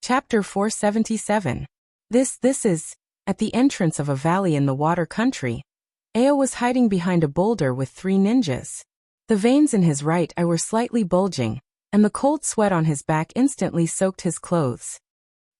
Chapter 477. This is, at the entrance of a valley in the water country. Ao was hiding behind a boulder with 3 ninjas. The veins in his right eye were slightly bulging, and the cold sweat on his back instantly soaked his clothes.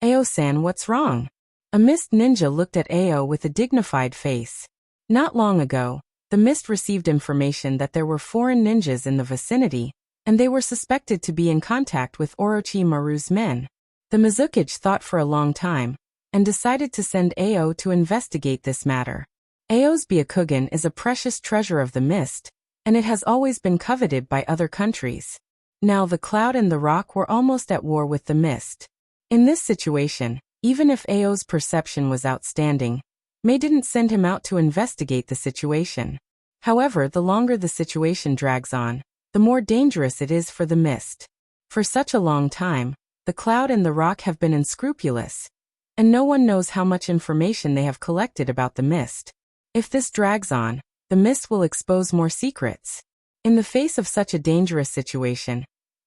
Ao-san, what's wrong? A mist ninja looked at Ao with a dignified face. Not long ago, the mist received information that there were foreign ninjas in the vicinity, and they were suspected to be in contact with Orochimaru's men. The Mizukage thought for a long time, and decided to send Ao to investigate this matter. Ao's Byakugan is a precious treasure of the mist, and it has always been coveted by other countries. Now the cloud and the rock were almost at war with the mist. In this situation, even if Ao's perception was outstanding, Mei didn't send him out to investigate the situation. However, the longer the situation drags on, the more dangerous it is for the mist. For such a long time, the cloud and the rock have been unscrupulous, and no one knows how much information they have collected about the mist. If this drags on, the mist will expose more secrets. In the face of such a dangerous situation,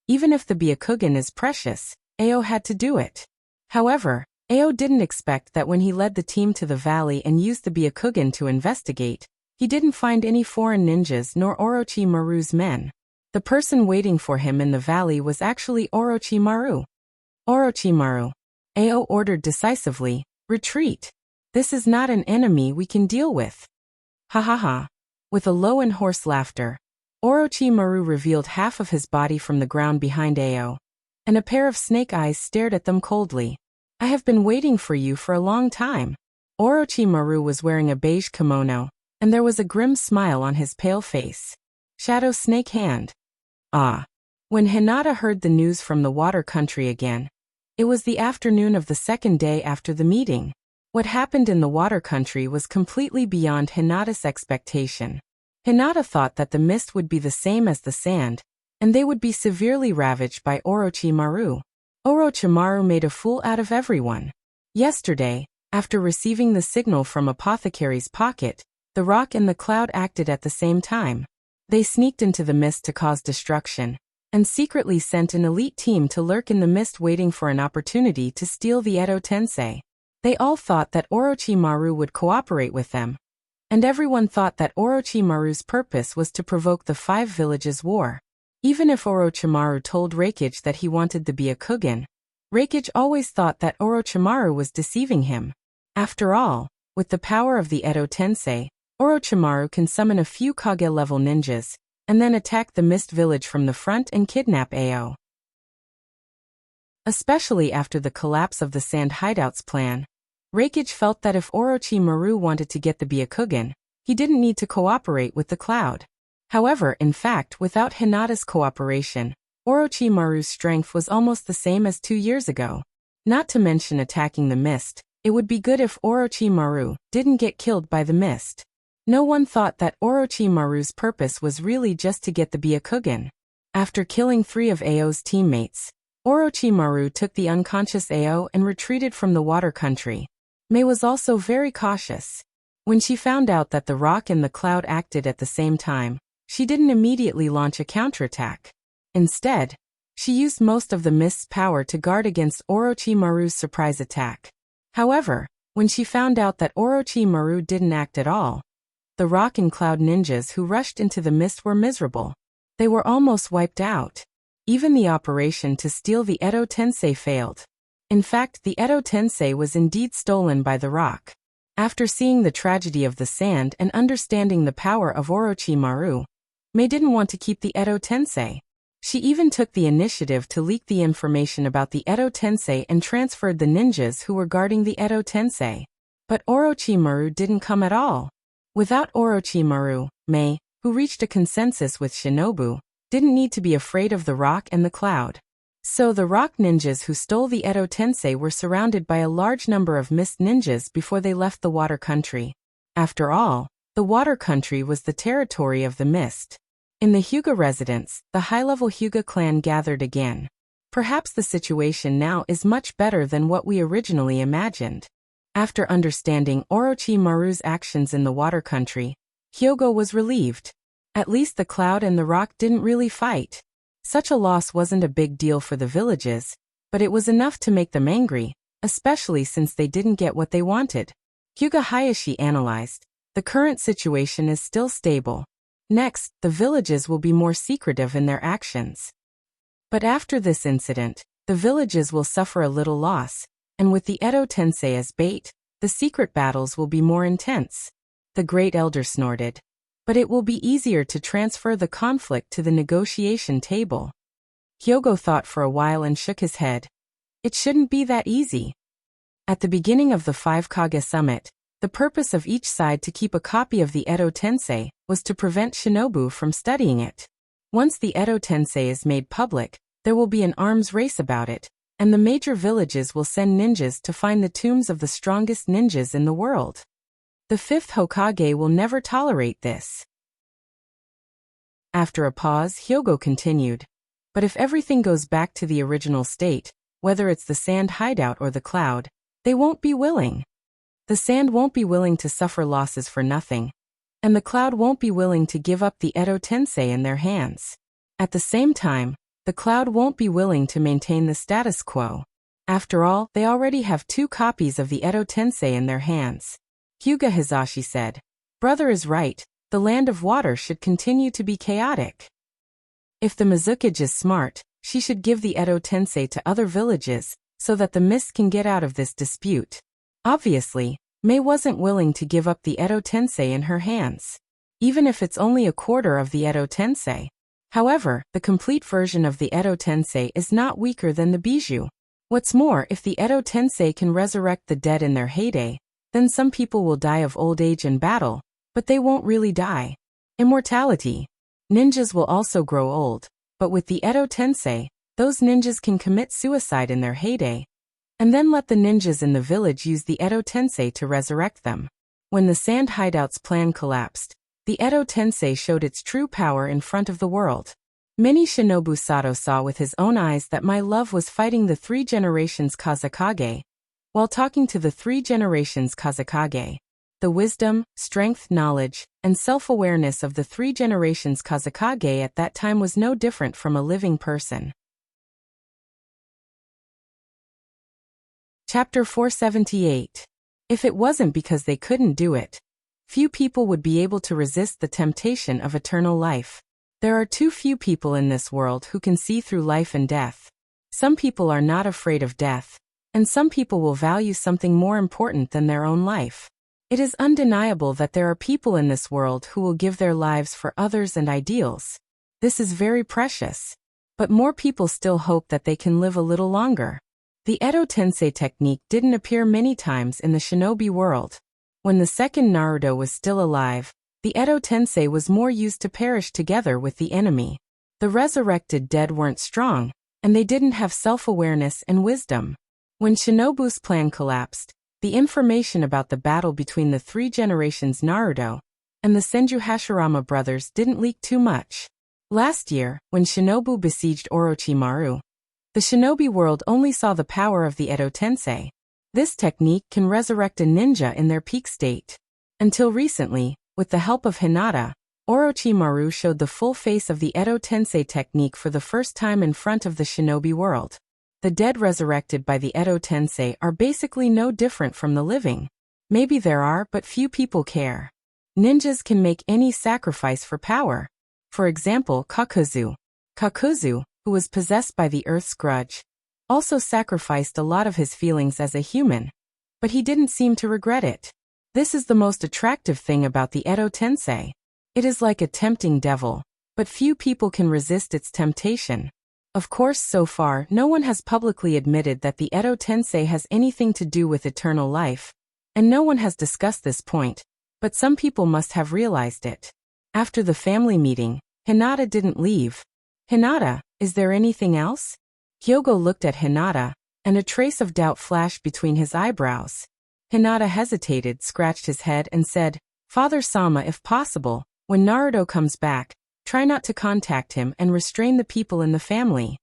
even if the Byakugan is precious, Ao had to do it. However, Ao didn't expect that when he led the team to the valley and used the Byakugan to investigate, he didn't find any foreign ninjas nor Orochimaru's men. The person waiting for him in the valley was actually Orochimaru. Orochimaru. Ao ordered decisively, retreat. This is not an enemy we can deal with. Ha ha ha. With a low and hoarse laughter, Orochimaru revealed half of his body from the ground behind Ao, and a pair of snake eyes stared at them coldly. I have been waiting for you for a long time. Orochimaru was wearing a beige kimono, and there was a grim smile on his pale face. Shadow Snake Hand. Ah. When Hinata heard the news from the water country again, it was the afternoon of the second day after the meeting. What happened in the water country was completely beyond Hinata's expectation. Hinata thought that the mist would be the same as the sand, and they would be severely ravaged by Orochimaru. Orochimaru made a fool out of everyone. Yesterday, after receiving the signal from Apothecary's pocket, the rock and the cloud acted at the same time. They sneaked into the mist to cause destruction, and secretly sent an elite team to lurk in the mist waiting for an opportunity to steal the Edo Tensei. They all thought that Orochimaru would cooperate with them, and everyone thought that Orochimaru's purpose was to provoke the 5 villages' war. Even if Orochimaru told Reikage that he wanted the Byakugan, Reikage always thought that Orochimaru was deceiving him. After all, with the power of the Edo Tensei, Orochimaru can summon a few Kage-level ninjas, and then attack the Mist Village from the front and kidnap Ao. Especially after the collapse of the Sand Hideouts plan, Reikage felt that if Orochimaru wanted to get the Byakugan, he didn't need to cooperate with the cloud. However, in fact, without Hinata's cooperation, Orochimaru's strength was almost the same as 2 years ago. Not to mention attacking the mist, it would be good if Orochimaru didn't get killed by the mist. No one thought that Orochimaru's purpose was really just to get the Byakugan. After killing 3 of Ao's teammates, Orochimaru took the unconscious Ao and retreated from the water country. Mei was also very cautious. When she found out that the rock and the cloud acted at the same time, she didn't immediately launch a counterattack. Instead, she used most of the mist's power to guard against Orochimaru's surprise attack. However, when she found out that Orochimaru didn't act at all, the rock and cloud ninjas who rushed into the mist were miserable. They were almost wiped out. Even the operation to steal the Edo Tensei failed. In fact, the Edo Tensei was indeed stolen by the rock. After seeing the tragedy of the sand and understanding the power of Orochimaru, Mei didn't want to keep the Edo Tensei. She even took the initiative to leak the information about the Edo Tensei and transferred the ninjas who were guarding the Edo Tensei. But Orochimaru didn't come at all. Without Orochimaru, Mei, who reached a consensus with Shinobu, didn't need to be afraid of the rock and the cloud. So the rock ninjas who stole the Edo Tensei were surrounded by a large number of mist ninjas before they left the water country. After all, the water country was the territory of the mist. In the Hyuga residence, the high-level Hyuga clan gathered again. Perhaps the situation now is much better than what we originally imagined. After understanding Orochimaru's actions in the water country, Hyogo was relieved. At least the cloud and the rock didn't really fight. Such a loss wasn't a big deal for the villages, but it was enough to make them angry, especially since they didn't get what they wanted. Hyuga Hayashi analyzed. The current situation is still stable. Next, the villages will be more secretive in their actions. But after this incident, the villages will suffer a little loss, and with the Edo Tensei as bait, the secret battles will be more intense. The Great Elder snorted. But it will be easier to transfer the conflict to the negotiation table. Hyogo thought for a while and shook his head. It shouldn't be that easy. At the beginning of the Five Kage Summit, the purpose of each side to keep a copy of the Edo Tensei was to prevent shinobu from studying it. Once the Edo Tensei is made public, there will be an arms race about it, and the major villages will send ninjas to find the tombs of the strongest ninjas in the world. The fifth Hokage will never tolerate this. After a pause, Hyogo continued. But if everything goes back to the original state, whether it's the sand hideout or the cloud, they won't be willing. The sand won't be willing to suffer losses for nothing, and the cloud won't be willing to give up the Edo Tensei in their hands. At the same time, the cloud won't be willing to maintain the status quo. After all, they already have 2 copies of the Edo Tensei in their hands. Hyuga Hizashi said, "Brother is right, the land of water should continue to be chaotic. If the Mizukage is smart, she should give the Edo Tensei to other villages, so that the mist can get out of this dispute." Obviously, Mei wasn't willing to give up the Edo Tensei in her hands, even if it's only a quarter of the Edo Tensei. However, the complete version of the Edo Tensei is not weaker than the bijou. What's more, if the Edo Tensei can resurrect the dead in their heyday, then some people will die of old age in battle, but they won't really die. Immortality. Ninjas will also grow old, but with the Edo Tensei, those ninjas can commit suicide in their heyday, and then let the ninjas in the village use the Edo Tensei to resurrect them. When the Sand Hideout's plan collapsed, the Edo Tensei showed its true power in front of the world. Many Shinobu Sato saw with his own eyes that my love was fighting the 3 generations Kazekage. While talking to the 3 generations Kazekage, the wisdom, strength, knowledge, and self-awareness of the 3 generations Kazekage at that time was no different from a living person. Chapter 478. If it wasn't because they couldn't do it, few people would be able to resist the temptation of eternal life. There are too few people in this world who can see through life and death. Some people are not afraid of death, and some people will value something more important than their own life. It is undeniable that there are people in this world who will give their lives for others and ideals. This is very precious. But more people still hope that they can live a little longer. The Edo Tensei technique didn't appear many times in the shinobi world. When the second Naruto was still alive, the Edo Tensei was more used to perish together with the enemy. The resurrected dead weren't strong, and they didn't have self-awareness and wisdom. When Shinobu's plan collapsed, the information about the battle between the 3 generations Naruto and the Senju Hashirama brothers didn't leak too much. Last year, when Shinobu besieged Orochimaru, the shinobi world only saw the power of the Edo Tensei. This technique can resurrect a ninja in their peak state. Until recently, with the help of Hinata, Orochimaru showed the full face of the Edo Tensei technique for the first time in front of the shinobi world. The dead resurrected by the Edo Tensei are basically no different from the living. Maybe there are, but few people care. Ninjas can make any sacrifice for power. For example, Kakuzu. Kakuzu, who was possessed by the Earth's grudge, also sacrificed a lot of his feelings as a human, but he didn't seem to regret it. This is the most attractive thing about the Edo Tensei. It is like a tempting devil, but few people can resist its temptation. Of course, so far, no one has publicly admitted that the Edo Tensei has anything to do with eternal life, and no one has discussed this point, but some people must have realized it. After the family meeting, Hinata didn't leave. Hinata, is there anything else? Hyogo looked at Hinata, and a trace of doubt flashed between his eyebrows. Hinata hesitated, scratched his head, and said, "Father Sama, if possible, when Naruto comes back, try not to contact him and restrain the people in the family."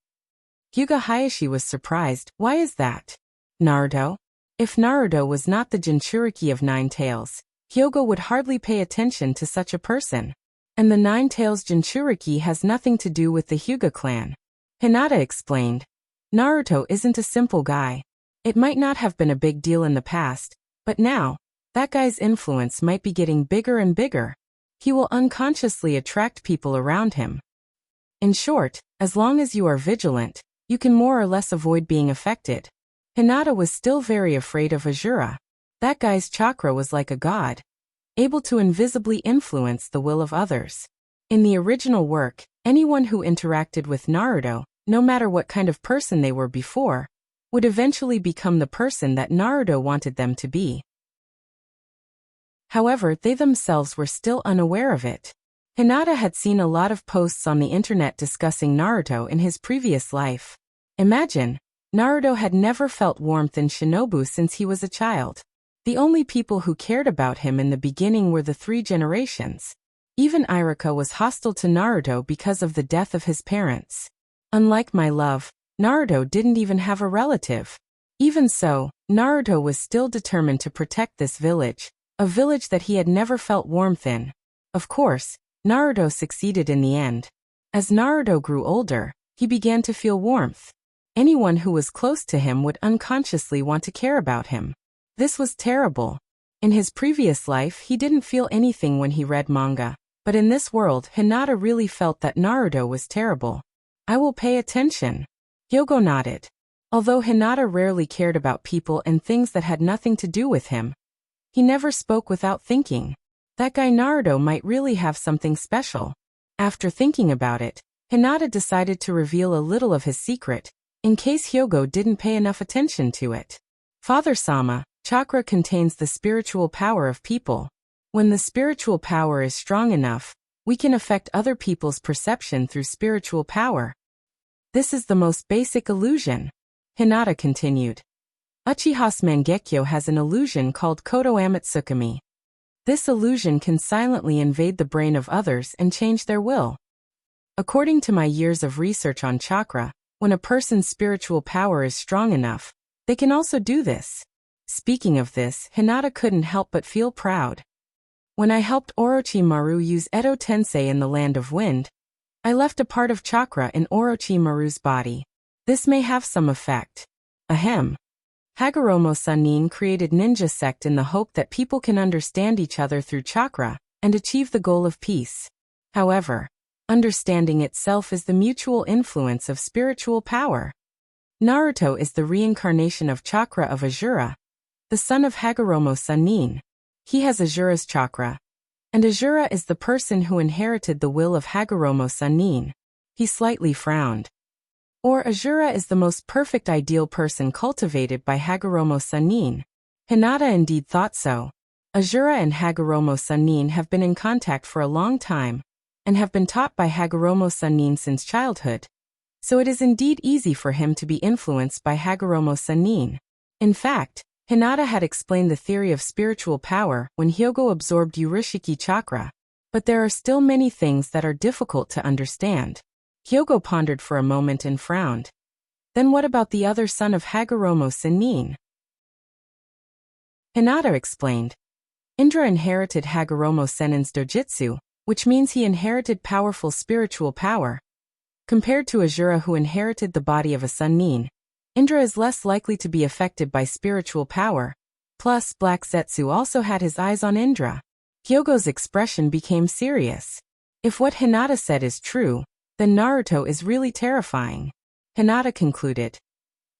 Hyuga Hayashi was surprised. Why is that? Naruto? If Naruto was not the Jinchuriki of 9 Tails, Hyogo would hardly pay attention to such a person. And the 9 Tails Jinchuriki has nothing to do with the Hyuga clan. Hinata explained. Naruto isn't a simple guy. It might not have been a big deal in the past, but now, that guy's influence might be getting bigger and bigger. He will unconsciously attract people around him. In short, as long as you are vigilant, you can more or less avoid being affected. Hinata was still very afraid of Azura. That guy's chakra was like a god, able to invisibly influence the will of others. In the original work, anyone who interacted with Naruto, no matter what kind of person they were before, would eventually become the person that Naruto wanted them to be. However, they themselves were still unaware of it. Hinata had seen a lot of posts on the internet discussing Naruto in his previous life. Imagine, Naruto had never felt warmth in Shinobu since he was a child. The only people who cared about him in the beginning were the 3 generations. Even Iruka was hostile to Naruto because of the death of his parents. Unlike my love, Naruto didn't even have a relative. Even so, Naruto was still determined to protect this village, a village that he had never felt warmth in. Of course, Naruto succeeded in the end. As Naruto grew older, he began to feel warmth. Anyone who was close to him would unconsciously want to care about him. This was terrible. In his previous life, he didn't feel anything when he read manga, but in this world, Hinata really felt that Naruto was terrible. I will pay attention. Hyogo nodded. Although Hinata rarely cared about people and things that had nothing to do with him, he never spoke without thinking. That guy Naruto might really have something special. After thinking about it, Hinata decided to reveal a little of his secret, in case Hyogo didn't pay enough attention to it. Father-sama, chakra contains the spiritual power of people. When the spiritual power is strong enough, we can affect other people's perception through spiritual power. This is the most basic illusion. Hinata continued. Uchiha's Mangekyo has an illusion called Koto Amatsukami. This illusion can silently invade the brain of others and change their will. According to my years of research on chakra, when a person's spiritual power is strong enough, they can also do this. Speaking of this, Hinata couldn't help but feel proud. When I helped Orochimaru use Edo Tensei in the Land of Wind, I left a part of chakra in Orochimaru's body. This may have some effect. Ahem. Hagoromo Sannin created ninja sect in the hope that people can understand each other through chakra and achieve the goal of peace. However, understanding itself is the mutual influence of spiritual power. Naruto is the reincarnation of chakra of Azura, the son of Hagoromo Sannin. He has Azura's chakra, and Azura is the person who inherited the will of Hagoromo Sannin. He slightly frowned. Or Azura is the most perfect ideal person cultivated by Hagoromo Sannin. Hinata indeed thought so. Azura and Hagoromo Sannin have been in contact for a long time, and have been taught by Hagoromo Sannin since childhood. So it is indeed easy for him to be influenced by Hagoromo Sannin. In fact, Hinata had explained the theory of spiritual power when Hyogo absorbed Urishiki chakra, but there are still many things that are difficult to understand. Hyogo pondered for a moment and frowned. Then what about the other son of Hagoromo Sannin? Hinata explained. Indra inherited Hagoromo Sennin's dojutsu, which means he inherited powerful spiritual power. Compared to Azura, who inherited the body of a Sannin, Indra is less likely to be affected by spiritual power. Plus, Black Zetsu also had his eyes on Indra. Hyogo's expression became serious. If what Hinata said is true, then Naruto is really terrifying. Hinata concluded.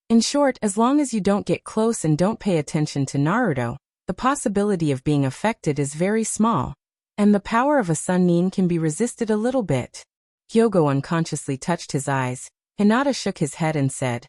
In short, as long as you don't get close and don't pay attention to Naruto, the possibility of being affected is very small, and the power of a Sannin can be resisted a little bit. Hyogo unconsciously touched his eyes. Hinata shook his head and said,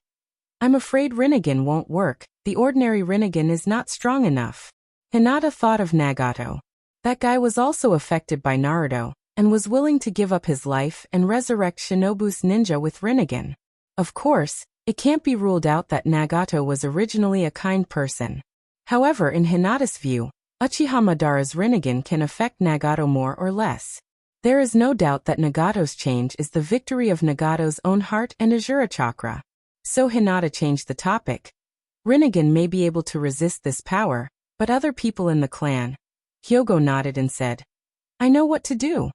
I'm afraid Rinnegan won't work. The ordinary Rinnegan is not strong enough. Hinata thought of Nagato. That guy was also affected by Naruto, and was willing to give up his life and resurrect Shinobu's ninja with Rinnegan. Of course, it can't be ruled out that Nagato was originally a kind person. However, in Hinata's view, Uchiha Madara's Rinnegan can affect Nagato more or less. There is no doubt that Nagato's change is the victory of Nagato's own heart and Azura chakra. So Hinata changed the topic. Rinnegan may be able to resist this power, but other people in the clan. Hyogo nodded and said, I know what to do.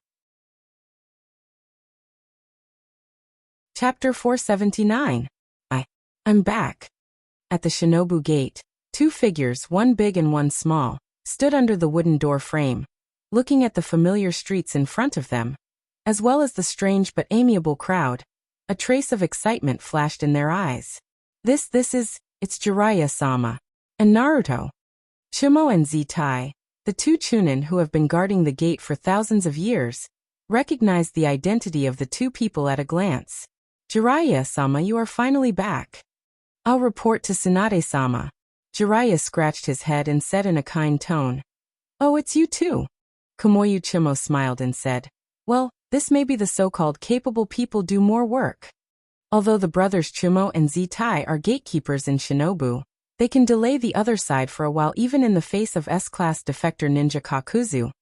Chapter 479. I'm back. At the Shinobu gate, two figures, one big and one small, stood under the wooden door frame, looking at the familiar streets in front of them, as well as the strange but amiable crowd. A trace of excitement flashed in their eyes. It's Jiraiya-sama and Naruto. Chimo and Zitai, the two Chunin who have been guarding the gate for thousands of years, recognized the identity of the two people at a glance. Jiraiya-sama, you are finally back. I'll report to Tsunade-sama. Jiraiya scratched his head and said in a kind tone. Oh, it's you too. Komoyu Chimo smiled and said, well, this may be the so-called capable people do more work. Although the brothers Chimo and Zitai are gatekeepers in Shinobu, they can delay the other side for a while even in the face of S-class defector ninja Kakuzu,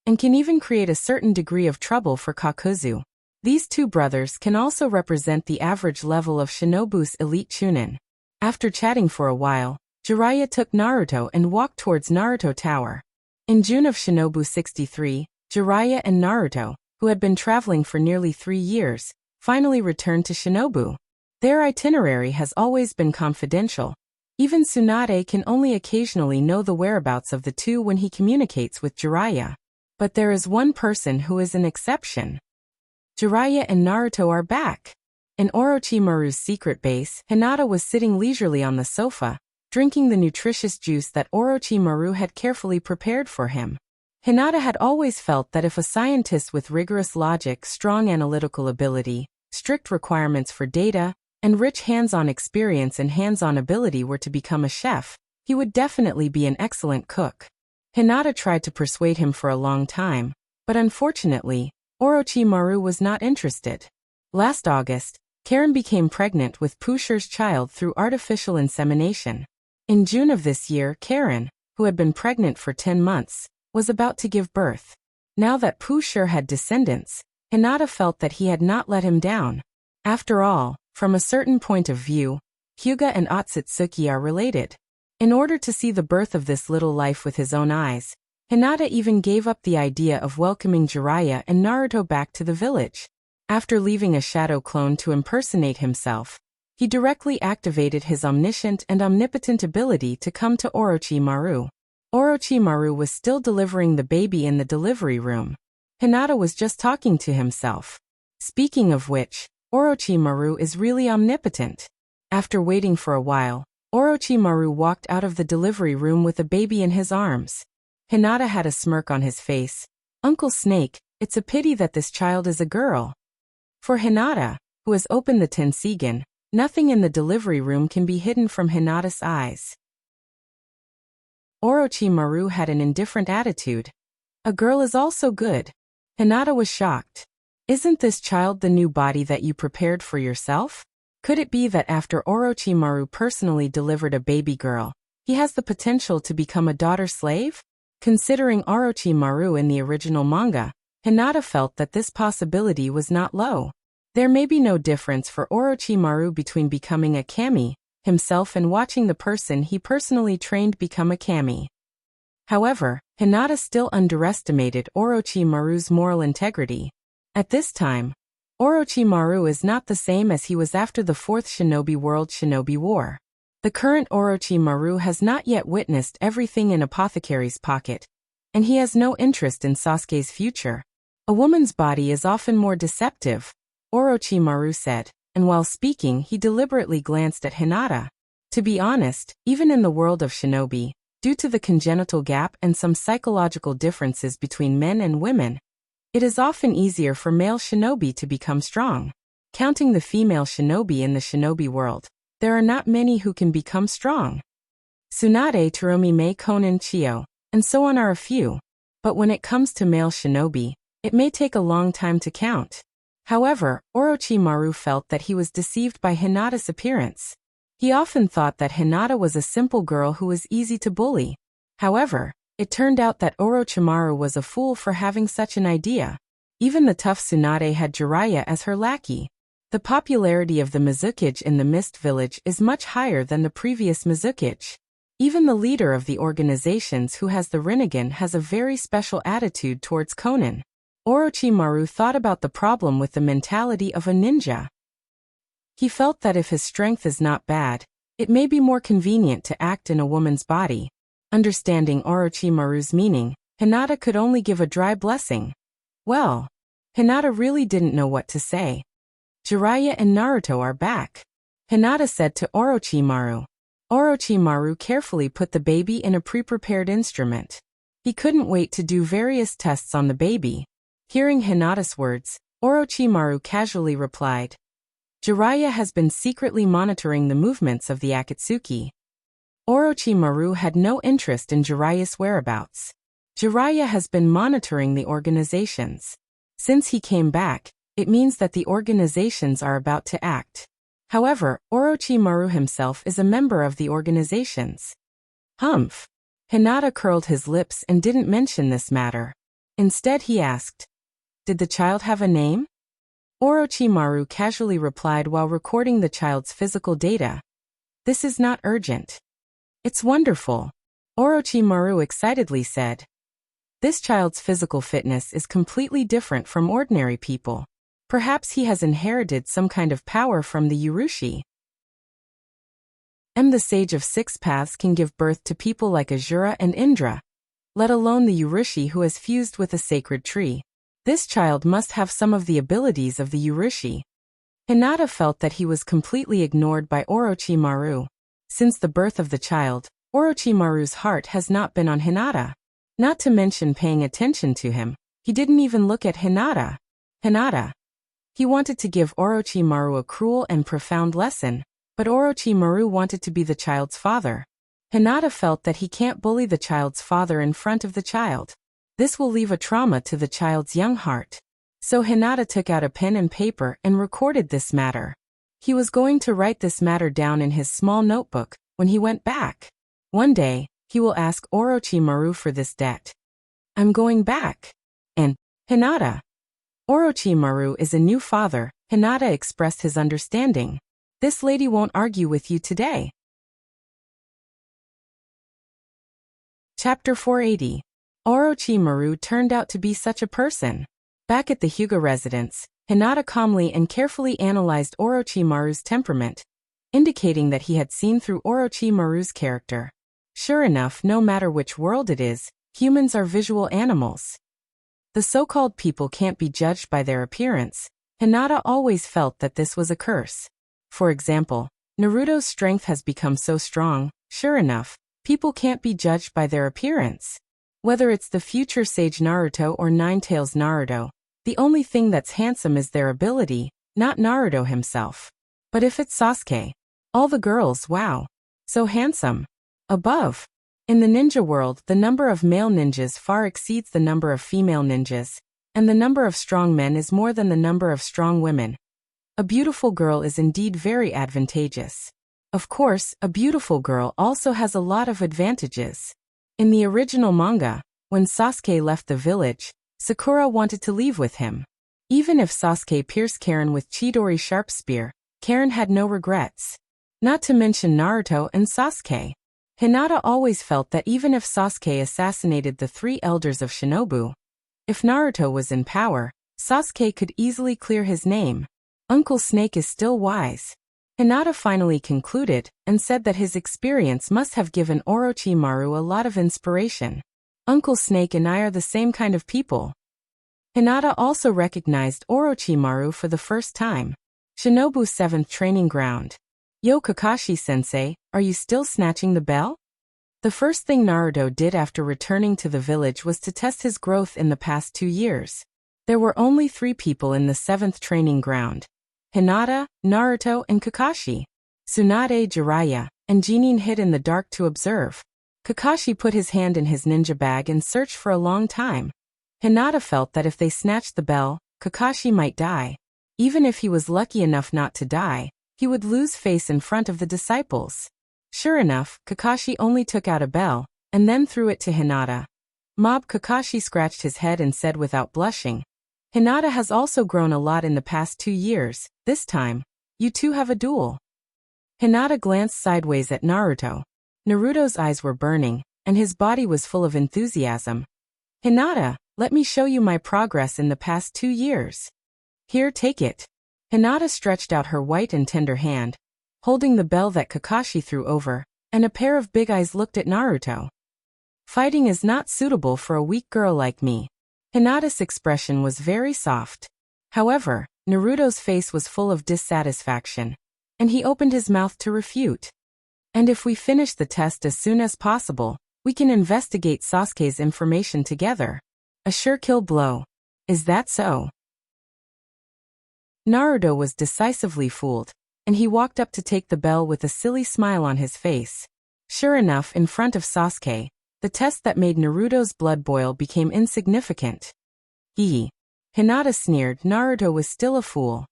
and can even create a certain degree of trouble for Kakuzu. These two brothers can also represent the average level of Shinobu's elite Chunin. After chatting for a while, Jiraiya took Naruto and walked towards Naruto Tower. In June of Shinobu 63, Jiraiya and Naruto, who had been traveling for nearly 3 years, finally returned to Shinobu. Their itinerary has always been confidential. Even Tsunade can only occasionally know the whereabouts of the two when he communicates with Jiraiya. But there is one person who is an exception. Jiraiya and Naruto are back. In Orochimaru's secret base, Hinata was sitting leisurely on the sofa, drinking the nutritious juice that Orochimaru had carefully prepared for him. Hinata had always felt that if a scientist with rigorous logic, strong analytical ability, strict requirements for data, and rich hands-on experience and hands-on ability were to become a chef, he would definitely be an excellent cook. Hinata tried to persuade him for a long time, but unfortunately, Orochimaru was not interested. Last August, Karen became pregnant with Pusher's child through artificial insemination. In June of this year, Karen, who had been pregnant for 10 months, was about to give birth. Now that Pusher had descendants, Hinata felt that he had not let him down. After all, from a certain point of view, Hyuga and Otsutsuki are related. In order to see the birth of this little life with his own eyes, Hinata even gave up the idea of welcoming Jiraiya and Naruto back to the village. After leaving a shadow clone to impersonate himself, he directly activated his omniscient and omnipotent ability to come to Orochimaru. Orochimaru was still delivering the baby in the delivery room. Hinata was just talking to himself. Speaking of which, Orochimaru is really omnipotent. After waiting for a while, Orochimaru walked out of the delivery room with a baby in his arms. Hinata had a smirk on his face. Uncle Snake, it's a pity that this child is a girl. For Hinata, who has opened the Tensigen, nothing in the delivery room can be hidden from Hinata's eyes. Orochimaru had an indifferent attitude. A girl is also good. Hinata was shocked. Isn't this child the new body that you prepared for yourself? Could it be that after Orochimaru personally delivered a baby girl, he has the potential to become a daughter slave? Considering Orochimaru in the original manga, Hinata felt that this possibility was not low. There may be no difference for Orochimaru between becoming a kami himself and watching the person he personally trained become a kami. However, Hinata still underestimated Orochimaru's moral integrity. At this time, Orochimaru is not the same as he was after the Fourth Shinobi World Shinobi War. The current Orochimaru has not yet witnessed everything in Apothecary's pocket, and he has no interest in Sasuke's future. A woman's body is often more deceptive, Orochimaru said, and while speaking he deliberately glanced at Hinata. To be honest, even in the world of shinobi, due to the congenital gap and some psychological differences between men and women, it is often easier for male shinobi to become strong. Counting the female shinobi in the shinobi world, there are not many who can become strong. Tsunade, Teromime, Konan, Chio, and so on are a few. But when it comes to male shinobi, it may take a long time to count. However, Orochimaru felt that he was deceived by Hinata's appearance. He often thought that Hinata was a simple girl who was easy to bully. However, it turned out that Orochimaru was a fool for having such an idea. Even the tough Tsunade had Jiraiya as her lackey. The popularity of the Mizukage in the Mist Village is much higher than the previous Mizukage. Even the leader of the organizations who has the Rinnegan has a very special attitude towards Konan. Orochimaru thought about the problem with the mentality of a ninja. He felt that if his strength is not bad, it may be more convenient to act in a woman's body. Understanding Orochimaru's meaning, Hinata could only give a dry blessing. Well, Hinata really didn't know what to say. Jiraiya and Naruto are back, Hinata said to Orochimaru. Orochimaru carefully put the baby in a pre-prepared instrument. He couldn't wait to do various tests on the baby. Hearing Hinata's words, Orochimaru casually replied, Jiraiya has been secretly monitoring the movements of the Akatsuki. Orochimaru had no interest in Jiraiya's whereabouts. Jiraiya has been monitoring the organizations. Since he came back, it means that the organizations are about to act. However, Orochimaru himself is a member of the organizations. Humph. Hinata curled his lips and didn't mention this matter. Instead he asked, Did the child have a name? Orochimaru casually replied while recording the child's physical data. This is not urgent. It's wonderful, Orochimaru excitedly said. This child's physical fitness is completely different from ordinary people. Perhaps he has inherited some kind of power from the Urushi. The Sage of Six Paths can give birth to people like Azura and Indra, let alone the Urushi who has fused with a sacred tree. This child must have some of the abilities of the Urushi. Hinata felt that he was completely ignored by Orochimaru. Since the birth of the child, Orochimaru's heart has not been on Hinata. Not to mention paying attention to him, he didn't even look at Hinata. He wanted to give Orochimaru a cruel and profound lesson, but Orochimaru wanted to be the child's father. Hinata felt that he can't bully the child's father in front of the child. This will leave a trauma to the child's young heart. So Hinata took out a pen and paper and recorded this matter. He was going to write this matter down in his small notebook when he went back. One day, he will ask Orochimaru for this debt. I'm going back. And, Hinata. Orochimaru is a new father, Hinata expressed his understanding. This lady won't argue with you today. Chapter 480. Orochimaru turned out to be such a person. Back at the Hyuga residence, Hinata calmly and carefully analyzed Orochimaru's temperament, indicating that he had seen through Orochimaru's character. Sure enough, no matter which world it is, humans are visual animals. The so-called people can't be judged by their appearance. Hinata always felt that this was a curse. For example, Naruto's strength has become so strong. Sure enough, people can't be judged by their appearance. Whether it's the future sage Naruto or Ninetales Naruto, the only thing that's handsome is their ability, not Naruto himself. But if it's Sasuke, all the girls, wow, so handsome. Above. In the ninja world, the number of male ninjas far exceeds the number of female ninjas, and the number of strong men is more than the number of strong women. A beautiful girl is indeed very advantageous. Of course, a beautiful girl also has a lot of advantages. In the original manga, when Sasuke left the village, Sakura wanted to leave with him. Even if Sasuke pierced Karen with Chidori sharp spear, Karen had no regrets. Not to mention Naruto and Sasuke. Hinata always felt that even if Sasuke assassinated the three elders of Shinobu, if Naruto was in power, Sasuke could easily clear his name. Uncle Snake is still wise. Hinata finally concluded and said that his experience must have given Orochimaru a lot of inspiration. Uncle Snake and I are the same kind of people. Hinata also recognized Orochimaru for the first time. Shinobu's 7th training ground. Yo Kakashi-sensei, are you still snatching the bell? The first thing Naruto did after returning to the village was to test his growth in the past 2 years. There were only 3 people in the 7th training ground. Hinata, Naruto, and Kakashi. Tsunade, Jiraiya, and Jinin hid in the dark to observe. Kakashi put his hand in his ninja bag and searched for a long time. Hinata felt that if they snatched the bell, Kakashi might die. Even if he was lucky enough not to die, he would lose face in front of the disciples. Sure enough, Kakashi only took out a bell, and then threw it to Hinata. Mob Kakashi scratched his head and said without blushing, Hinata has also grown a lot in the past 2 years. This time, you two have a duel. Hinata glanced sideways at Naruto. Naruto's eyes were burning, and his body was full of enthusiasm. Hinata, let me show you my progress in the past 2 years. Here, take it. Hinata stretched out her white and tender hand, holding the bell that Kakashi threw over, and a pair of big eyes looked at Naruto. Fighting is not suitable for a weak girl like me. Hinata's expression was very soft. However, Naruto's face was full of dissatisfaction, and he opened his mouth to refute. And if we finish the test as soon as possible, we can investigate Sasuke's information together. A sure kill blow. Is that so? Naruto was decisively fooled, and he walked up to take the bell with a silly smile on his face. Sure enough, in front of Sasuke, the test that made Naruto's blood boil became insignificant. Hinata sneered. Naruto was still a fool.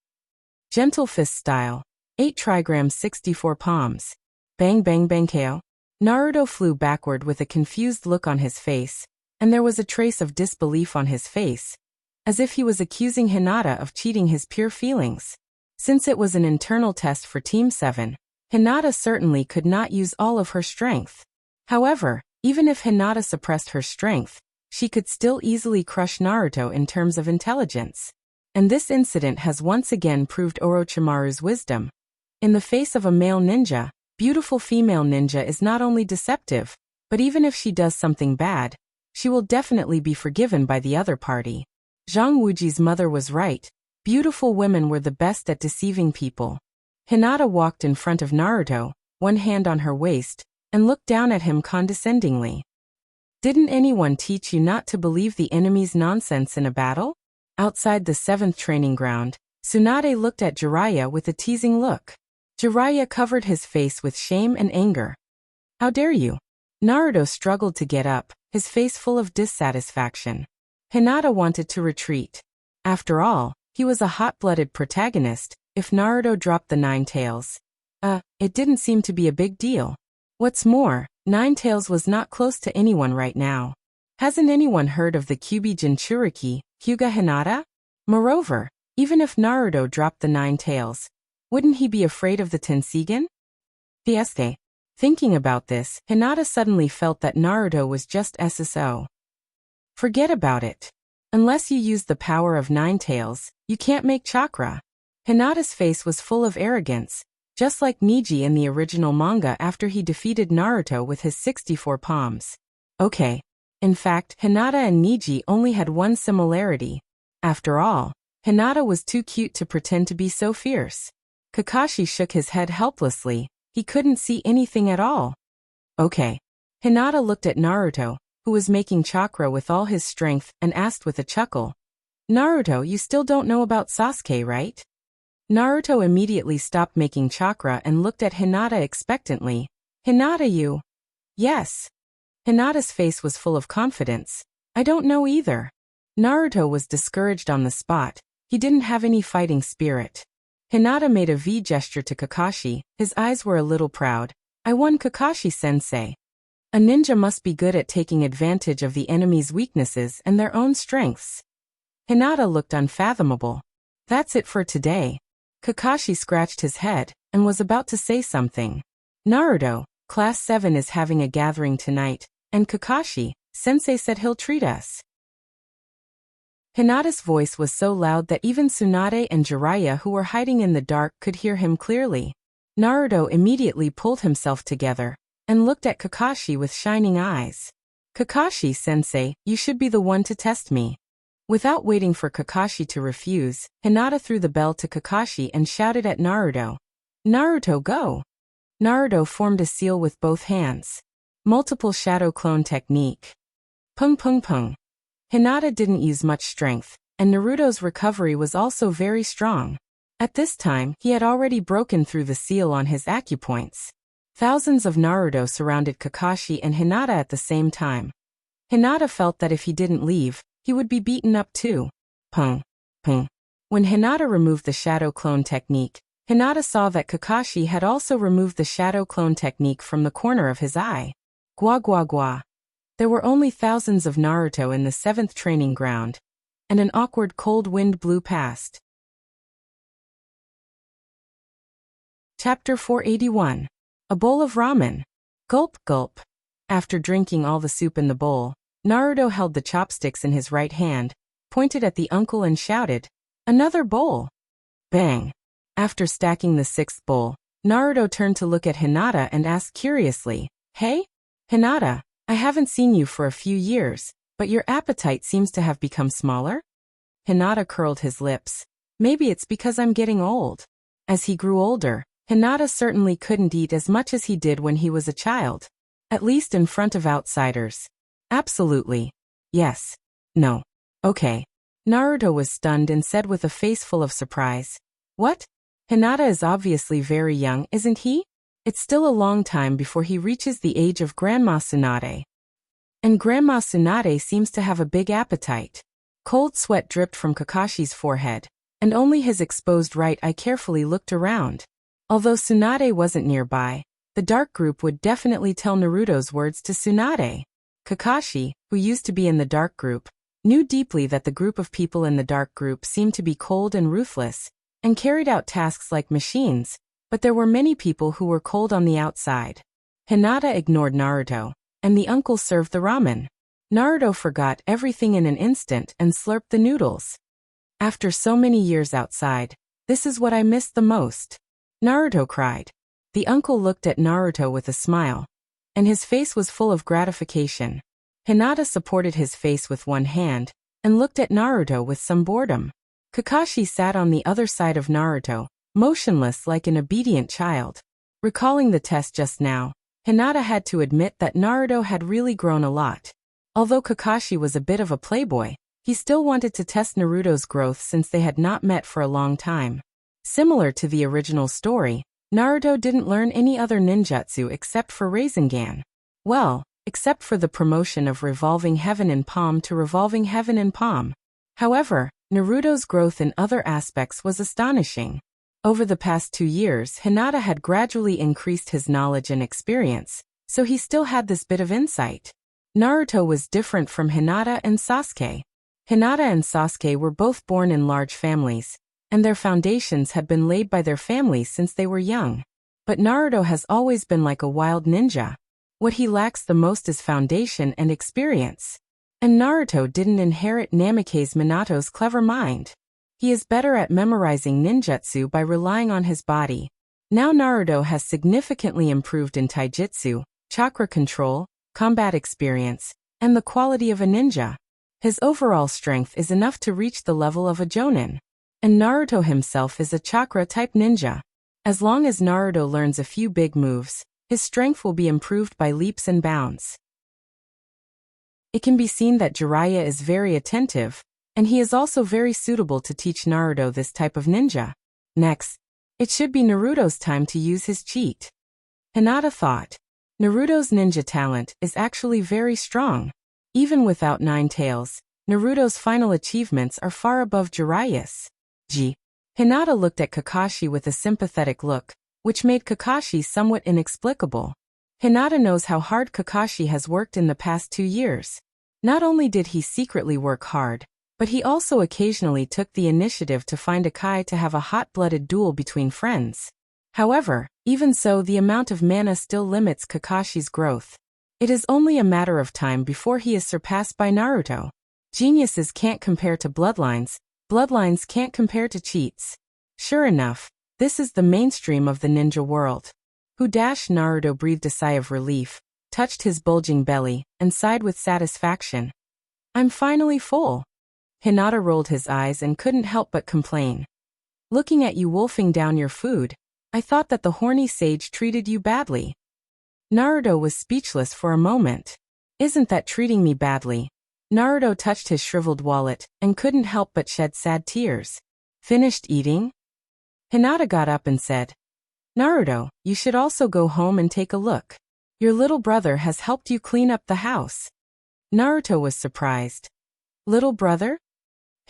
Gentle fist style. 8 trigrams 64 palms. Bang bang bang KO. Naruto flew backward with a confused look on his face, and there was a trace of disbelief on his face, as if he was accusing Hinata of cheating his pure feelings. Since it was an internal test for Team 7, Hinata certainly could not use all of her strength. However, even if Hinata suppressed her strength, she could still easily crush Naruto in terms of intelligence. And this incident has once again proved Orochimaru's wisdom. In the face of a male ninja, beautiful female ninja is not only deceptive, but even if she does something bad, she will definitely be forgiven by the other party. Zhang Wuji's mother was right. Beautiful women were the best at deceiving people. Hinata walked in front of Naruto, one hand on her waist, and looked down at him condescendingly. Didn't anyone teach you not to believe the enemy's nonsense in a battle? Outside the 7th training ground, Tsunade looked at Jiraiya with a teasing look. Jiraiya covered his face with shame and anger. How dare you? Naruto struggled to get up, his face full of dissatisfaction. Hinata wanted to retreat. After all, he was a hot-blooded protagonist. If Naruto dropped the 9 tails, it didn't seem to be a big deal. What's more, 9 tails was not close to anyone right now. Hasn't anyone heard of the Kyuubi Jinchuriki, Hyuga Hinata? Moreover, even if Naruto dropped the 9 tails, wouldn't he be afraid of the Tenseigan? Fieste. Thinking about this, Hinata suddenly felt that Naruto was just SSO. Forget about it. Unless you use the power of 9 tails, you can't make chakra. Hinata's face was full of arrogance, just like Neji in the original manga after he defeated Naruto with his 64 palms. Okay. In fact, Hinata and Neji only had one similarity. After all, Hinata was too cute to pretend to be so fierce. Kakashi shook his head helplessly. He couldn't see anything at all. Okay. Hinata looked at Naruto, who was making chakra with all his strength, and asked with a chuckle. Naruto, you still don't know about Sasuke, right? Naruto immediately stopped making chakra and looked at Hinata expectantly. Hinata, you? Yes. Hinata's face was full of confidence. I don't know either. Naruto was discouraged on the spot. He didn't have any fighting spirit. Hinata made a V gesture to Kakashi. His eyes were a little proud. I won, Kakashi-sensei. A ninja must be good at taking advantage of the enemy's weaknesses and their own strengths. Hinata looked unfathomable. That's it for today. Kakashi scratched his head and was about to say something. Naruto, Class 7 is having a gathering tonight, and Kakashi-sensei said he'll treat us. Hinata's voice was so loud that even Tsunade and Jiraiya, who were hiding in the dark, could hear him clearly. Naruto immediately pulled himself together and looked at Kakashi with shining eyes. Kakashi-sensei, you should be the one to test me. Without waiting for Kakashi to refuse, Hinata threw the bell to Kakashi and shouted at Naruto. Naruto, go! Naruto formed a seal with both hands. Multiple shadow clone technique. Pung pung pung. Hinata didn't use much strength, and Naruto's recovery was also very strong. At this time, he had already broken through the seal on his acupoints. Thousands of Naruto surrounded Kakashi and Hinata at the same time. Hinata felt that if he didn't leave, he would be beaten up too. Pung, pung. When Hinata removed the shadow clone technique, Hinata saw that Kakashi had also removed the shadow clone technique from the corner of his eye. Gua gua gua. There were only thousands of Naruto in the 7th training ground, and an awkward cold wind blew past. Chapter 481. A bowl of ramen. Gulp, gulp. After drinking all the soup in the bowl, Naruto held the chopsticks in his right hand, pointed at the uncle and shouted, "Another bowl!" Bang! After stacking the sixth bowl, Naruto turned to look at Hinata and asked curiously, "Hey? Hinata, I haven't seen you for a few years, but your appetite seems to have become smaller?" Hinata curled his lips. "Maybe it's because I'm getting old." As he grew older, Hinata certainly couldn't eat as much as he did when he was a child. At least in front of outsiders. Absolutely. Yes. No. Okay. Naruto was stunned and said with a face full of surprise, "What? Hinata is obviously very young, isn't he? It's still a long time before he reaches the age of Grandma Tsunade. And Grandma Tsunade seems to have a big appetite." Cold sweat dripped from Kakashi's forehead, and only his exposed right eye carefully looked around. Although Tsunade wasn't nearby, the dark group would definitely tell Naruto's words to Tsunade. Kakashi, who used to be in the dark group, knew deeply that the group of people in the dark group seemed to be cold and ruthless, and carried out tasks like machines, but there were many people who were cold on the outside. Hinata ignored Naruto, and the uncle served the ramen. Naruto forgot everything in an instant and slurped the noodles. "After so many years outside, this is what I missed the most," Naruto cried. The uncle looked at Naruto with a smile, and his face was full of gratification. Hinata supported his face with one hand, and looked at Naruto with some boredom. Kakashi sat on the other side of Naruto, motionless like an obedient child. Recalling the test just now, Hinata had to admit that Naruto had really grown a lot. Although Kakashi was a bit of a playboy, he still wanted to test Naruto's growth since they had not met for a long time. Similar to the original story, Naruto didn't learn any other ninjutsu except for Rasengan. Well, except for the promotion of Revolving Heaven in Palm to Revolving Heaven in Palm. However, Naruto's growth in other aspects was astonishing. Over the past 2 years, Hinata had gradually increased his knowledge and experience, so he still had this bit of insight. Naruto was different from Hinata and Sasuke. Hinata and Sasuke were both born in large families, and their foundations had been laid by their families since they were young. But Naruto has always been like a wild ninja. What he lacks the most is foundation and experience. And Naruto didn't inherit Namake's Minato's clever mind. He is better at memorizing ninjutsu by relying on his body. Now Naruto has significantly improved in taijutsu, chakra control, combat experience, and the quality of a ninja. His overall strength is enough to reach the level of a jonin. And Naruto himself is a chakra-type ninja. As long as Naruto learns a few big moves, his strength will be improved by leaps and bounds. It can be seen that Jiraiya is very attentive, and he is also very suitable to teach Naruto this type of ninja. Next, it should be Naruto's time to use his cheat. Hinata thought. Naruto's ninja talent is actually very strong. Even without 9 tails, Naruto's final achievements are far above Jiraiya's. Hinata looked at Kakashi with a sympathetic look, which made Kakashi somewhat inexplicable. Hinata knows how hard Kakashi has worked in the past 2 years. Not only did he secretly work hard, but he also occasionally took the initiative to find a Kai to have a hot-blooded duel between friends. However, even so, the amount of mana still limits Kakashi's growth. It is only a matter of time before he is surpassed by Naruto. Geniuses can't compare to bloodlines, bloodlines can't compare to cheats. Sure enough, this is the mainstream of the ninja world. Naruto breathed a sigh of relief, touched his bulging belly, and sighed with satisfaction. "I'm finally full." Hinata rolled his eyes and couldn't help but complain. "Looking at you wolfing down your food, I thought that the horny sage treated you badly." Naruto was speechless for a moment. "Isn't that treating me badly?" Naruto touched his shriveled wallet and couldn't help but shed sad tears. "Finished eating?" Hinata got up and said, "Naruto, you should also go home and take a look. Your little brother has helped you clean up the house." Naruto was surprised. "Little brother?"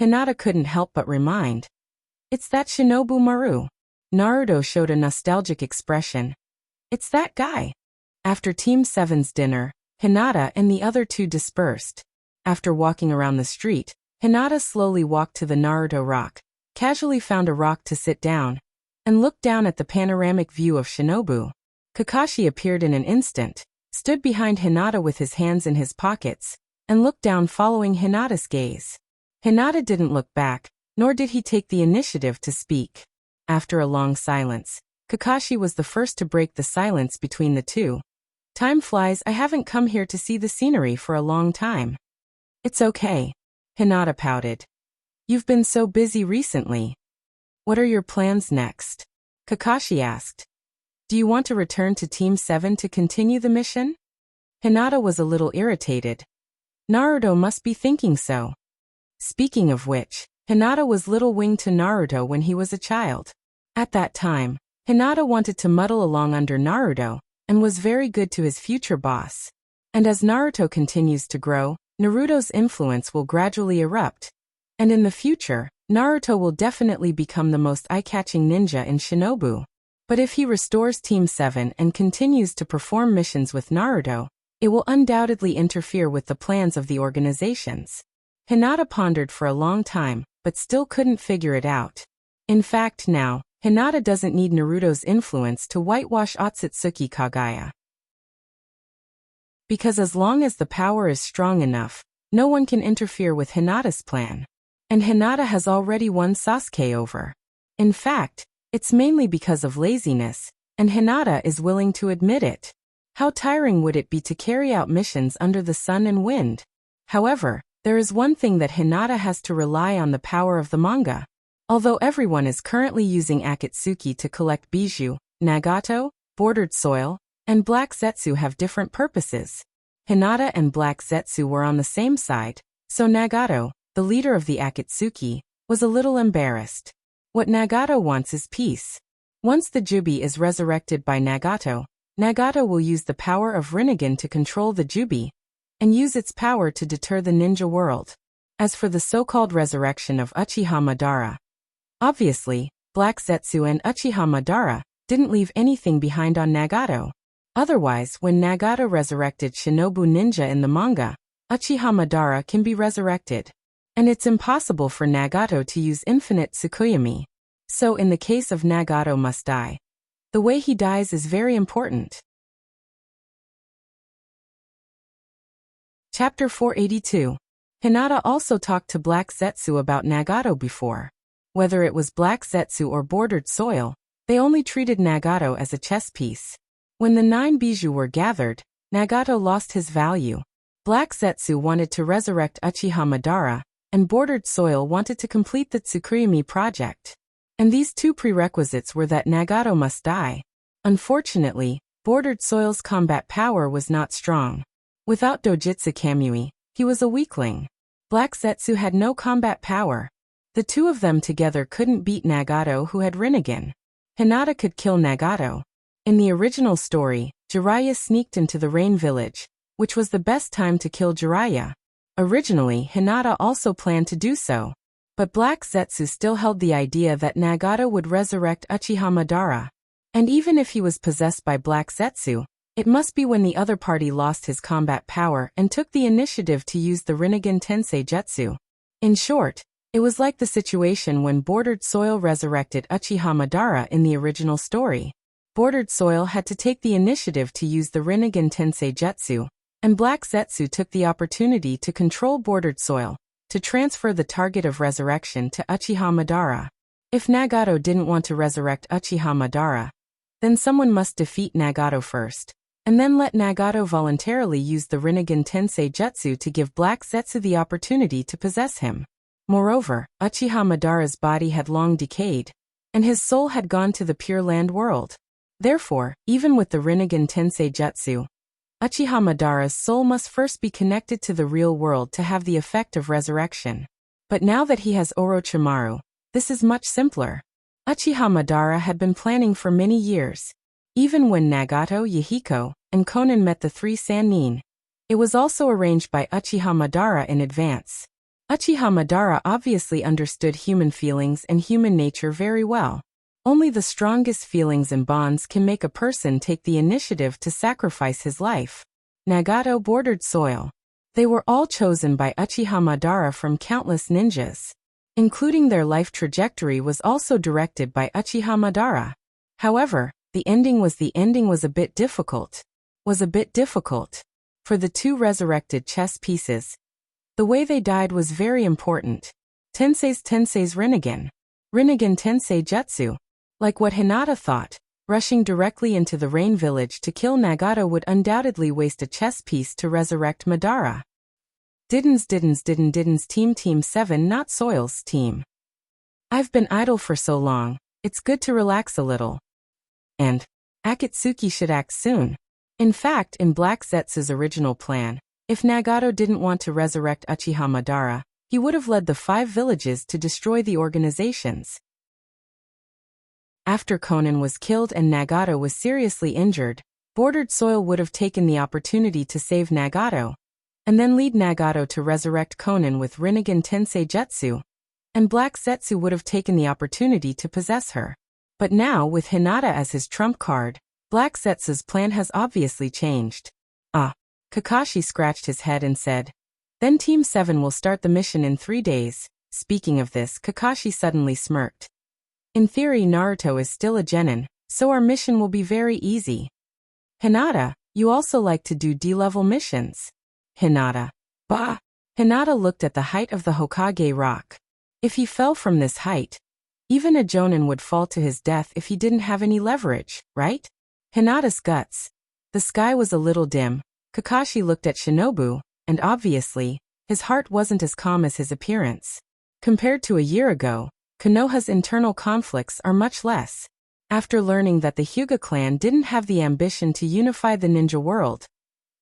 Hinata couldn't help but remind. "It's that Shinobu Maru." Naruto showed a nostalgic expression. "It's that guy." After Team 7's dinner, Hinata and the other 2 dispersed. After walking around the street, Hinata slowly walked to the Naruto rock, casually found a rock to sit down, and looked down at the panoramic view of Shinobu. Kakashi appeared in an instant, stood behind Hinata with his hands in his pockets, and looked down following Hinata's gaze. Hinata didn't look back, nor did he take the initiative to speak. After a long silence, Kakashi was the first to break the silence between the two. Time flies. I haven't come here to see the scenery for a long time. It's okay. Hinata pouted. You've been so busy recently. What are your plans next? Kakashi asked. Do you want to return to Team 7 to continue the mission? Hinata was a little irritated. Naruto must be thinking so. Speaking of which, Hinata was little winged to Naruto when he was a child. At that time, Hinata wanted to muddle along under Naruto, and was very good to his future boss. And as Naruto continues to grow, Naruto's influence will gradually erupt. And in the future, Naruto will definitely become the most eye-catching ninja in Shinobu. But if he restores Team 7 and continues to perform missions with Naruto, it will undoubtedly interfere with the plans of the organizations. Hinata pondered for a long time, but still couldn't figure it out. In fact now, Hinata doesn't need Naruto's influence to whitewash Otsutsuki Kagaya. Because as long as the power is strong enough, no one can interfere with Hinata's plan. And Hinata has already won Sasuke over. In fact, it's mainly because of laziness, and Hinata is willing to admit it. How tiring would it be to carry out missions under the sun and wind? However, there is one thing that Hinata has to rely on: the power of the manga. Although everyone is currently using Akatsuki to collect bijou, Nagato, bordered soil, and Black Zetsu have different purposes. Hinata and Black Zetsu were on the same side, so Nagato, the leader of the Akatsuki, was a little embarrassed. What Nagato wants is peace. Once the Jubi is resurrected by Nagato, Nagato will use the power of Rinnegan to control the Jubi, and use its power to deter the ninja world. As for the so-called resurrection of Uchiha Madara, obviously, Black Zetsu and Uchiha Madara didn't leave anything behind on Nagato. Otherwise, when Nagato resurrected Shinobu Ninja in the manga, Uchiha Madara can be resurrected. And it's impossible for Nagato to use infinite Tsukuyomi. So in the case of Nagato must die, the way he dies is very important. Chapter 482. Hinata also talked to Black Zetsu about Nagato before. Whether it was Black Zetsu or bordered soil, they only treated Nagato as a chess piece. When the 9 bijou were gathered, Nagato lost his value. Black Zetsu wanted to resurrect Uchiha Madara, and bordered soil wanted to complete the Tsukuyomi project. And these two prerequisites were that Nagato must die. Unfortunately, bordered soil's combat power was not strong. Without Dojutsu Kamui, he was a weakling. Black Zetsu had no combat power. The two of them together couldn't beat Nagato, who had Rinnegan. Hinata could kill Nagato. In the original story, Jiraiya sneaked into the Rain Village, which was the best time to kill Jiraiya. Originally, Hinata also planned to do so. But Black Zetsu still held the idea that Nagato would resurrect Uchiha Madara. And even if he was possessed by Black Zetsu, it must be when the other party lost his combat power and took the initiative to use the Rinnegan Tensei Jutsu. In short, it was like the situation when bordered soil resurrected Uchiha Madara in the original story. Bordered soil had to take the initiative to use the Rinnegan Tensei Jutsu, and Black Zetsu took the opportunity to control bordered soil, to transfer the target of resurrection to Uchiha Madara. If Nagato didn't want to resurrect Uchiha Madara, then someone must defeat Nagato first, and then let Nagato voluntarily use the Rinnegan Tensei Jutsu to give Black Zetsu the opportunity to possess him. Moreover, Uchiha Madara's body had long decayed, and his soul had gone to the Pure Land world. Therefore, even with the Rinnegan Tensei Jutsu, Uchiha Madara's soul must first be connected to the real world to have the effect of resurrection. But now that he has Orochimaru, this is much simpler. Uchiha Madara had been planning for many years. Even when Nagato, Yahiko, and Konan met the 3 Sannin, it was also arranged by Uchiha Madara in advance. Uchiha Madara obviously understood human feelings and human nature very well. Only the strongest feelings and bonds can make a person take the initiative to sacrifice his life. Nagato, bordered soil. They were all chosen by Uchiha Madara from countless ninjas. Including their life trajectory was also directed by Uchiha Madara. However, the ending was a bit difficult. For the 2 resurrected chess pieces, the way they died was very important. Tensei's Rinnegan. Rinnegan Tensei Jutsu. Like what Hinata thought, rushing directly into the rain village to kill Nagato would undoubtedly waste a chess piece to resurrect Madara. Didn't Team 7 not Soil's team. I've been idle for so long, it's good to relax a little. And Akatsuki should act soon. In fact, in Black Zetsu's original plan, if Nagato didn't want to resurrect Uchiha Madara, he would have led the 5 villages to destroy the organizations. After Konan was killed and Nagato was seriously injured, Bordered Soil would have taken the opportunity to save Nagato, and then lead Nagato to resurrect Konan with Rinnegan Tensei Jutsu, and Black Zetsu would have taken the opportunity to possess her. But now, with Hinata as his trump card, Black Zetsu's plan has obviously changed. Kakashi scratched his head and said, "Then Team 7 will start the mission in 3 days. Speaking of this, Kakashi suddenly smirked. In theory, Naruto is still a genin, so our mission will be very easy. Hinata, you also like to do D-level missions. Hinata. Bah! Hinata looked at the height of the Hokage rock. If he fell from this height, even a jonin would fall to his death if he didn't have any leverage, right? Hinata's guts. The sky was a little dim. Kakashi looked at Shinobu, and obviously, his heart wasn't as calm as his appearance. Compared to a year ago, Konoha's internal conflicts are much less. After learning that the Hyuga clan didn't have the ambition to unify the ninja world,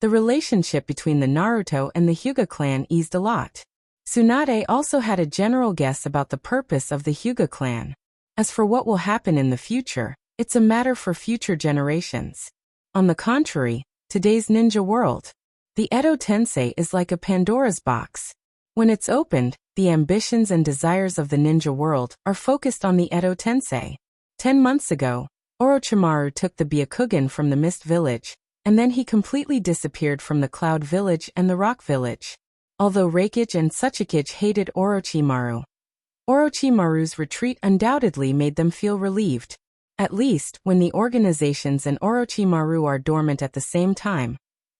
the relationship between the Naruto and the Hyuga clan eased a lot. Tsunade also had a general guess about the purpose of the Hyuga clan. As for what will happen in the future, it's a matter for future generations. On the contrary, today's ninja world, the Edo Tensei is like a Pandora's box. When it's opened, the ambitions and desires of the ninja world are focused on the Edo Tensei. 10 months ago, Orochimaru took the Byakugan from the Mist Village, and then he completely disappeared from the Cloud Village and the Rock Village. Although Reikage and Tsuchikage hated Orochimaru, Orochimaru's retreat undoubtedly made them feel relieved. At least, when the organizations and Orochimaru are dormant at the same time,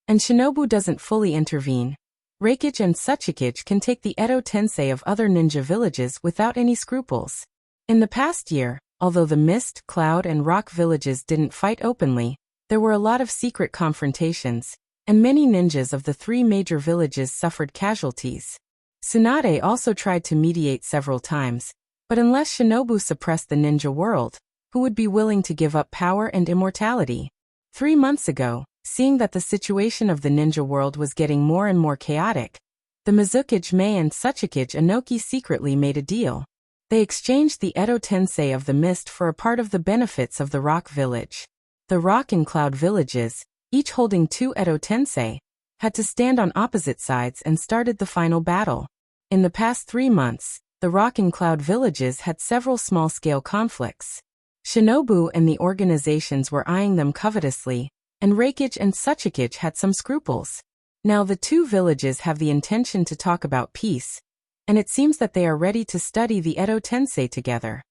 and Shinobu doesn't fully intervene, Reikage and Tsuchikage can take the Edo Tensei of other ninja villages without any scruples. In the past year, although the Mist, Cloud, and Rock villages didn't fight openly, there were a lot of secret confrontations, and many ninjas of the 3 major villages suffered casualties. Tsunade also tried to mediate several times, but unless Shinobu suppressed the ninja world, who would be willing to give up power and immortality? 3 months ago, seeing that the situation of the ninja world was getting more and more chaotic, the Mizukage Mei and Tsuchikage Inoki secretly made a deal. They exchanged the Edo Tensei of the Mist for a part of the benefits of the Rock Village. The Rock and Cloud villages, each holding 2 Edo Tensei, had to stand on opposite sides and started the final battle. In the past 3 months, the Rock and Cloud villages had several small-scale conflicts. Shinobu and the organizations were eyeing them covetously, and Reikage and Tsuchikage had some scruples. Now the 2 villages have the intention to talk about peace, and it seems that they are ready to study the Edo Tensei together.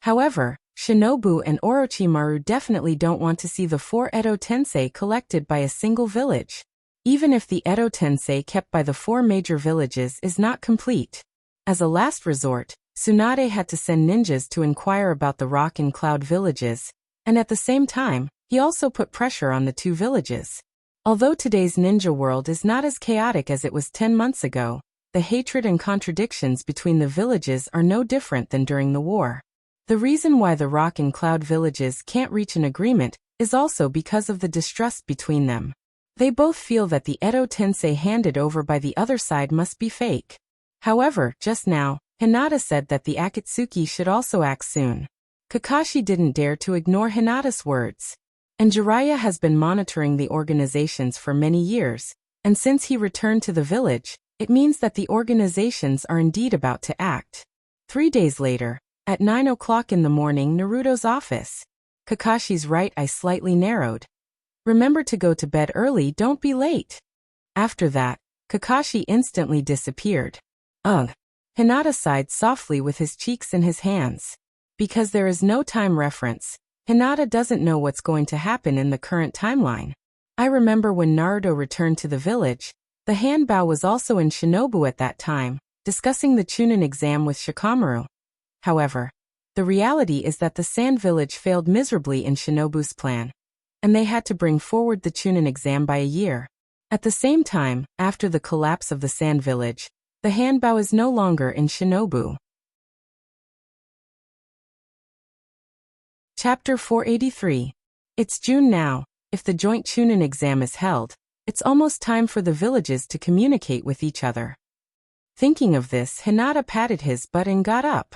However, Shinobu and Orochimaru definitely don't want to see the 4 Edo Tensei collected by a single village, even if the Edo Tensei kept by the 4 major villages is not complete. As a last resort, Tsunade had to send ninjas to inquire about the Rock and Cloud villages, and at the same time, he also put pressure on the 2 villages. Although today's ninja world is not as chaotic as it was 10 months ago, the hatred and contradictions between the villages are no different than during the war. The reason why the Rock and Cloud villages can't reach an agreement is also because of the distrust between them. They both feel that the Edo Tensei handed over by the other side must be fake. However, just now, Hinata said that the Akatsuki should also act soon. Kakashi didn't dare to ignore Hinata's words. And Jiraiya has been monitoring the organizations for many years, and since he returned to the village, it means that the organizations are indeed about to act. 3 days later, at 9 o'clock in the morning, Naruto's office. Kakashi's right eye slightly narrowed. Remember to go to bed early, don't be late. After that, Kakashi instantly disappeared. Ugh. Hinata sighed softly with his cheeks in his hands. Because there is no time reference, Hinata doesn't know what's going to happen in the current timeline. I remember when Naruto returned to the village, the Hanbao was also in Shinobu at that time, discussing the Chunin exam with Shikamaru. However, the reality is that the Sand Village failed miserably in Shinobu's plan, and they had to bring forward the Chunin exam by a year. At the same time, after the collapse of the Sand Village, the Hanbao is no longer in Shinobu. Chapter 483. It's June now. If the joint Chunin exam is held, it's almost time for the villages to communicate with each other. Thinking of this, Hinata patted his butt and got up.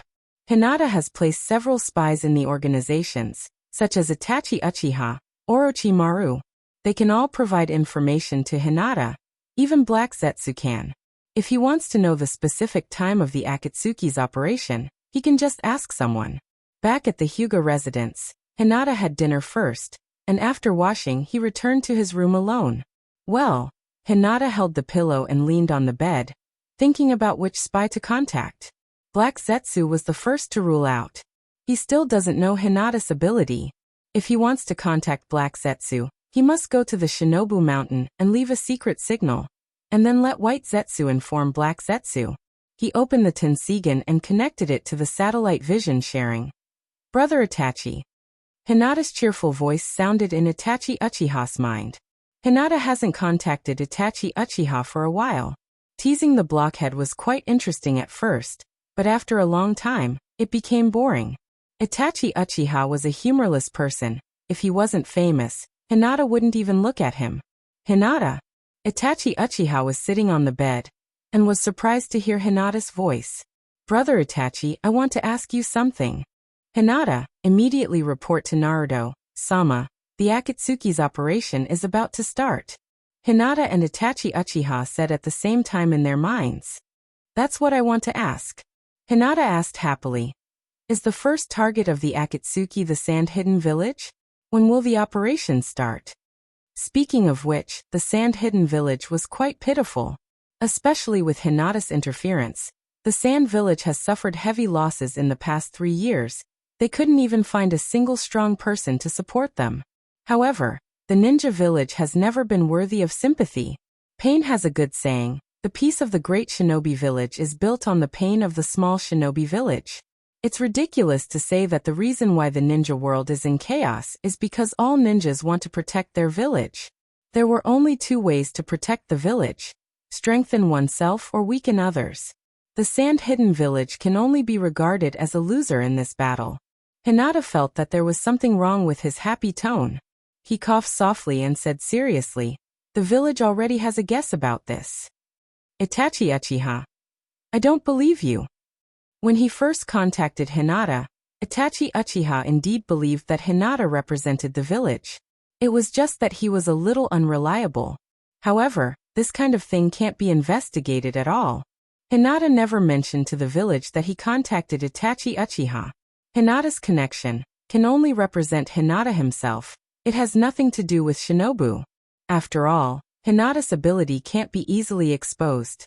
Hinata has placed several spies in the organizations, such as Itachi Uchiha, Orochimaru. They can all provide information to Hinata. Even Black Zetsu can. If he wants to know the specific time of the Akatsuki's operation, he can just ask someone. Back at the Hyuga residence, Hinata had dinner first, and after washing he returned to his room alone. Well, Hinata held the pillow and leaned on the bed, thinking about which spy to contact. Black Zetsu was the first to rule out. He still doesn't know Hinata's ability. If he wants to contact Black Zetsu, he must go to the Shinobu Mountain and leave a secret signal, and then let White Zetsu inform Black Zetsu. He opened the Tensigen and connected it to the satellite vision sharing. Brother Itachi. Hinata's cheerful voice sounded in Itachi Uchiha's mind. Hinata hasn't contacted Itachi Uchiha for a while. Teasing the blockhead was quite interesting at first, but after a long time, it became boring. Itachi Uchiha was a humorless person. If he wasn't famous, Hinata wouldn't even look at him. Hinata. Itachi Uchiha was sitting on the bed, and was surprised to hear Hinata's voice. Brother Itachi, I want to ask you something. Hinata, immediately report to Naruto, Sama, the Akatsuki's operation is about to start. Hinata and Itachi Uchiha said at the same time in their minds. That's what I want to ask. Hinata asked happily. Is the first target of the Akatsuki the Sand Hidden Village? When will the operation start? Speaking of which, the Sand Hidden Village was quite pitiful. Especially with Hinata's interference, the Sand Village has suffered heavy losses in the past 3 years. They couldn't even find a single strong person to support them. However, the ninja village has never been worthy of sympathy. Pain has a good saying, the peace of the great shinobi village is built on the pain of the small shinobi village. It's ridiculous to say that the reason why the ninja world is in chaos is because all ninjas want to protect their village. There were only 2 ways to protect the village: strengthen oneself or weaken others. The Sand Hidden Village can only be regarded as a loser in this battle. Hinata felt that there was something wrong with his happy tone. He coughed softly and said seriously, the village already has a guess about this. Itachi Uchiha. I don't believe you. When he first contacted Hinata, Itachi Uchiha indeed believed that Hinata represented the village. It was just that he was a little unreliable. However, this kind of thing can't be investigated at all. Hinata never mentioned to the village that he contacted Itachi Uchiha. Hinata's connection can only represent Hinata himself. It has nothing to do with Shinobu. After all, Hinata's ability can't be easily exposed.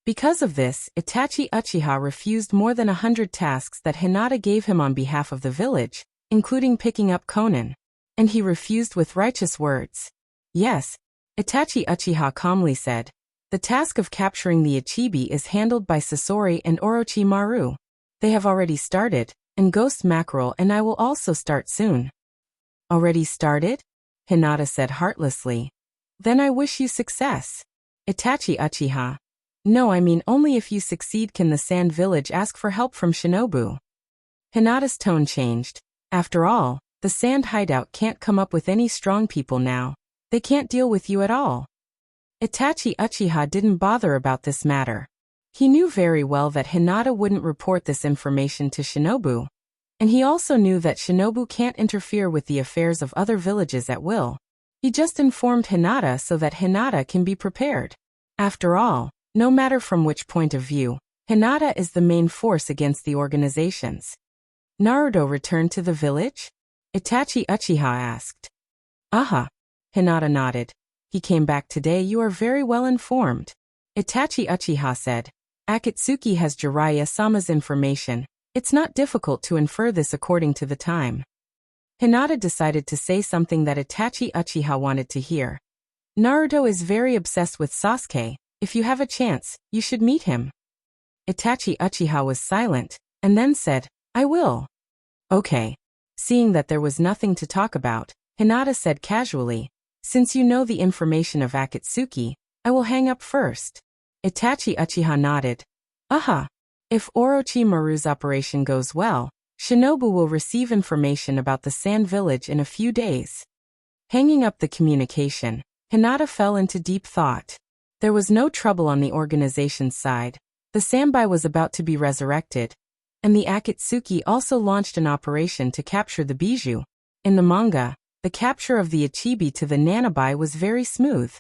Because of this, Itachi Uchiha refused more than 100 tasks that Hinata gave him on behalf of the village, including picking up Conan. And he refused with righteous words. Yes, Itachi Uchiha calmly said. The task of capturing the Ichibi is handled by Sasori and Orochimaru. They have already started, and Ghost Mackerel and I will also start soon. Already started? Hinata said heartlessly. Then I wish you success. Itachi Uchiha. No, I mean only if you succeed can the Sand Village ask for help from Shinobu. Hinata's tone changed. After all, the Sand Hideout can't come up with any strong people now. They can't deal with you at all. Itachi Uchiha didn't bother about this matter. He knew very well that Hinata wouldn't report this information to Shinobu. And he also knew that Shinobu can't interfere with the affairs of other villages at will. He just informed Hinata so that Hinata can be prepared. After all, no matter from which point of view, Hinata is the main force against the organizations. Naruto returned to the village? Itachi Uchiha asked. Aha. Hinata nodded. He came back today. You are very well informed. Itachi Uchiha said. Akatsuki has Jiraiya-sama's information. It's not difficult to infer this according to the time. Hinata decided to say something that Itachi Uchiha wanted to hear. Naruto is very obsessed with Sasuke. If you have a chance, you should meet him. Itachi Uchiha was silent, and then said, I will. Okay. Seeing that there was nothing to talk about, Hinata said casually, since you know the information of Akatsuki, I will hang up first. Itachi Uchiha nodded. Aha. If Orochimaru's operation goes well, Shinobu will receive information about the Sand Village in a few days. Hanging up the communication, Hinata fell into deep thought. There was no trouble on the organization's side. The Sanbai was about to be resurrected, and the Akatsuki also launched an operation to capture the Bijou. In the manga, the capture of the Ichibi to the Nanabai was very smooth.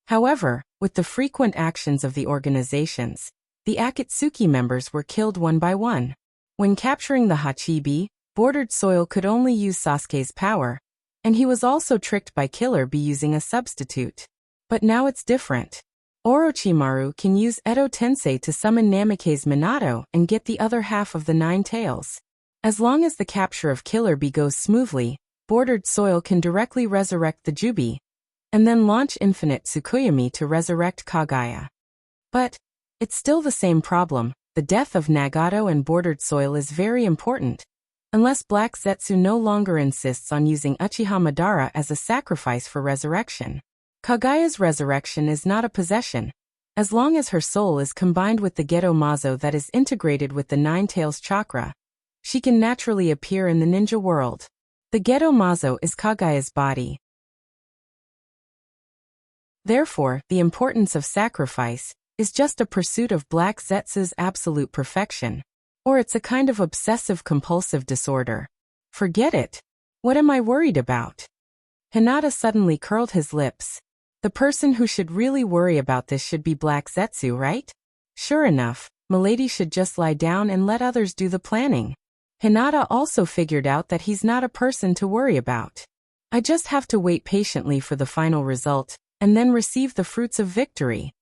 However, with the frequent actions of the organizations, the Akatsuki members were killed one by one. When capturing the Hachibi, Bordered Soil could only use Sasuke's power, and he was also tricked by Killer Bee using a substitute. But now it's different. Orochimaru can use Edo Tensei to summon Namikaze Minato and get the other half of the Nine Tails. As long as the capture of Killer Bee goes smoothly, Bordered Soil can directly resurrect the Jubi, and then launch Infinite Tsukuyomi to resurrect Kagaya. But it's still the same problem. The death of Nagato and Bordered Soil is very important. Unless Black Zetsu no longer insists on using Uchiha Madara as a sacrifice for resurrection. Kagaya's resurrection is not a possession. As long as her soul is combined with the Geto Mazo that is integrated with the Nine Tails chakra, she can naturally appear in the ninja world. The Geto Mazo is Kagaya's body. Therefore, the importance of sacrifice is just a pursuit of Black Zetsu's absolute perfection. Or it's a kind of obsessive-compulsive disorder. Forget it. What am I worried about? Hinata suddenly curled his lips. The person who should really worry about this should be Black Zetsu, right? Sure enough, Milady should just lie down and let others do the planning. Hinata also figured out that he's not a person to worry about. I just have to wait patiently for the final result, and then receive the fruits of victory.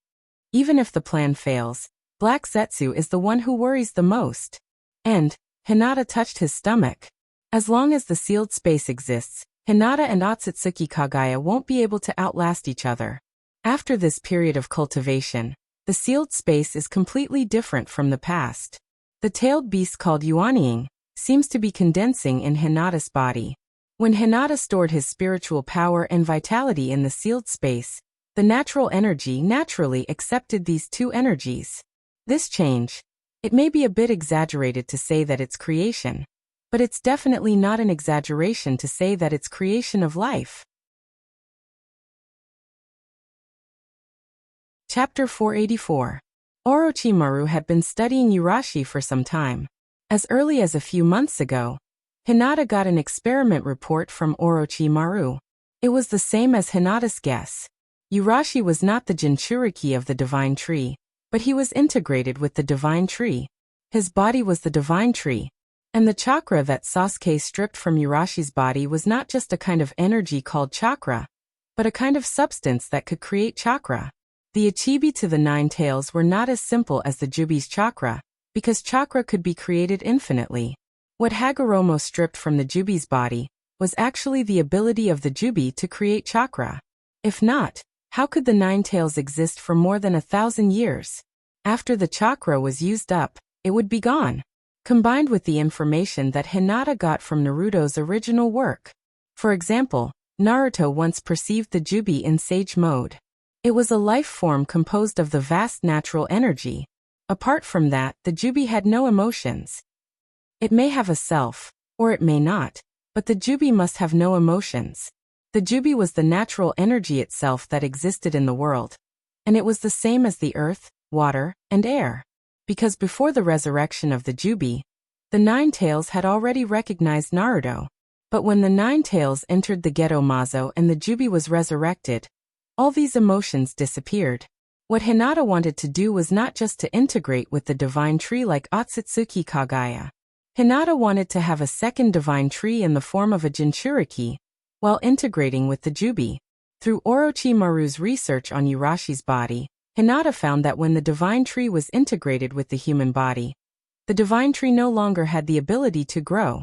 Even if the plan fails, Black Zetsu is the one who worries the most. And, Hinata touched his stomach. As long as the sealed space exists, Hinata and Otsutsuki Kagaya won't be able to outlast each other. After this period of cultivation, the sealed space is completely different from the past. The tailed beast called Yuaniing seems to be condensing in Hinata's body. When Hinata stored his spiritual power and vitality in the sealed space, the natural energy naturally accepted these two energies. This change, it may be a bit exaggerated to say that it's creation, but it's definitely not an exaggeration to say that it's creation of life. Chapter 484. Orochimaru had been studying Urashi for some time. As early as a few months ago, Hinata got an experiment report from Orochimaru. It was the same as Hinata's guess. Urashi was not the Jinchuriki of the Divine Tree, but he was integrated with the Divine Tree. His body was the Divine Tree, and the chakra that Sasuke stripped from Urashi's body was not just a kind of energy called chakra, but a kind of substance that could create chakra. The Ichibi to the Nine Tails were not as simple as the Jubi's chakra, because chakra could be created infinitely. What Hagoromo stripped from the Jubi's body was actually the ability of the Jubi to create chakra. If not, how could the Nine Tails exist for more than 1,000 years? After the chakra was used up, it would be gone. Combined with the information that Hinata got from Naruto's original work. For example, Naruto once perceived the Jubi in sage mode. It was a life form composed of the vast natural energy. Apart from that, the Jubi had no emotions. It may have a self, or it may not, but the Jubi must have no emotions. The Jubi was the natural energy itself that existed in the world, and it was the same as the earth, water, and air. Because before the resurrection of the Jubi, the Nine Tails had already recognized Naruto. But when the Nine Tails entered the Geto Mazo and the Jubi was resurrected, all these emotions disappeared. What Hinata wanted to do was not just to integrate with the Divine Tree like Otsutsuki Kagaya. Hinata wanted to have a second Divine Tree in the form of a Jinchuriki, while integrating with the Jubi. Through Orochimaru's research on Urashi's body, Hinata found that when the Divine Tree was integrated with the human body, the Divine Tree no longer had the ability to grow.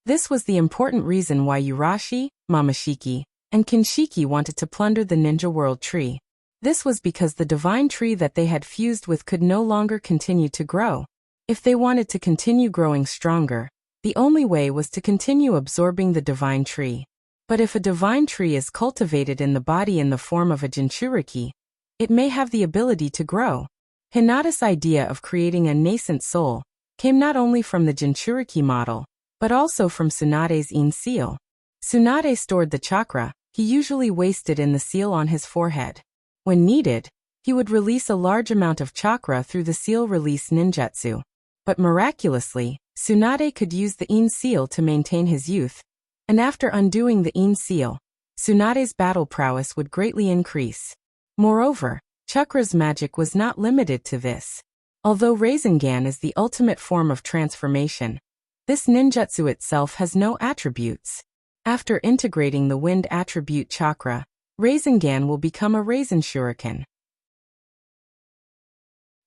This was the important reason why Urashi, Momoshiki, and Kinshiki wanted to plunder the Ninja World Tree. This was because the divine tree that they had fused with could no longer continue to grow. If they wanted to continue growing stronger, the only way was to continue absorbing the divine tree. But if a divine tree is cultivated in the body in the form of a Jinchuriki, it may have the ability to grow. Hinata's idea of creating a nascent soul came not only from the Jinchuriki model, but also from Tsunade's In seal. Tsunade stored the chakra he usually wasted in the seal on his forehead. When needed, he would release a large amount of chakra through the seal release ninjutsu. But miraculously, Tsunade could use the In seal to maintain his youth, and after undoing the In seal, Tsunade's battle prowess would greatly increase. Moreover, Chakra's magic was not limited to this. Although Rasengan is the ultimate form of transformation, this ninjutsu itself has no attributes. After integrating the wind attribute chakra, Rasengan will become a Rasen Shuriken.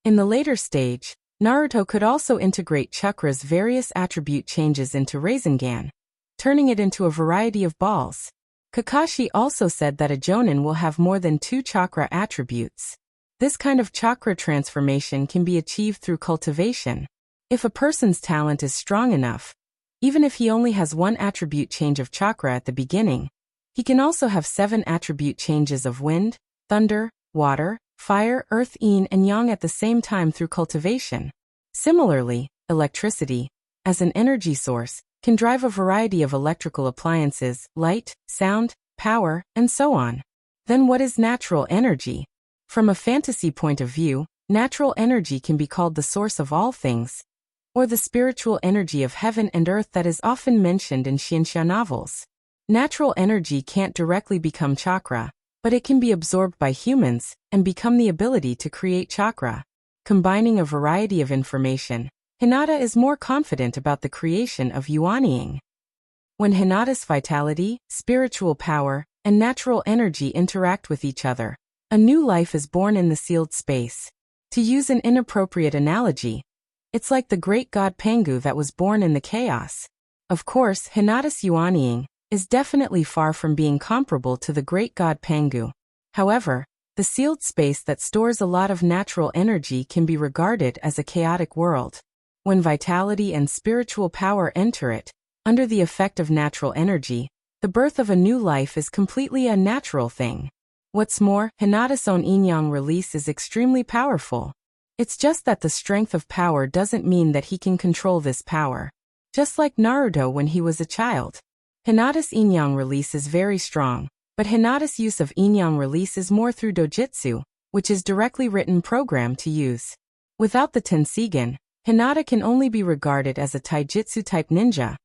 In the later stage, Naruto could also integrate Chakra's various attribute changes into Rasengan, turning it into a variety of balls. Kakashi also said that a Jonin will have more than 2 chakra attributes. This kind of chakra transformation can be achieved through cultivation. If a person's talent is strong enough, even if he only has 1 attribute change of chakra at the beginning, he can also have 7 attribute changes of wind, thunder, water, fire, earth, yin, and yang at the same time through cultivation. Similarly, electricity, as an energy source, can drive a variety of electrical appliances, light, sound, power, and so on. Then what is natural energy? From a fantasy point of view, natural energy can be called the source of all things, or the spiritual energy of heaven and earth that is often mentioned in Shinsha novels. Natural energy can't directly become chakra, but it can be absorbed by humans and become the ability to create chakra. Combining a variety of information, Hinata is more confident about the creation of Yuaniing. When Hinata's vitality, spiritual power, and natural energy interact with each other, a new life is born in the sealed space. To use an inappropriate analogy, it's like the great god Pengu that was born in the chaos. Of course, Hinata's Yuaniing is definitely far from being comparable to the great god Pengu. However, the sealed space that stores a lot of natural energy can be regarded as a chaotic world. When vitality and spiritual power enter it, under the effect of natural energy, the birth of a new life is completely a natural thing. What's more, Hinata's own yin-yang release is extremely powerful. It's just that the strength of power doesn't mean that he can control this power. Just like Naruto when he was a child. Hinata's yin-yang release is very strong, but Hinata's use of yin-yang release is more through dojutsu, which is directly written program to use. Without the Tensigen, Hinata can only be regarded as a taijutsu-type ninja,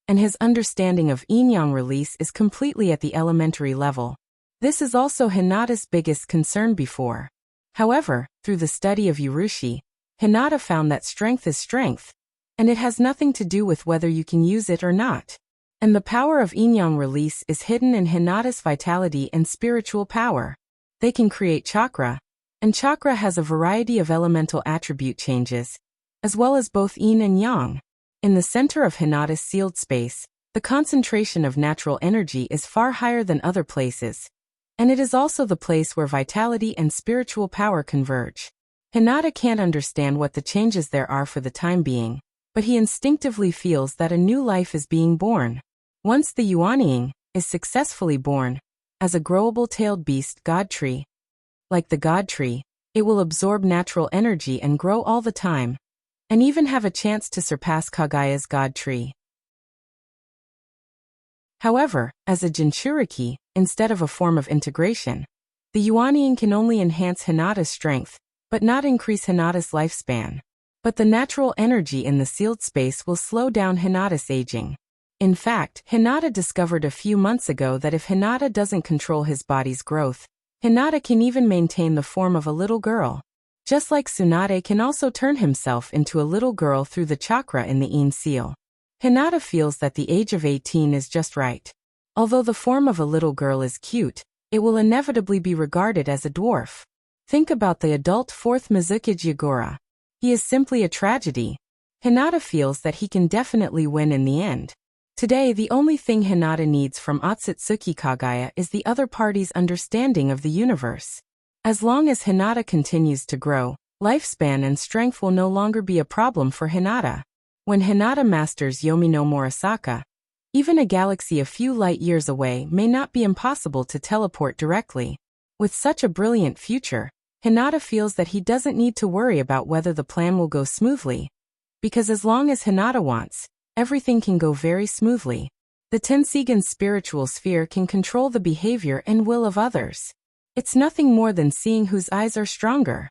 and his understanding of yin-yang release is completely at the elementary level. This is also Hinata's biggest concern before. However, through the study of Urushi, Hinata found that strength is strength, and it has nothing to do with whether you can use it or not. And the power of yin-yang release is hidden in Hinata's vitality and spiritual power. They can create chakra, and chakra has a variety of elemental attribute changes, as well as both yin and yang. In the center of Hinata's sealed space, the concentration of natural energy is far higher than other places, and it is also the place where vitality and spiritual power converge. Hinata can't understand what the changes there are for the time being, but he instinctively feels that a new life is being born. Once the Yuaniing is successfully born, as a growable tailed beast god tree. Like the god tree, it will absorb natural energy and grow all the time, and even have a chance to surpass Kagaya's god tree. However, as a Jinchuriki, instead of a form of integration, the Yuaniing can only enhance Hinata's strength, but not increase Hinata's lifespan. But the natural energy in the sealed space will slow down Hinata's aging. In fact, Hinata discovered a few months ago that if Hinata doesn't control his body's growth, Hinata can even maintain the form of a little girl. Just like Tsunade can also turn himself into a little girl through the chakra in the In seal. Hinata feels that the age of 18 is just right. Although the form of a little girl is cute, it will inevitably be regarded as a dwarf. Think about the adult 4th Mizuki Yagura. He is simply a tragedy. Hinata feels that he can definitely win in the end. Today, the only thing Hinata needs from Otsutsuki Kagaya is the other party's understanding of the universe. As long as Hinata continues to grow, lifespan and strength will no longer be a problem for Hinata. When Hinata masters Yomi no Murasaka, even a galaxy a few light years away may not be impossible to teleport directly. With such a brilliant future, Hinata feels that he doesn't need to worry about whether the plan will go smoothly. Because as long as Hinata wants, everything can go very smoothly. The Tensigan's spiritual sphere can control the behavior and will of others. It's nothing more than seeing whose eyes are stronger.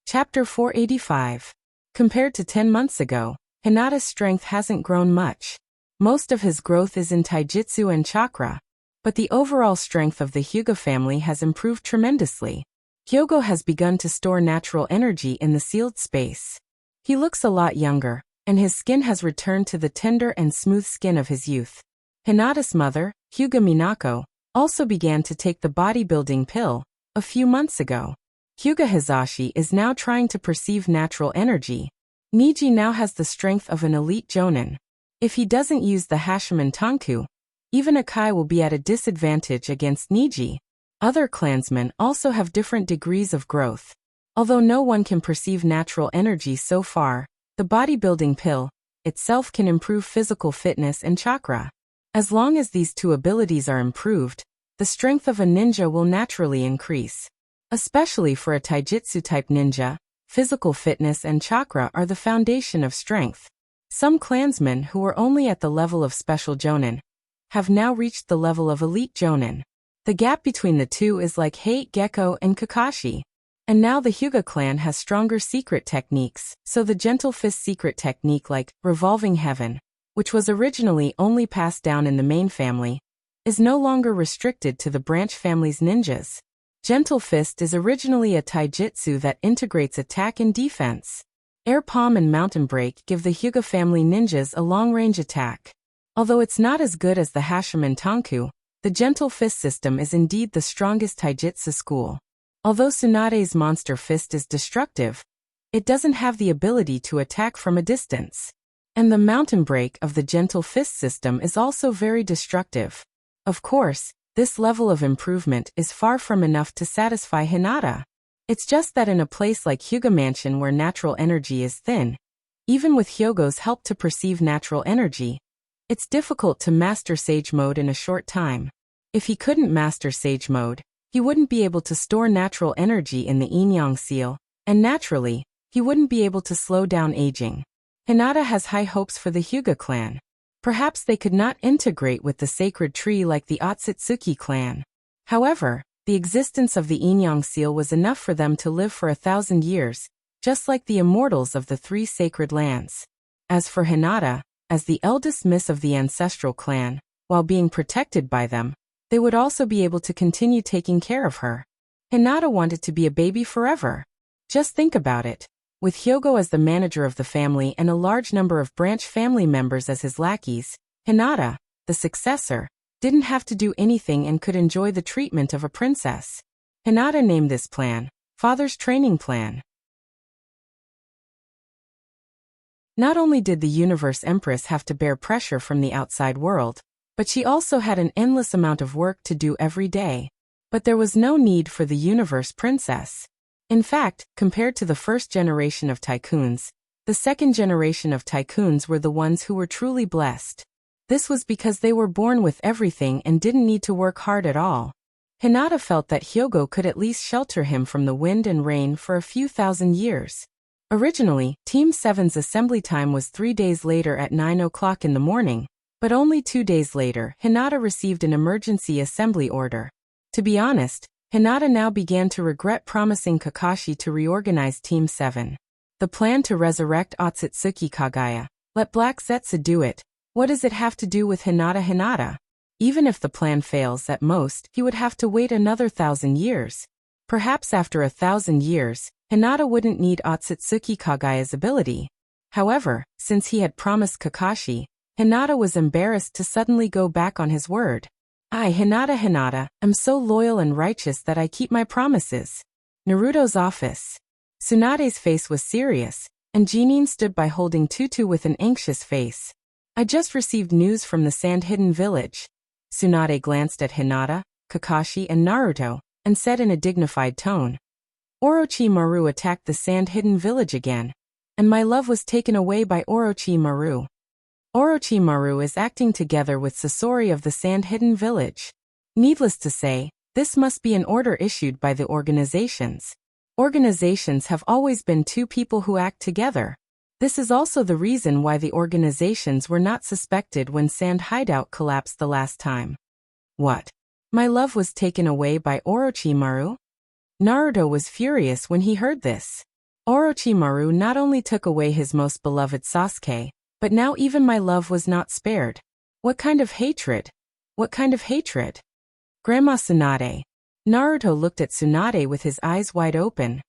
Chapter 485. Compared to 10 months ago, Hinata's strength hasn't grown much. Most of his growth is in taijutsu and chakra, but the overall strength of the Hyuga family has improved tremendously. Hyogo has begun to store natural energy in the sealed space. He looks a lot younger, and his skin has returned to the tender and smooth skin of his youth. Hinata's mother, Hyuga Minako, also began to take the bodybuilding pill a few months ago. Hyuga Hizashi is now trying to perceive natural energy. Niji now has the strength of an elite jonin. If he doesn't use the Hashiman Tanku, even Akai will be at a disadvantage against Niji. Other clansmen also have different degrees of growth. Although no one can perceive natural energy so far, the bodybuilding pill itself can improve physical fitness and chakra. As long as these two abilities are improved, the strength of a ninja will naturally increase. Especially for a taijutsu-type ninja, physical fitness and chakra are the foundation of strength. Some clansmen who were only at the level of special jonin have now reached the level of elite jonin. The gap between the two is like Hate, Gecko, and Kakashi. And now the Hyuga clan has stronger secret techniques, so the Gentle Fist secret technique like Revolving Heaven, which was originally only passed down in the main family, is no longer restricted to the branch family's ninjas. Gentle Fist is originally a taijutsu that integrates attack and defense. Air Palm and Mountain Break give the Hyuga family ninjas a long-range attack. Although it's not as good as the Hashiman Tanku, the Gentle Fist system is indeed the strongest taijutsu school. Although Tsunade's Monster Fist is destructive, it doesn't have the ability to attack from a distance. And the Mountain Break of the Gentle Fist system is also very destructive. Of course, this level of improvement is far from enough to satisfy Hinata. It's just that in a place like Hyuga Mansion where natural energy is thin, even with Hyogo's help to perceive natural energy, it's difficult to master Sage Mode in a short time. If he couldn't master Sage Mode, he wouldn't be able to store natural energy in the Yin-Yang seal, and naturally, he wouldn't be able to slow down aging. Hinata has high hopes for the Hyuga clan. Perhaps they could not integrate with the sacred tree like the Otsutsuki clan. However, the existence of the Yin-Yang seal was enough for them to live for 1,000 years, just like the immortals of the three sacred lands. As for Hinata, as the eldest miss of the ancestral clan, while being protected by them, they would also be able to continue taking care of her. Hinata wanted to be a baby forever. Just think about it. With Hyogo as the manager of the family and a large number of branch family members as his lackeys, Hinata, the successor, didn't have to do anything and could enjoy the treatment of a princess. Hinata named this plan, Father's Training Plan. Not only did the Universe Empress have to bear pressure from the outside world, but she also had an endless amount of work to do every day. But there was no need for the Universe Princess. In fact, compared to the first generation of tycoons, the second generation of tycoons were the ones who were truly blessed. This was because they were born with everything and didn't need to work hard at all. Hinata felt that Hyogo could at least shelter him from the wind and rain for a few thousand years. Originally, Team 7's assembly time was 3 days later at 9 o'clock in the morning, but only 2 days later, Hinata received an emergency assembly order. To be honest, Hinata now began to regret promising Kakashi to reorganize Team 7. The plan to resurrect Otsutsuki Kagaya, let Black Zetsu do it. What does it have to do with Hinata? Even if the plan fails at most, he would have to wait another 1,000 years. Perhaps after 1,000 years, Hinata wouldn't need Otsutsuki Kagaya's ability. However, since he had promised Kakashi, Hinata was embarrassed to suddenly go back on his word. I, Hinata, am so loyal and righteous that I keep my promises. Naruto's office. Tsunade's face was serious, and Jinin stood by holding Tutu with an anxious face. I just received news from the Sand Hidden Village. Tsunade glanced at Hinata, Kakashi, and Naruto, and said in a dignified tone, Orochimaru attacked the sand-hidden village again, and my love was taken away by Orochimaru. Orochimaru is acting together with Sasori of the sand-hidden village. Needless to say, this must be an order issued by the organizations. Organizations have always been two people who act together. This is also the reason why the organizations were not suspected when Sand Hideout collapsed the last time. What? My love was taken away by Orochimaru? Naruto was furious when he heard this. Orochimaru not only took away his most beloved Sasuke, but now even my love was not spared. What kind of hatred? What kind of hatred? Grandma Tsunade. Naruto looked at Tsunade with his eyes wide open.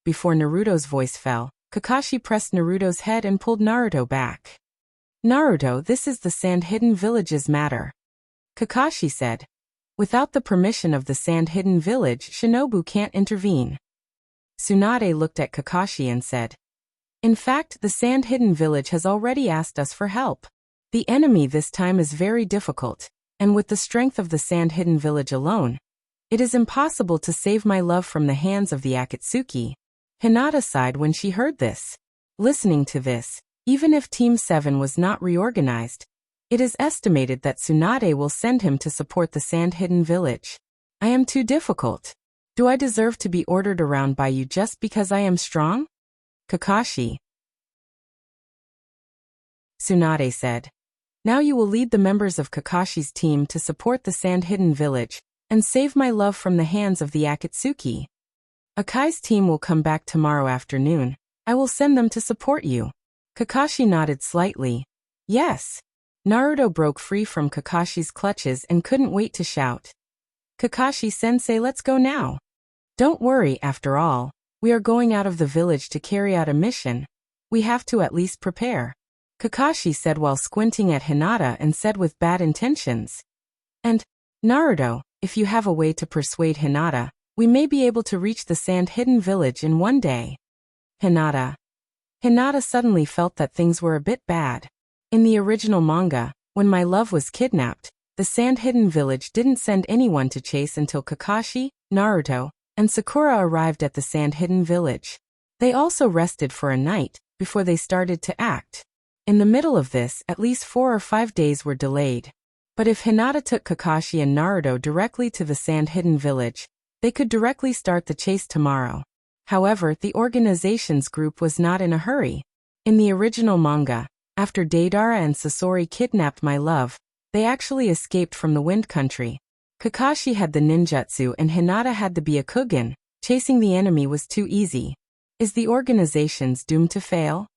Before Naruto's voice fell, Kakashi pressed Naruto's head and pulled Naruto back. Naruto, this is the Sand-Hidden Village's matter. Kakashi said. Without the permission of the Sand-Hidden Village, Shinobu can't intervene. Tsunade looked at Kakashi and said, in fact, the Sand-Hidden Village has already asked us for help. The enemy this time is very difficult, and with the strength of the Sand-Hidden Village alone, it is impossible to save my love from the hands of the Akatsuki. Hinata sighed when she heard this. Listening to this, even if Team 7 was not reorganized, it is estimated that Tsunade will send him to support the Sand-Hidden Village. I am too difficult. Do I deserve to be ordered around by you just because I am strong? Kakashi. Tsunade said. Now you will lead the members of Kakashi's team to support the Sand-Hidden Village and save my love from the hands of the Akatsuki. Akai's team will come back tomorrow afternoon. I will send them to support you. Kakashi nodded slightly. Yes. Naruto broke free from Kakashi's clutches and couldn't wait to shout. Kakashi-sensei, let's go now. Don't worry, after all, we are going out of the village to carry out a mission. We have to at least prepare. Kakashi said while squinting at Hinata and said with bad intentions. And, Naruto, if you have a way to persuade Hinata, we may be able to reach the Sand-Hidden Village in one day. Hinata. Hinata suddenly felt that things were a bit bad. In the original manga, when my love was kidnapped, the Sand-Hidden Village didn't send anyone to chase until Kakashi, Naruto, and Sakura arrived at the Sand-Hidden Village. They also rested for a night before they started to act. In the middle of this, at least 4 or 5 days were delayed. But if Hinata took Kakashi and Naruto directly to the Sand-Hidden Village, they could directly start the chase tomorrow. However, the organization's group was not in a hurry. In the original manga, after Deidara and Sasori kidnapped my love, they actually escaped from the Wind Country. Kakashi had the ninjutsu and Hinata had the Byakugan. Chasing the enemy was too easy. Is the organizations doomed to fail?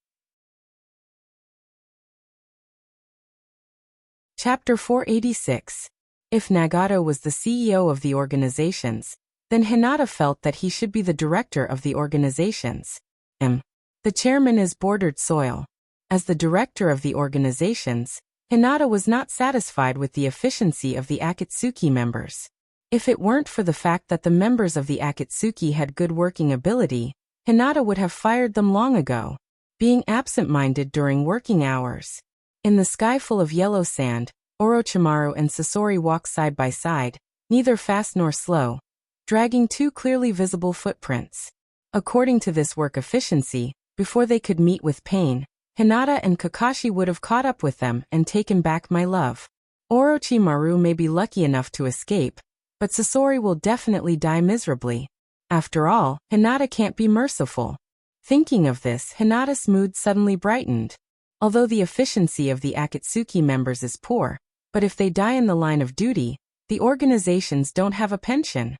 Chapter 486. If Nagato was the CEO of the organizations, then Hinata felt that he should be the director of the organizations. The chairman is bordered soil. As the director of the organizations, Hinata was not satisfied with the efficiency of the Akatsuki members. If it weren't for the fact that the members of the Akatsuki had good working ability, Hinata would have fired them long ago. Being absent-minded during working hours. In the sky full of yellow sand, Orochimaru and Sasori walk side by side, neither fast nor slow, dragging 2 clearly visible footprints. According to this work efficiency, before they could meet with pain, Hinata and Kakashi would have caught up with them and taken back my love. Orochimaru may be lucky enough to escape, but Sasori will definitely die miserably. After all, Hinata can't be merciful. Thinking of this, Hinata's mood suddenly brightened. Although the efficiency of the Akatsuki members is poor, but if they die in the line of duty, the organizations don't have a pension.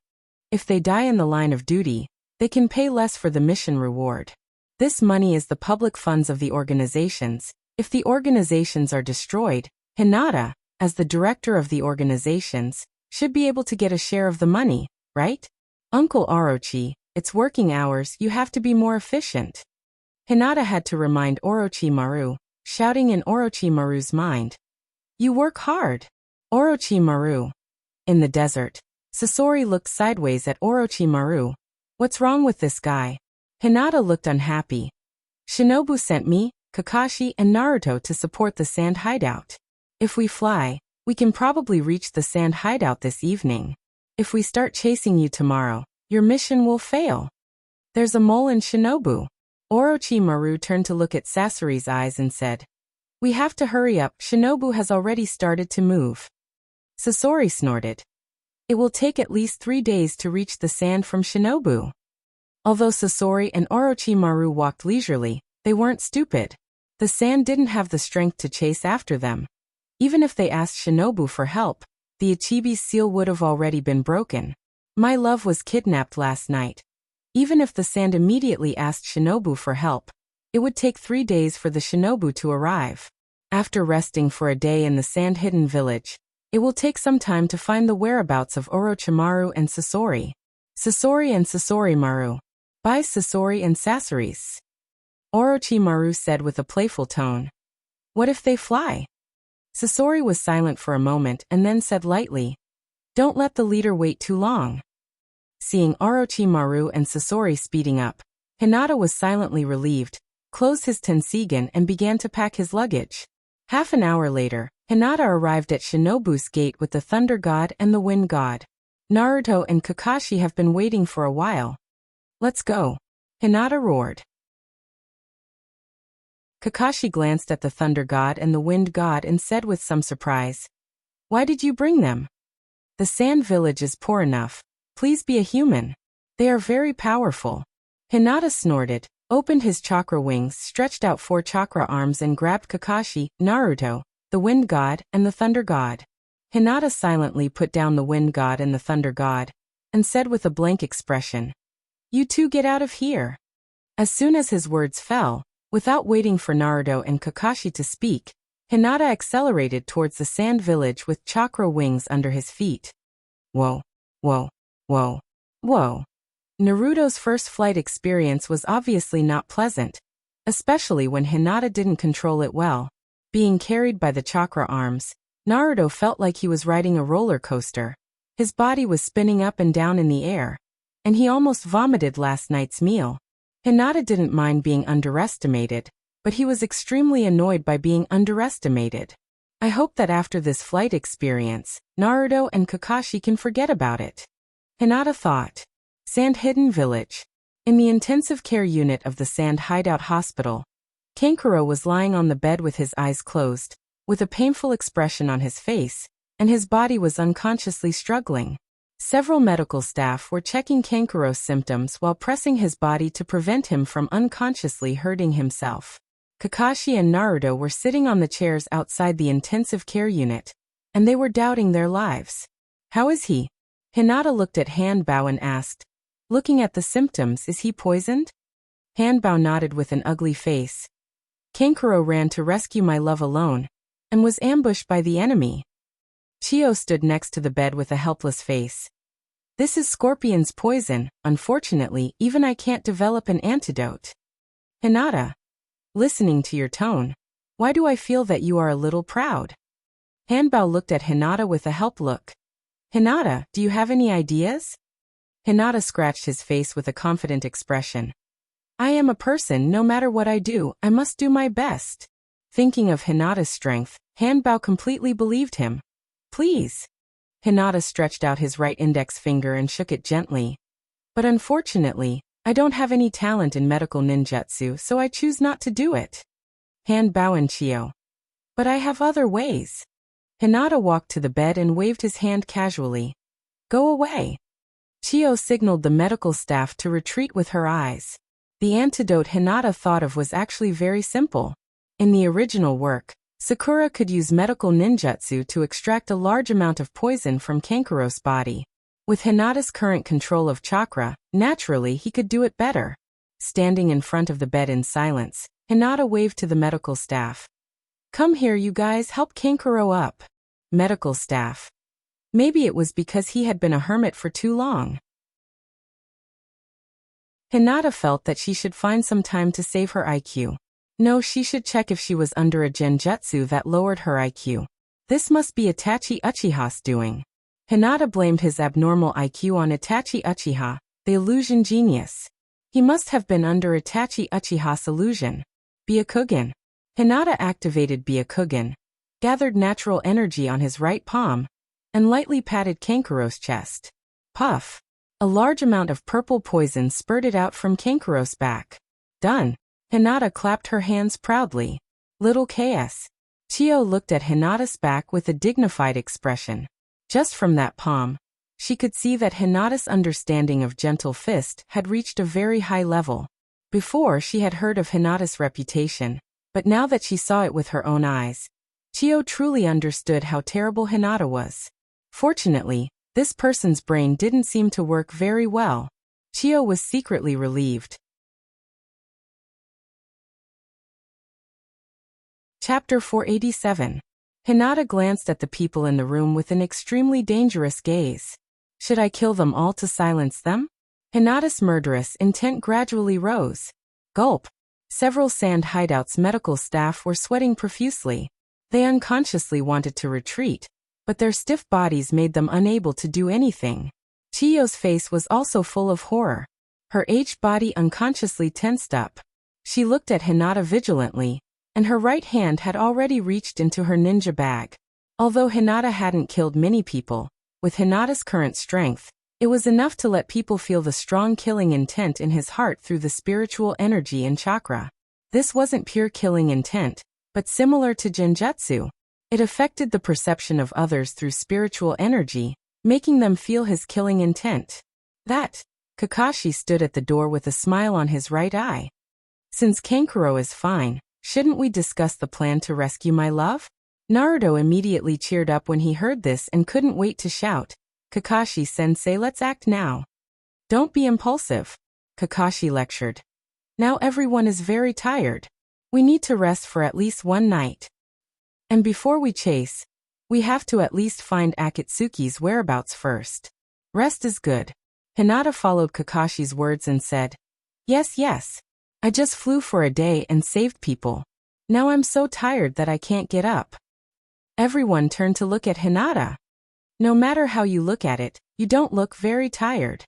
If they die in the line of duty, they can pay less for the mission reward. This money is the public funds of the organizations. If the organizations are destroyed, Hinata, as the director of the organizations, should be able to get a share of the money, right? Uncle Orochi, it's working hours, you have to be more efficient. Hinata had to remind Orochimaru, shouting in Orochimaru's mind. You work hard. Orochimaru. In the desert, Sasori looked sideways at Orochimaru. What's wrong with this guy? Hinata looked unhappy. Shinobu sent me, Kakashi, and Naruto to support the sand hideout. If we fly, We can probably reach the sand hideout this evening. If we start chasing you tomorrow, your mission will fail. There's a mole in Shinobu. Orochimaru turned to look at Sasori's eyes and said, "We have to hurry up, Shinobu has already started to move." Sasori snorted. "It will take at least 3 days to reach the sand from Shinobu." Although Sasori and Orochimaru walked leisurely, they weren't stupid. The sand didn't have the strength to chase after them. Even if they asked Shinobu for help, the Ichibi's seal would have already been broken. My love was kidnapped last night. Even if the sand immediately asked Shinobu for help, it would take 3 days for the Shinobu to arrive. After resting for a day in the sand-hidden village, it will take some time to find the whereabouts of Orochimaru and Sasori. Sasori and Sasorimaru. By Sasori and Sasoris. Orochimaru said with a playful tone. What if they fly? Sasori was silent for a moment and then said lightly, "Don't let the leader wait too long." Seeing Orochimaru and Sasori speeding up, Hinata was silently relieved, closed his tensigen and began to pack his luggage. Half an hour later, Hinata arrived at Shinobu's gate with the Thunder God and the Wind God. Naruto and Kakashi have been waiting for a while. Let's go. Hinata roared. Kakashi glanced at the Thunder God and the Wind God and said with some surprise, "Why did you bring them? The sand village is poor enough. Please be a human. They are very powerful." Hinata snorted, opened his chakra wings, stretched out 4 chakra arms and grabbed Kakashi, Naruto, the Wind God, and the Thunder God. Hinata silently put down the Wind God and the Thunder God, and said with a blank expression, "You two get out of here." As soon as his words fell, without waiting for Naruto and Kakashi to speak, Hinata accelerated towards the sand village with chakra wings under his feet. Whoa, whoa, whoa, whoa. Naruto's first flight experience was obviously not pleasant, especially when Hinata didn't control it well. Being carried by the chakra arms, Naruto felt like he was riding a roller coaster. His body was spinning up and down in the air, and he almost vomited last night's meal. Hinata didn't mind being underestimated, but he was extremely annoyed by being underestimated. I hope that after this flight experience, Naruto and Kakashi can forget about it. Hinata thought. Sand Hidden Village. In the intensive care unit of the Sand Hideout Hospital, Kankuro was lying on the bed with his eyes closed, with a painful expression on his face, and his body was unconsciously struggling. Several medical staff were checking Kankuro's symptoms while pressing his body to prevent him from unconsciously hurting himself. Kakashi and Naruto were sitting on the chairs outside the intensive care unit, and they were doubting their lives. How is he? Hinata looked at Hanbao and asked, looking at the symptoms, is he poisoned? Hanbao nodded with an ugly face. Kankuro ran to rescue my love alone, and was ambushed by the enemy. Chio stood next to the bed with a helpless face. This is Scorpion's poison, unfortunately, even I can't develop an antidote. Hinata. Listening to your tone, why do I feel that you are a little proud? Hanbao looked at Hinata with a help look. Hinata, do you have any ideas? Hinata scratched his face with a confident expression. I am a person, no matter what I do, I must do my best. Thinking of Hinata's strength, Hanbao completely believed him. Please. Hinata stretched out his right index finger and shook it gently. But unfortunately, I don't have any talent in medical ninjutsu, so I choose not to do it. Hanbao and Chio. But I have other ways. Hinata walked to the bed and waved his hand casually. Go away. Chio signaled the medical staff to retreat with her eyes. The antidote Hinata thought of was actually very simple. In the original work, Sakura could use medical ninjutsu to extract a large amount of poison from Kankuro's body. With Hinata's current control of chakra, naturally he could do it better. Standing in front of the bed in silence, Hinata waved to the medical staff. Come here you guys, help Kankuro up. Medical staff. Maybe it was because he had been a hermit for too long. Hinata felt that she should find some time to save her IQ. No, she should check if she was under a genjutsu that lowered her IQ. This must be Itachi Uchiha's doing. Hinata blamed his abnormal IQ on Itachi Uchiha, the illusion genius. He must have been under Itachi Uchiha's illusion. Byakugan. Hinata activated Byakugan. gathered natural energy on his right palm, and lightly patted Kankuro's chest. Puff! A large amount of purple poison spurted out from Kankuro's back. Done. Hinata clapped her hands proudly. Little KS. Chio looked at Hinata's back with a dignified expression. Just from that palm, she could see that Hinata's understanding of gentle fist had reached a very high level. Before she had heard of Hinata's reputation, but now that she saw it with her own eyes, Chio truly understood how terrible Hinata was. Fortunately, this person's brain didn't seem to work very well. Chio was secretly relieved. Chapter 487. Hinata glanced at the people in the room with an extremely dangerous gaze. Should I kill them all to silence them? Hinata's murderous intent gradually rose. Gulp. Several Sand Hideout's medical staff were sweating profusely. They unconsciously wanted to retreat, but their stiff bodies made them unable to do anything. Chiyo's face was also full of horror. Her aged body unconsciously tensed up. She looked at Hinata vigilantly, and her right hand had already reached into her ninja bag. Although Hinata hadn't killed many people, with Hinata's current strength, it was enough to let people feel the strong killing intent in his heart through the spiritual energy and chakra. This wasn't pure killing intent, but similar to genjutsu. It affected the perception of others through spiritual energy, making them feel his killing intent. Kakashi stood at the door with a smile on his right eye. Since Kankuro is fine, shouldn't we discuss the plan to rescue my love? Naruto immediately cheered up when he heard this and couldn't wait to shout, Kakashi-sensei, let's act now. Don't be impulsive, Kakashi lectured. Now everyone is very tired. We need to rest for at least one night. And before we chase, we have to at least find Akatsuki's whereabouts first. Rest is good. Hinata followed Kakashi's words and said, Yes. I just flew for a day and saved people. Now I'm so tired that I can't get up. Everyone turned to look at Hinata. No matter how you look at it, you don't look very tired.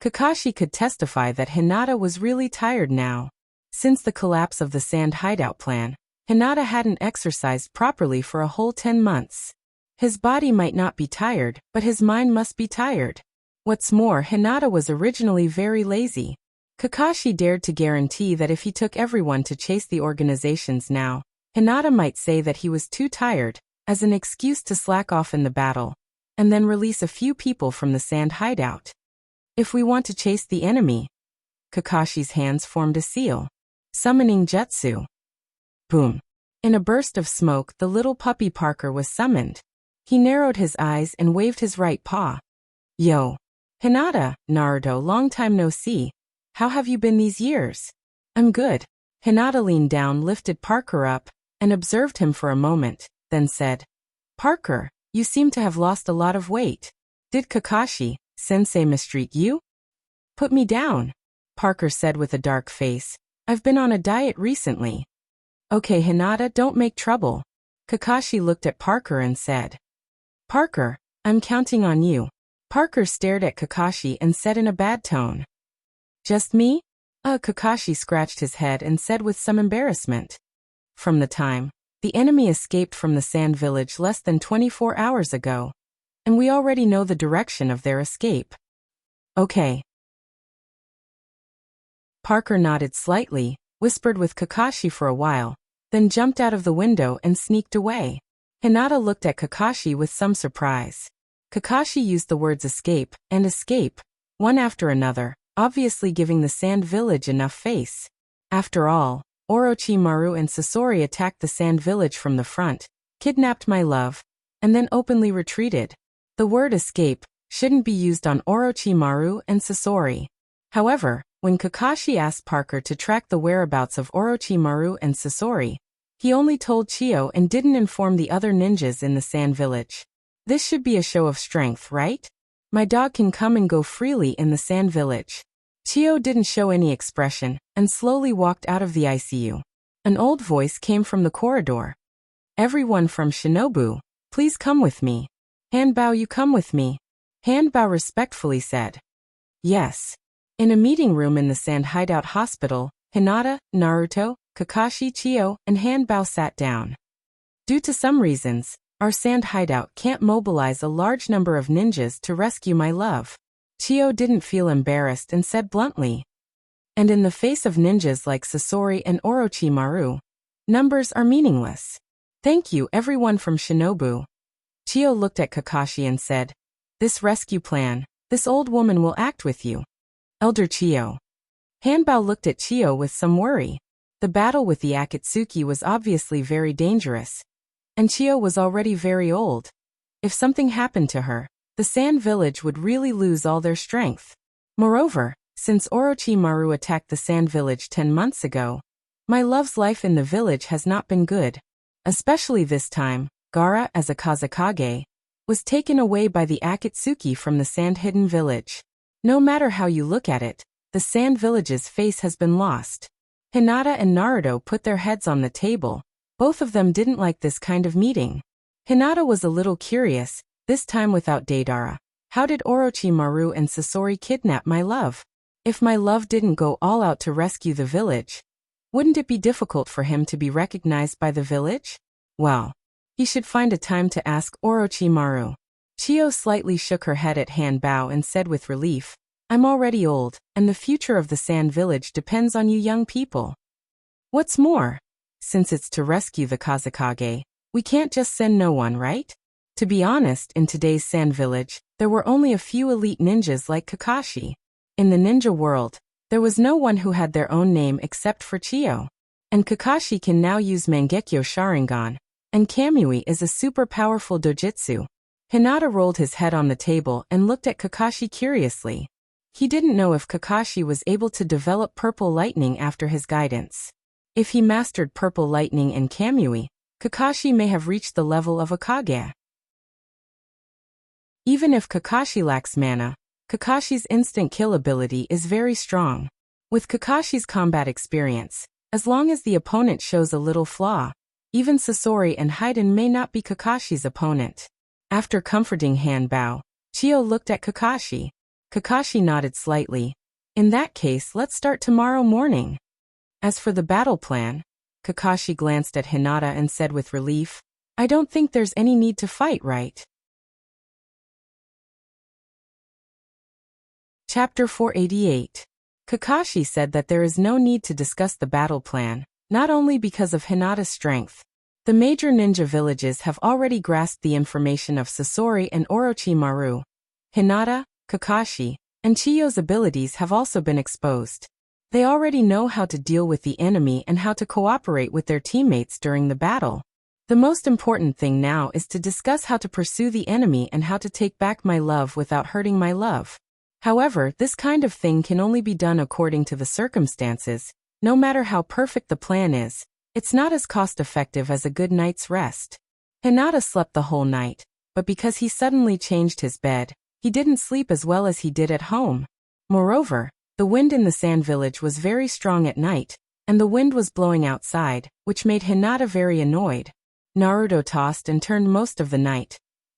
Kakashi could testify that Hinata was really tired now. Since the collapse of the Sand Hideout plan, Hinata hadn't exercised properly for a whole 10 months. His body might not be tired, but his mind must be tired. What's more, Hinata was originally very lazy. Kakashi dared to guarantee that if he took everyone to chase the organizations now, Hinata might say that he was too tired, as an excuse to slack off in the battle, and then release a few people from the Sand Hideout. If we want to chase the enemy, Kakashi's hands formed a seal. Summoning jutsu. Boom. In a burst of smoke, the little puppy Parker was summoned. He narrowed his eyes and waved his right paw. Yo. Hinata, Naruto, long time no see. How have you been these years? I'm good. Hinata leaned down, lifted Parker up, and observed him for a moment, then said, Parker, you seem to have lost a lot of weight. Did Kakashi-sensei mistreat you? Put me down, Parker said with a dark face. I've been on a diet recently. Okay, Hinata, don't make trouble. Kakashi looked at Parker and said, Parker, I'm counting on you. Parker stared at Kakashi and said in a bad tone, Just me? Kakashi scratched his head and said with some embarrassment. From the time the enemy escaped from the Sand Village less than 24 hours ago, and we already know the direction of their escape. Okay. Parker nodded slightly, whispered with Kakashi for a while, then jumped out of the window and sneaked away. Hinata looked at Kakashi with some surprise. Kakashi used the words escape and escape, one after another, obviously giving the Sand Village enough face. After all, Orochimaru and Sasori attacked the Sand Village from the front, kidnapped my love, and then openly retreated. The word escape shouldn't be used on Orochimaru and Sasori. However, when Kakashi asked Parker to track the whereabouts of Orochimaru and Sasori, he only told Chio and didn't inform the other ninjas in the Sand Village. This should be a show of strength, right? My dog can come and go freely in the Sand Village. Chio didn't show any expression, and slowly walked out of the ICU. An old voice came from the corridor. Everyone from Shinobu, please come with me. Hanbao, you come with me. Hanbao respectfully said. Yes. In a meeting room in the Sand Hideout Hospital, Hinata, Naruto, Kakashi, Chio, and Hanbao sat down. Due to some reasons, our sand hideout can't mobilize a large number of ninjas to rescue my love. Chiyo didn't feel embarrassed and said bluntly. And in the face of ninjas like Sasori and Orochimaru, numbers are meaningless. Thank you everyone from Shinobu. Chiyo looked at Kakashi and said, this rescue plan, this old woman will act with you. Elder Chiyo. Hanbao looked at Chiyo with some worry. The battle with the Akatsuki was obviously very dangerous. And Chiyo was already very old. If something happened to her, the Sand Village would really lose all their strength. Moreover, since Orochimaru attacked the Sand Village 10 months ago, my love's life in the village has not been good. Especially this time, Gaara, as a Kazekage, was taken away by the Akatsuki from the Sand-Hidden Village. No matter how you look at it, the Sand Village's face has been lost. Hinata and Naruto put their heads on the table. Both of them didn't like this kind of meeting. Hinata was a little curious, this time without Deidara. How did Orochimaru and Sasori kidnap my love? If my love didn't go all out to rescue the village, wouldn't it be difficult for him to be recognized by the village? Well, he should find a time to ask Orochimaru. Chiyo slightly shook her head at Hanbao and said with relief, I'm already old, and the future of the Sand Village depends on you young people. What's more, since it's to rescue the Kazekage, we can't just send no one, right? To be honest, in today's Sand Village, there were only a few elite ninjas like Kakashi. In the ninja world, there was no one who had their own name except for Chiyo. And Kakashi can now use Mangekyo Sharingan, and Kamui is a super powerful dojutsu. Hinata rolled his head on the table and looked at Kakashi curiously. He didn't know if Kakashi was able to develop Purple Lightning after his guidance. If he mastered Purple Lightning and Kamui, Kakashi may have reached the level of a Kage. Even if Kakashi lacks mana, Kakashi's instant kill ability is very strong. With Kakashi's combat experience, as long as the opponent shows a little flaw, even Sasori and Haiden may not be Kakashi's opponent. After comforting Hanbao, Chiyo looked at Kakashi. Kakashi nodded slightly. In that case, let's start tomorrow morning. As for the battle plan, Kakashi glanced at Hinata and said with relief, I don't think there's any need to fight, right? Chapter 488. Kakashi said that there is no need to discuss the battle plan, not only because of Hinata's strength. The major ninja villages have already grasped the information of Sasori and Orochimaru. Hinata, Kakashi, and Chiyo's abilities have also been exposed. They already know how to deal with the enemy and how to cooperate with their teammates during the battle. The most important thing now is to discuss how to pursue the enemy and how to take back my love without hurting my love. However, this kind of thing can only be done according to the circumstances. No matter how perfect the plan is, it's not as cost-effective as a good night's rest. Hinata slept the whole night, but because he suddenly changed his bed, he didn't sleep as well as he did at home. Moreover, the wind in the Sand Village was very strong at night, and the wind was blowing outside, which made Hinata very annoyed. Naruto tossed and turned most of the night.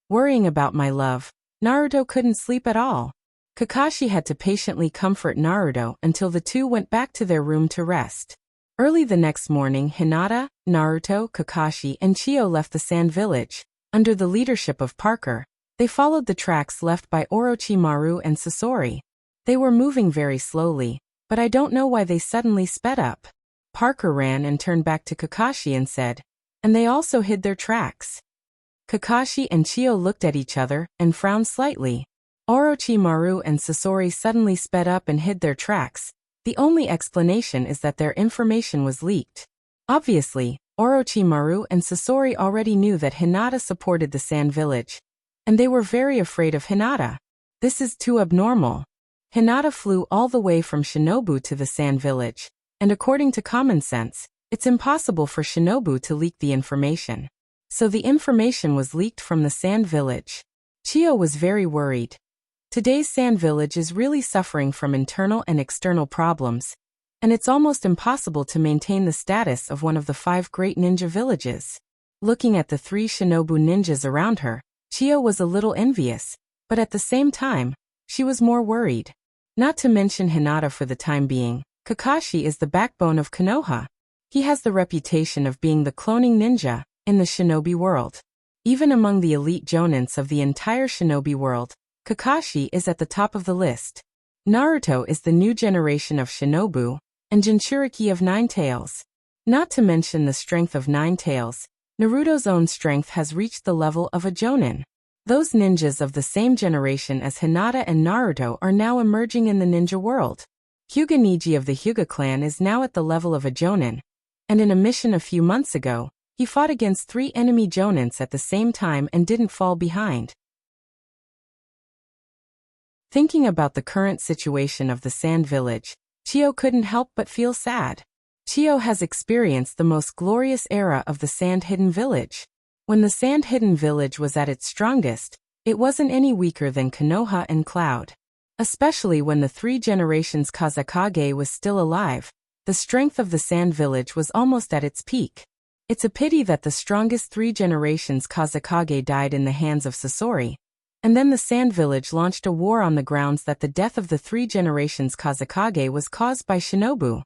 Worrying about my love, Naruto couldn't sleep at all. Kakashi had to patiently comfort Naruto until the two went back to their room to rest. Early the next morning, Hinata, Naruto, Kakashi, and Chiyo left the Sand Village. Under the leadership of Parker, they followed the tracks left by Orochimaru and Sasori. They were moving very slowly, but I don't know why they suddenly sped up. Parker ran and turned back to Kakashi and said, and they also hid their tracks. Kakashi and Chiyo looked at each other and frowned slightly. Orochimaru and Sasori suddenly sped up and hid their tracks. The only explanation is that their information was leaked. Obviously, Orochimaru and Sasori already knew that Hinata supported the Sand Village, and they were very afraid of Hinata. This is too abnormal. Hinata flew all the way from Shinobu to the Sand Village, and according to common sense, it's impossible for Shinobu to leak the information. So the information was leaked from the Sand Village. Chiyo was very worried. Today's Sand Village is really suffering from internal and external problems, and it's almost impossible to maintain the status of one of the 5 great ninja villages. Looking at the 3 Shinobu ninjas around her, Chiyo was a little envious, but at the same time, she was more worried. Not to mention Hinata for the time being, Kakashi is the backbone of Konoha. He has the reputation of being the cloning ninja, in the shinobi world. Even among the elite jonins of the entire shinobi world, Kakashi is at the top of the list. Naruto is the new generation of shinobu, and Jinchuriki of Nine Tails. Not to mention the strength of Nine Tails, Naruto's own strength has reached the level of a jonin. Those ninjas of the same generation as Hinata and Naruto are now emerging in the ninja world. Hyuga Neji of the Hyuga clan is now at the level of a jonin, and in a mission a few months ago, he fought against 3 enemy jonins at the same time and didn't fall behind. Thinking about the current situation of the Sand Village, Chio couldn't help but feel sad. Chio has experienced the most glorious era of the Sand Hidden Village. When the Sand Hidden Village was at its strongest, it wasn't any weaker than Konoha and Cloud. Especially when the 3 generations Kazekage was still alive, the strength of the Sand Village was almost at its peak. It's a pity that the strongest 3 generations Kazekage died in the hands of Sasori, and then the Sand Village launched a war on the grounds that the death of the 3 generations Kazekage was caused by Shinobu,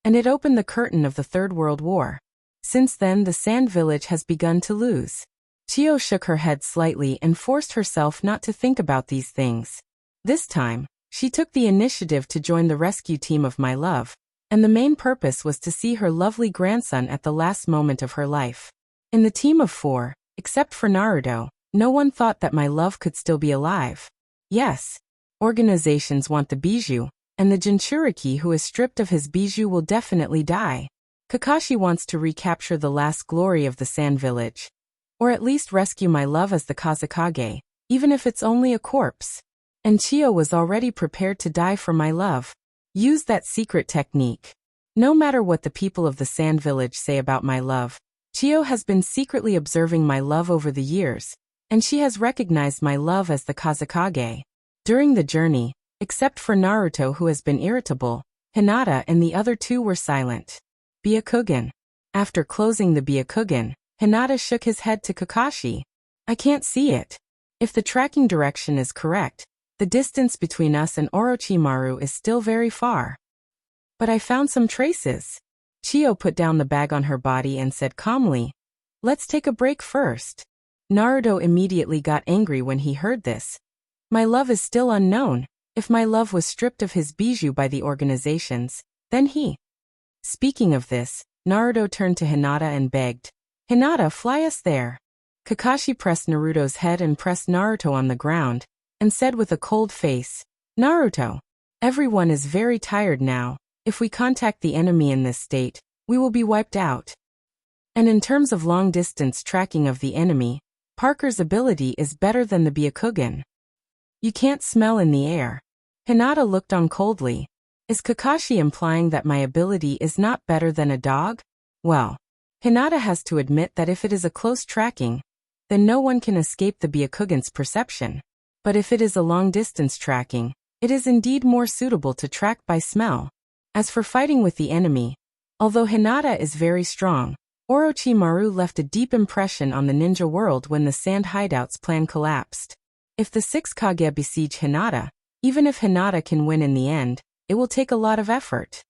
and it opened the curtain of the Third World War. Since then the Sand Village has begun to lose. Chio shook her head slightly and forced herself not to think about these things. This time, she took the initiative to join the rescue team of My Love, and the main purpose was to see her lovely grandson at the last moment of her life. In the team of 4, except for Naruto, no one thought that My Love could still be alive. Yes, organizations want the bijou, and the Jinchuriki who is stripped of his bijou will definitely die. Kakashi wants to recapture the last glory of the Sand Village, or at least rescue My Love as the Kazekage, even if it's only a corpse. And Chio was already prepared to die for My Love. Use that secret technique. No matter what the people of the Sand Village say about My Love, Chio has been secretly observing My Love over the years, and she has recognized My Love as the Kazekage. During the journey, except for Naruto who has been irritable, Hinata and the other 2 were silent. Byakugan. After closing the Byakugan, Hinata shook his head to Kakashi. I can't see it. If the tracking direction is correct, the distance between us and Orochimaru is still very far. But I found some traces. Chio put down the bag on her body and said calmly, let's take a break first. Naruto immediately got angry when he heard this. My Love is still unknown. If My Love was stripped of his bijou by the organizations, then he. Speaking of this, Naruto turned to Hinata and begged, Hinata, fly us there. Kakashi pressed Naruto's head and pressed Naruto on the ground, and said with a cold face, Naruto, everyone is very tired now. If we contact the enemy in this state, we will be wiped out. And in terms of long-distance tracking of the enemy, Parker's ability is better than the Byakugan. You can't smell in the air. Hinata looked on coldly. Is Kakashi implying that my ability is not better than a dog? Well, Hinata has to admit that if it is a close tracking, then no one can escape the Byakugan's perception. But if it is a long-distance tracking, it is indeed more suitable to track by smell. As for fighting with the enemy, although Hinata is very strong, Orochimaru left a deep impression on the ninja world when the Sand Hideout's plan collapsed. If the 6 Kage besiege Hinata, even if Hinata can win in the end, it will take a lot of effort.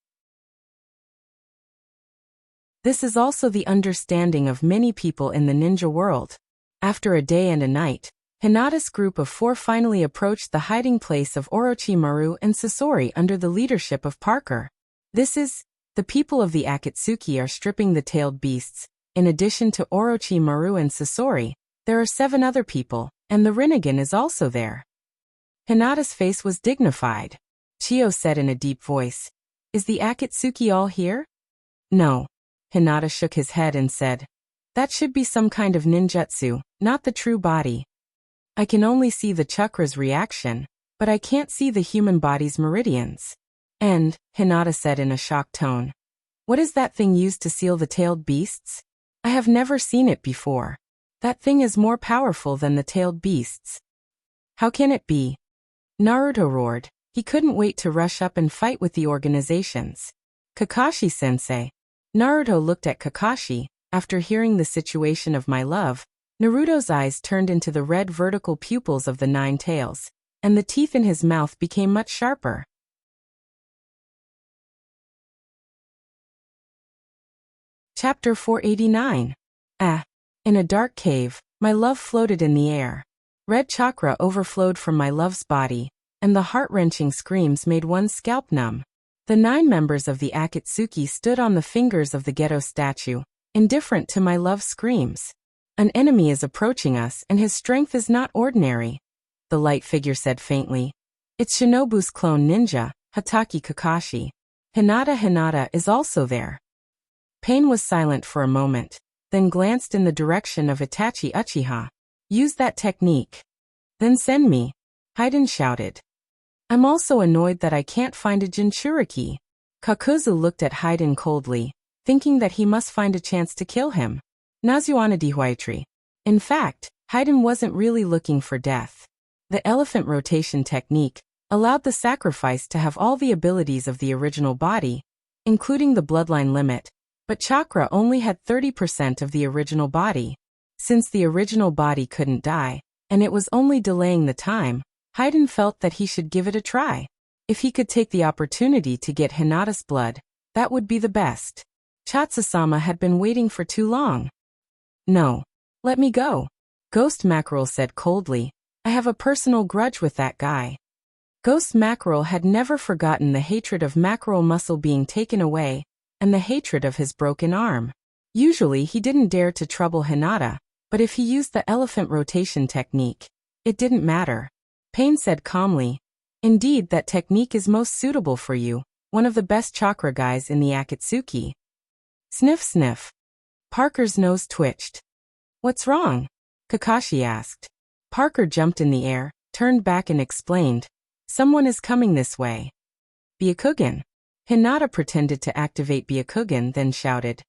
This is also the understanding of many people in the ninja world. After a day and a night, Hinata's group of 4 finally approached the hiding place of Orochimaru and Sasori under the leadership of Parker. The people of the Akatsuki are stripping the tailed beasts. In addition to Orochimaru and Sasori, there are 7 other people, and the Rinnegan is also there. Hinata's face was dignified. Chio said in a deep voice, Is the Akatsuki all here? No. Hinata shook his head and said, That should be some kind of ninjutsu, not the true body. I can only see the chakra's reaction, but I can't see the human body's meridians. And, Hinata said in a shocked tone, What is that thing used to seal the tailed beasts? I have never seen it before. That thing is more powerful than the tailed beasts. How can it be? Naruto roared. He couldn't wait to rush up and fight with the organizations. Kakashi-sensei. Naruto looked at Kakashi. After hearing the situation of My Love, Naruto's eyes turned into the red vertical pupils of the 9 tails, and the teeth in his mouth became much sharper. Chapter 489. In a dark cave, my love floated in the air. Red chakra overflowed from my love's body, and the heart-wrenching screams made one's scalp numb. The 9 members of the Akatsuki stood on the fingers of the ghetto statue, indifferent to my love's screams. An enemy is approaching us and his strength is not ordinary, the light figure said faintly. It's Shinobu's clone ninja, Hatake Kakashi. Hinata is also there. Pain was silent for a moment, then glanced in the direction of Itachi Uchiha. Use that technique. Then send me. Haiden shouted. I'm also annoyed that I can't find a Jinchuriki. Kakuzu looked at Haiden coldly, thinking that he must find a chance to kill him. Nazuana Dihuaitri. In fact, Haiden wasn't really looking for death. The elephant rotation technique allowed the sacrifice to have all the abilities of the original body, including the bloodline limit, but chakra only had 30% of the original body. Since the original body couldn't die, and it was only delaying the time, Haiden felt that he should give it a try. If he could take the opportunity to get Hinata's blood, that would be the best. Chatsusama had been waiting for too long. No. Let me go. Ghost Mackerel said coldly. I have a personal grudge with that guy. Ghost Mackerel had never forgotten the hatred of Mackerel Muscle being taken away, and the hatred of his broken arm. Usually he didn't dare to trouble Hinata, but if he used the elephant rotation technique, it didn't matter. Pain said calmly, indeed that technique is most suitable for you, one of the best chakra guys in the Akatsuki. Sniff sniff. Parker's nose twitched. What's wrong? Kakashi asked. Parker jumped in the air, turned back and explained, someone is coming this way. Byakugan. Hinata pretended to activate Byakugan, then shouted.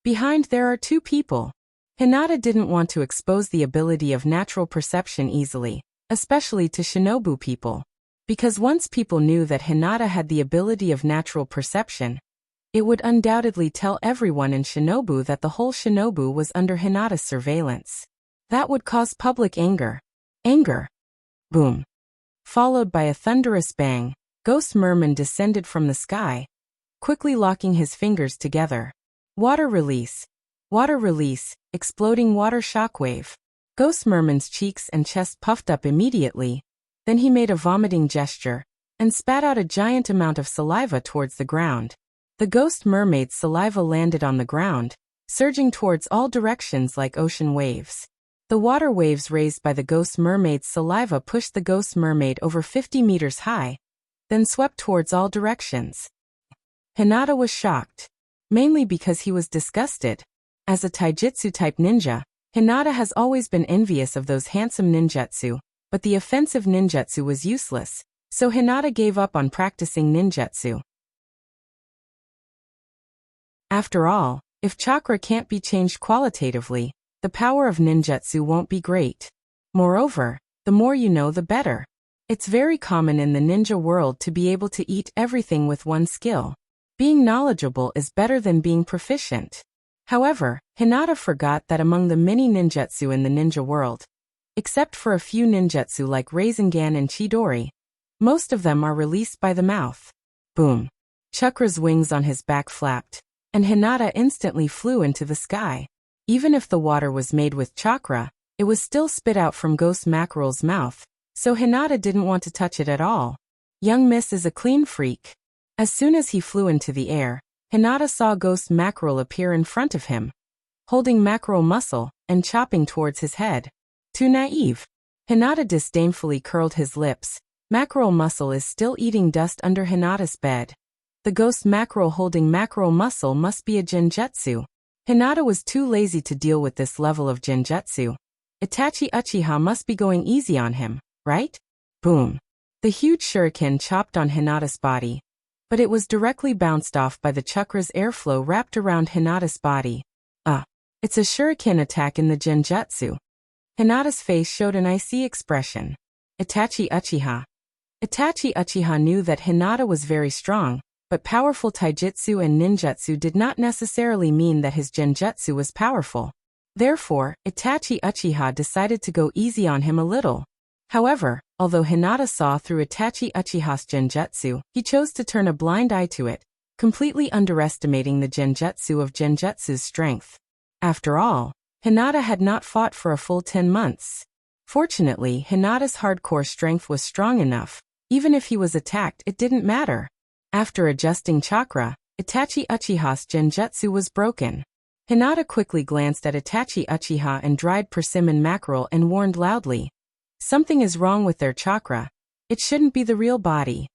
Behind there are 2 people. Hinata didn't want to expose the ability of natural perception easily, especially to Shinobu people. Because once people knew that Hinata had the ability of natural perception, it would undoubtedly tell everyone in Shinobu that the whole Shinobu was under Hinata's surveillance. That would cause public anger. Anger. Boom. Followed by a thunderous bang, Ghost Merman descended from the sky, quickly locking his fingers together. Water release. Water release, exploding water shockwave. Ghost Merman's cheeks and chest puffed up immediately, then he made a vomiting gesture, and spat out a giant amount of saliva towards the ground. The Ghost Mermaid's saliva landed on the ground, surging towards all directions like ocean waves. The water waves raised by the Ghost Mermaid's saliva pushed the Ghost Mermaid over 50 meters high, then swept towards all directions. Hinata was shocked, mainly because he was disgusted. As a taijutsu-type ninja, Hinata has always been envious of those handsome ninjutsu, but the offensive ninjutsu was useless, so Hinata gave up on practicing ninjutsu. After all, if chakra can't be changed qualitatively, the power of ninjutsu won't be great. Moreover, the more you know the better. It's very common in the ninja world to be able to eat everything with one skill. Being knowledgeable is better than being proficient. However, Hinata forgot that among the many ninjutsu in the ninja world, except for a few ninjutsu like Rasengan and Chidori, most of them are released by the mouth. Boom. Chakra's wings on his back flapped, and Hinata instantly flew into the sky. Even if the water was made with chakra, it was still spit out from Ghost Mackerel's mouth, so Hinata didn't want to touch it at all. Young Miss is a clean freak. As soon as he flew into the air, Hinata saw Ghost Mackerel appear in front of him, holding Mackerel Muscle and chopping towards his head. Too naive. Hinata disdainfully curled his lips. Mackerel Muscle is still eating dust under Hinata's bed. The Ghost Mackerel holding Mackerel Muscle must be a genjutsu. Hinata was too lazy to deal with this level of genjutsu. Itachi Uchiha must be going easy on him, right? Boom. The huge shuriken chopped on Hinata's body, but it was directly bounced off by the chakra's airflow wrapped around Hinata's body. It's a shuriken attack in the genjutsu. Hinata's face showed an icy expression. Itachi Uchiha. Itachi Uchiha knew that Hinata was very strong, but powerful taijutsu and ninjutsu did not necessarily mean that his genjutsu was powerful. Therefore, Itachi Uchiha decided to go easy on him a little. However, although Hinata saw through Itachi Uchiha's genjutsu, he chose to turn a blind eye to it, completely underestimating the genjutsu of genjutsu's strength. After all, Hinata had not fought for a full 10 months. Fortunately, Hinata's hardcore strength was strong enough. Even if he was attacked, it didn't matter. After adjusting chakra, Itachi Uchiha's genjutsu was broken. Hinata quickly glanced at Itachi Uchiha and dried persimmon mackerel and warned loudly. Something is wrong with their chakra. It shouldn't be the real body.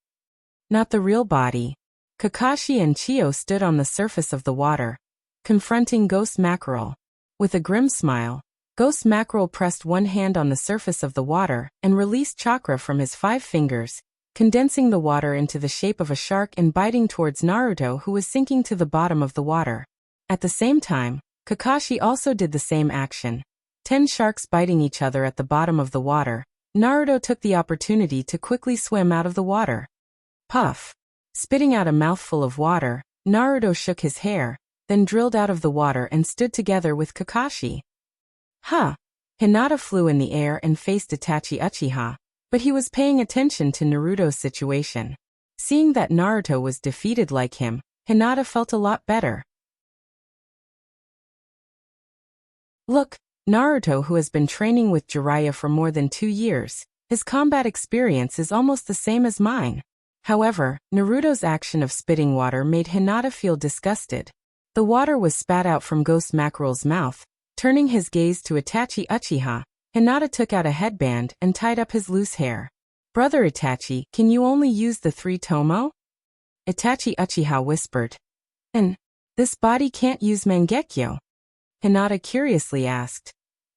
Not the real body. Kakashi and Chiyo stood on the surface of the water, confronting Ghost Mackerel. With a grim smile, Ghost Mackerel pressed one hand on the surface of the water and released chakra from his 5 fingers, condensing the water into the shape of a shark and biting towards Naruto, who was sinking to the bottom of the water. At the same time, Kakashi also did the same action. 10 sharks biting each other at the bottom of the water. Naruto took the opportunity to quickly swim out of the water. Puff. Spitting out a mouthful of water, Naruto shook his hair, then drilled out of the water and stood together with Kakashi. Huh. Hinata flew in the air and faced Itachi Uchiha, but he was paying attention to Naruto's situation. Seeing that Naruto was defeated like him, Hinata felt a lot better. Look, Naruto, who has been training with Jiraiya for more than 2 years, his combat experience is almost the same as mine. However, Naruto's action of spitting water made Hinata feel disgusted. The water was spat out from Ghost Mackerel's mouth. Turning his gaze to Itachi Uchiha, Hinata took out a headband and tied up his loose hair. Brother Itachi, can you only use the 3 tomo? Itachi Uchiha whispered. And this body can't use Mangekyo? Hinata curiously asked.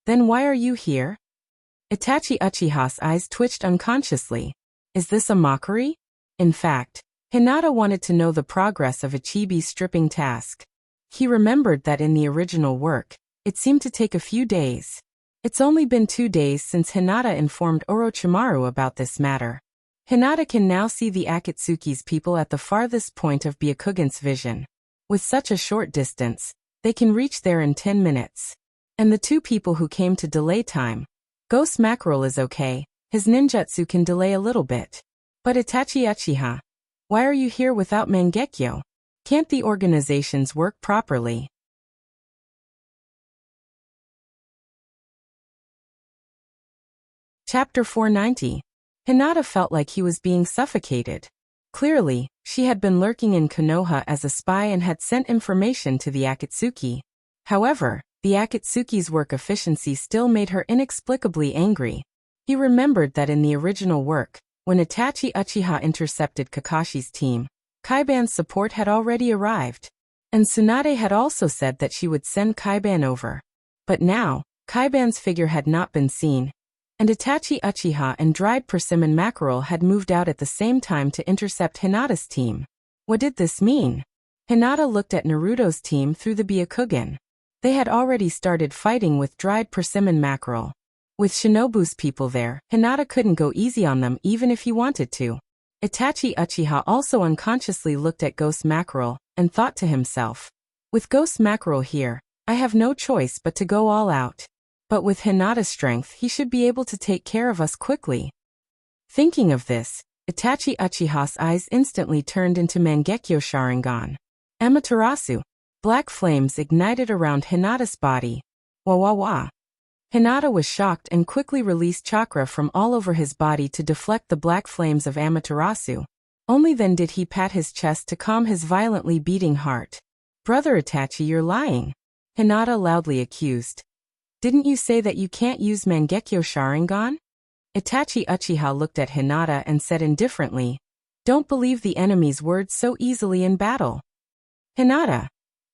Then why are you here? Itachi Uchiha's eyes twitched unconsciously. Is this a mockery? In fact, Hinata wanted to know the progress of Ichibi's stripping task. He remembered that in the original work, it seemed to take a few days. It's only been 2 days since Hinata informed Orochimaru about this matter. Hinata can now see the Akatsuki's people at the farthest point of Byakugan's vision. With such a short distance, they can reach there in 10 minutes. And the 2 people who came to delay time. Ghost Mackerel is okay, his ninjutsu can delay a little bit. But Itachi Uchiha, why are you here without Mangekyo? Can't the organizations work properly? Chapter 490. Hinata felt like he was being suffocated. Clearly, she had been lurking in Konoha as a spy and had sent information to the Akatsuki. However, the Akatsuki's work efficiency still made her inexplicably angry. He remembered that in the original work, when Itachi Uchiha intercepted Kakashi's team, Kaiban's support had already arrived. And Tsunade had also said that she would send Kaiban over. But now, Kaiban's figure had not been seen, and Itachi Uchiha and dried persimmon mackerel had moved out at the same time to intercept Hinata's team. What did this mean? Hinata looked at Naruto's team through the Byakugan. They had already started fighting with dried persimmon mackerel. With Shinobu's people there, Hinata couldn't go easy on them even if he wanted to. Itachi Uchiha also unconsciously looked at Ghost Mackerel and thought to himself, with Ghost Mackerel here, I have no choice but to go all out. But with Hinata's strength, he should be able to take care of us quickly. Thinking of this, Itachi Uchiha's eyes instantly turned into Mangekyo Sharingan. Amaterasu. Black flames ignited around Hinata's body. Wah wah wah. Hinata was shocked and quickly released chakra from all over his body to deflect the black flames of Amaterasu. Only then did he pat his chest to calm his violently beating heart. Brother Itachi, you're lying. Hinata loudly accused. Didn't you say that you can't use Mangekyo Sharingan? Itachi Uchiha looked at Hinata and said indifferently, don't believe the enemy's words so easily in battle. Hinata,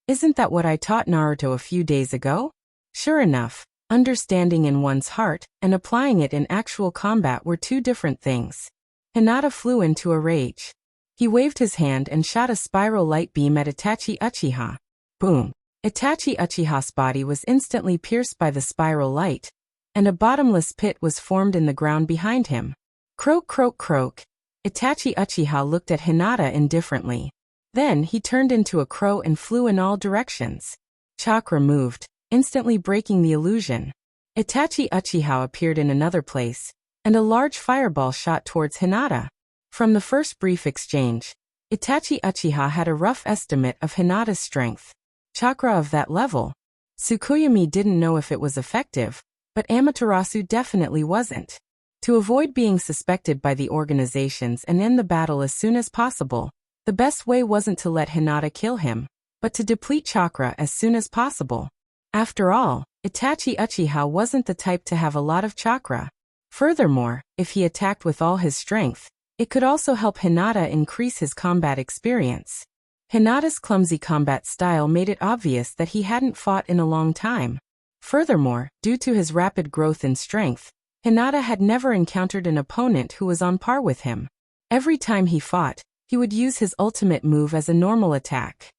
isn't that what I taught Naruto a few days ago? Sure enough, understanding in one's heart and applying it in actual combat were 2 different things. Hinata flew into a rage. He waved his hand and shot a spiral light beam at Itachi Uchiha. Boom! Itachi Uchiha's body was instantly pierced by the spiral light, and a bottomless pit was formed in the ground behind him. Croak croak croak. Itachi Uchiha looked at Hinata indifferently. Then he turned into a crow and flew in all directions. Chakra moved, instantly breaking the illusion. Itachi Uchiha appeared in another place, and a large fireball shot towards Hinata. From the first brief exchange, Itachi Uchiha had a rough estimate of Hinata's strength. Chakra of that level. Tsukuyomi didn't know if it was effective, but Amaterasu definitely wasn't. To avoid being suspected by the organizations and end the battle as soon as possible, the best way wasn't to let Hinata kill him, but to deplete chakra as soon as possible. After all, Itachi Uchiha wasn't the type to have a lot of chakra. Furthermore, if he attacked with all his strength, it could also help Hinata increase his combat experience. Hinata's clumsy combat style made it obvious that he hadn't fought in a long time. Furthermore, due to his rapid growth in strength, Hinata had never encountered an opponent who was on par with him. Every time he fought, he would use his ultimate move as a normal attack.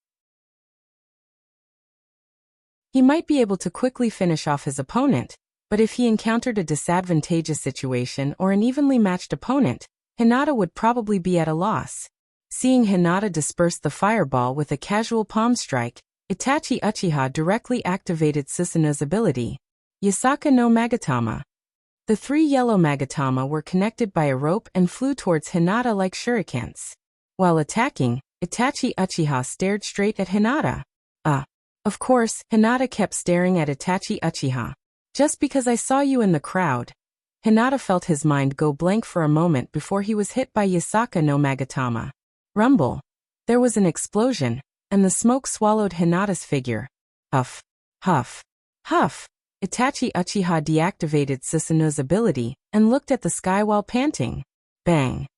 He might be able to quickly finish off his opponent, but if he encountered a disadvantageous situation or an evenly matched opponent, Hinata would probably be at a loss. Seeing Hinata disperse the fireball with a casual palm strike, Itachi Uchiha directly activated Susanoo's ability, Yasaka no Magatama. The 3 yellow Magatama were connected by a rope and flew towards Hinata like shurikens. While attacking, Itachi Uchiha stared straight at Hinata. Of course, Hinata kept staring at Itachi Uchiha. Just because I saw you in the crowd. Hinata felt his mind go blank for a moment before he was hit by Yasaka no Magatama. Rumble. There was an explosion, and the smoke swallowed Hinata's figure. Huff. Huff. Huff. Itachi Uchiha deactivated Susanoo's ability and looked at the sky while panting. Bang.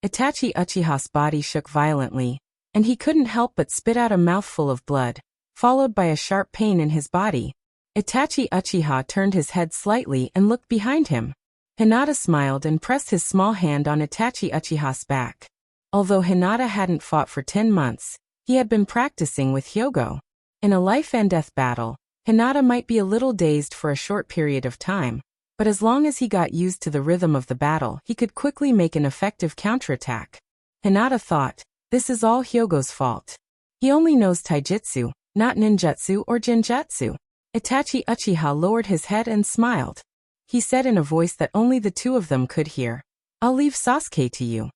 Itachi Uchiha's body shook violently, and he couldn't help but spit out a mouthful of blood, followed by a sharp pain in his body. Itachi Uchiha turned his head slightly and looked behind him. Hinata smiled and pressed his small hand on Itachi Uchiha's back. Although Hinata hadn't fought for 10 months, he had been practicing with Hyogo. In a life-and-death battle, Hinata might be a little dazed for a short period of time, but as long as he got used to the rhythm of the battle, he could quickly make an effective counterattack. Hinata thought, this is all Hyogo's fault. He only knows taijutsu, not ninjutsu or genjutsu. Itachi Uchiha lowered his head and smiled. He said in a voice that only the two of them could hear, I'll leave Sasuke to you.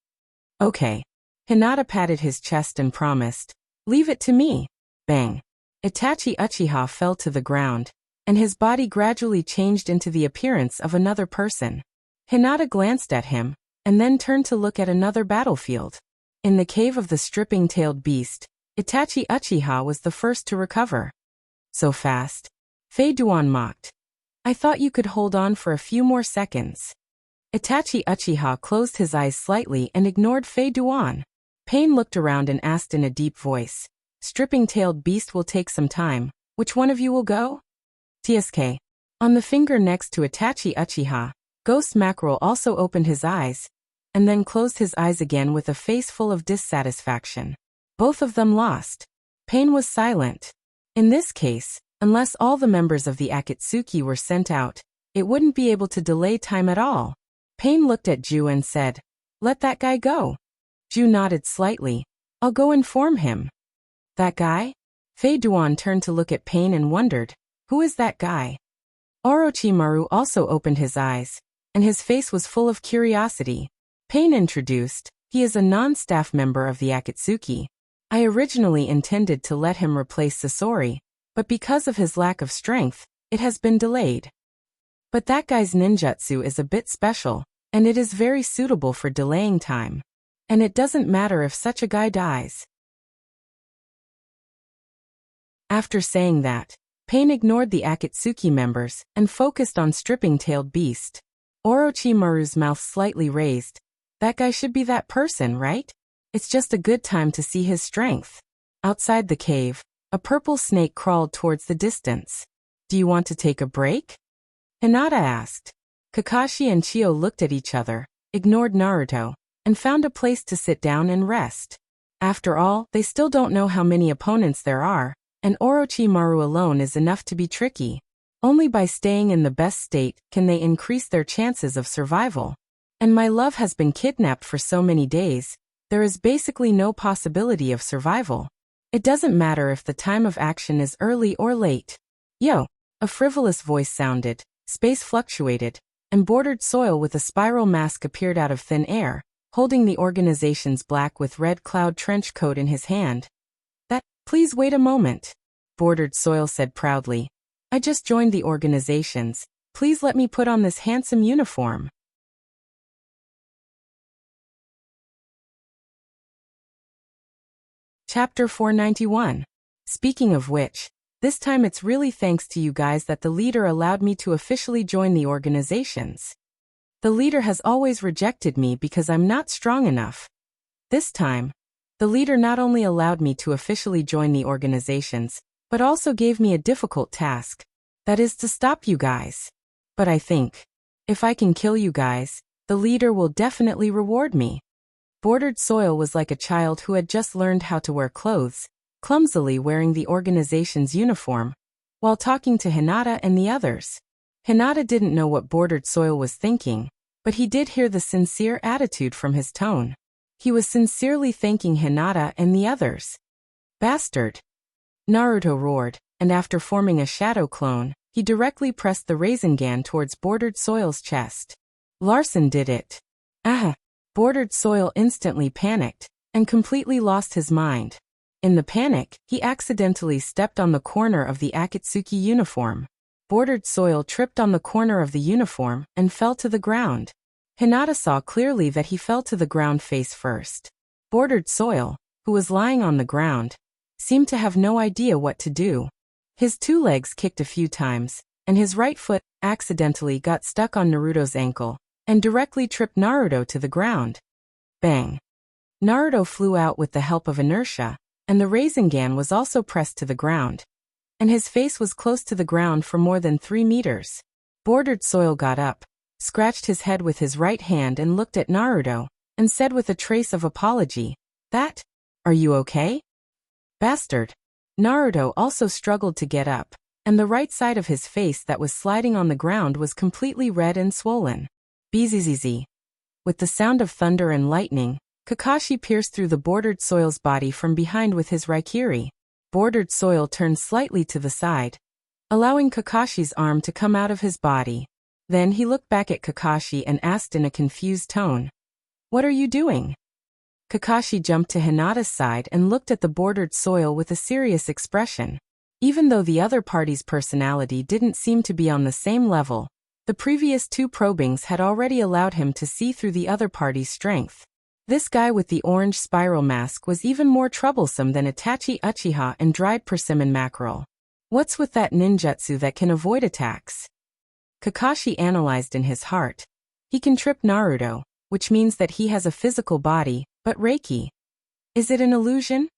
Okay. Hinata patted his chest and promised, leave it to me. Bang. Itachi Uchiha fell to the ground, and his body gradually changed into the appearance of another person. Hinata glanced at him, and then turned to look at another battlefield. In the cave of the stripping-tailed beast, Itachi Uchiha was the first to recover. So fast? Fei Duan mocked. I thought you could hold on for a few more seconds. Itachi Uchiha closed his eyes slightly and ignored Fei Duan. Pain looked around and asked in a deep voice, Stripping-tailed beast will take some time. Which one of you will go? TSK. On the finger next to Itachi Uchiha, Ghost Mackerel also opened his eyes, and then closed his eyes again with a face full of dissatisfaction. Both of them lost. Pain was silent. In this case, unless all the members of the Akatsuki were sent out, it wouldn't be able to delay time at all. Pain looked at Ju and said, let that guy go. Ju nodded slightly. I'll go inform him. That guy? Fei Duan turned to look at Pain and wondered, who is that guy? Orochimaru also opened his eyes, and his face was full of curiosity. Pain introduced, he is a non-staff member of the Akatsuki. I originally intended to let him replace Sasori, but because of his lack of strength, it has been delayed. But that guy's ninjutsu is a bit special, and it is very suitable for delaying time. And it doesn't matter if such a guy dies. After saying that, Pain ignored the Akatsuki members and focused on Stripping-tailed beast. Orochimaru's mouth slightly raised. That guy should be that person, right? It's just a good time to see his strength. Outside the cave, a purple snake crawled towards the distance. Do you want to take a break? Hinata asked. Kakashi and Chio looked at each other, ignored Naruto, and found a place to sit down and rest. After all, they still don't know how many opponents there are, and Orochimaru alone is enough to be tricky. Only by staying in the best state can they increase their chances of survival. And my love has been kidnapped for so many days, there is basically no possibility of survival. It doesn't matter if the time of action is early or late. Yo! A frivolous voice sounded, space fluctuated, and bordered soil with a spiral mask appeared out of thin air, holding the organization's black with red cloud trench coat in his hand. Please wait a moment. Bordered Soil said proudly. I just joined the organizations. Please let me put on this handsome uniform. Chapter 491. Speaking of which, this time it's really thanks to you guys that the leader allowed me to officially join the organizations. The leader has always rejected me because I'm not strong enough. This time, the leader not only allowed me to officially join the organizations, but also gave me a difficult task. That is to stop you guys. But I think, if I can kill you guys, the leader will definitely reward me. Bordered Soil was like a child who had just learned how to wear clothes, clumsily wearing the organization's uniform, while talking to Hinata and the others. Hinata didn't know what Bordered Soil was thinking, but he did hear the sincere attitude from his tone. He was sincerely thanking Hinata and the others. Bastard! Naruto roared, and after forming a shadow clone, he directly pressed the Rasengan towards Bordered Soil's chest. Larson did it. Ah! Bordered Soil instantly panicked, and completely lost his mind. In the panic, he accidentally stepped on the corner of the Akatsuki uniform. Bordered Soil tripped on the corner of the uniform and fell to the ground. Hinata saw clearly that he fell to the ground face first. Bordered Soil, who was lying on the ground, seemed to have no idea what to do. His two legs kicked a few times, and his right foot accidentally got stuck on Naruto's ankle, and directly tripped Naruto to the ground. Bang! Naruto flew out with the help of inertia, and the Rasengan was also pressed to the ground, and his face was close to the ground for more than 3 meters. Bordered Soil got up, scratched his head with his right hand and looked at Naruto, and said with a trace of apology, Are you okay? Bastard! Naruto also struggled to get up, and the right side of his face that was sliding on the ground was completely red and swollen. Bzzz. With the sound of thunder and lightning, Kakashi pierced through the Bordered Soil's body from behind with his Raikiri. Bordered Soil turned slightly to the side, allowing Kakashi's arm to come out of his body. Then he looked back at Kakashi and asked in a confused tone, What are you doing? Kakashi jumped to Hinata's side and looked at the Bordered Soil with a serious expression. Even though the other party's personality didn't seem to be on the same level, the previous 2 probings had already allowed him to see through the other party's strength. This guy with the orange spiral mask was even more troublesome than Itachi Uchiha and dried persimmon mackerel. What's with that ninjutsu that can avoid attacks? Kakashi analyzed in his heart. He can trip Naruto, which means that he has a physical body, but Reiki. Is it an illusion?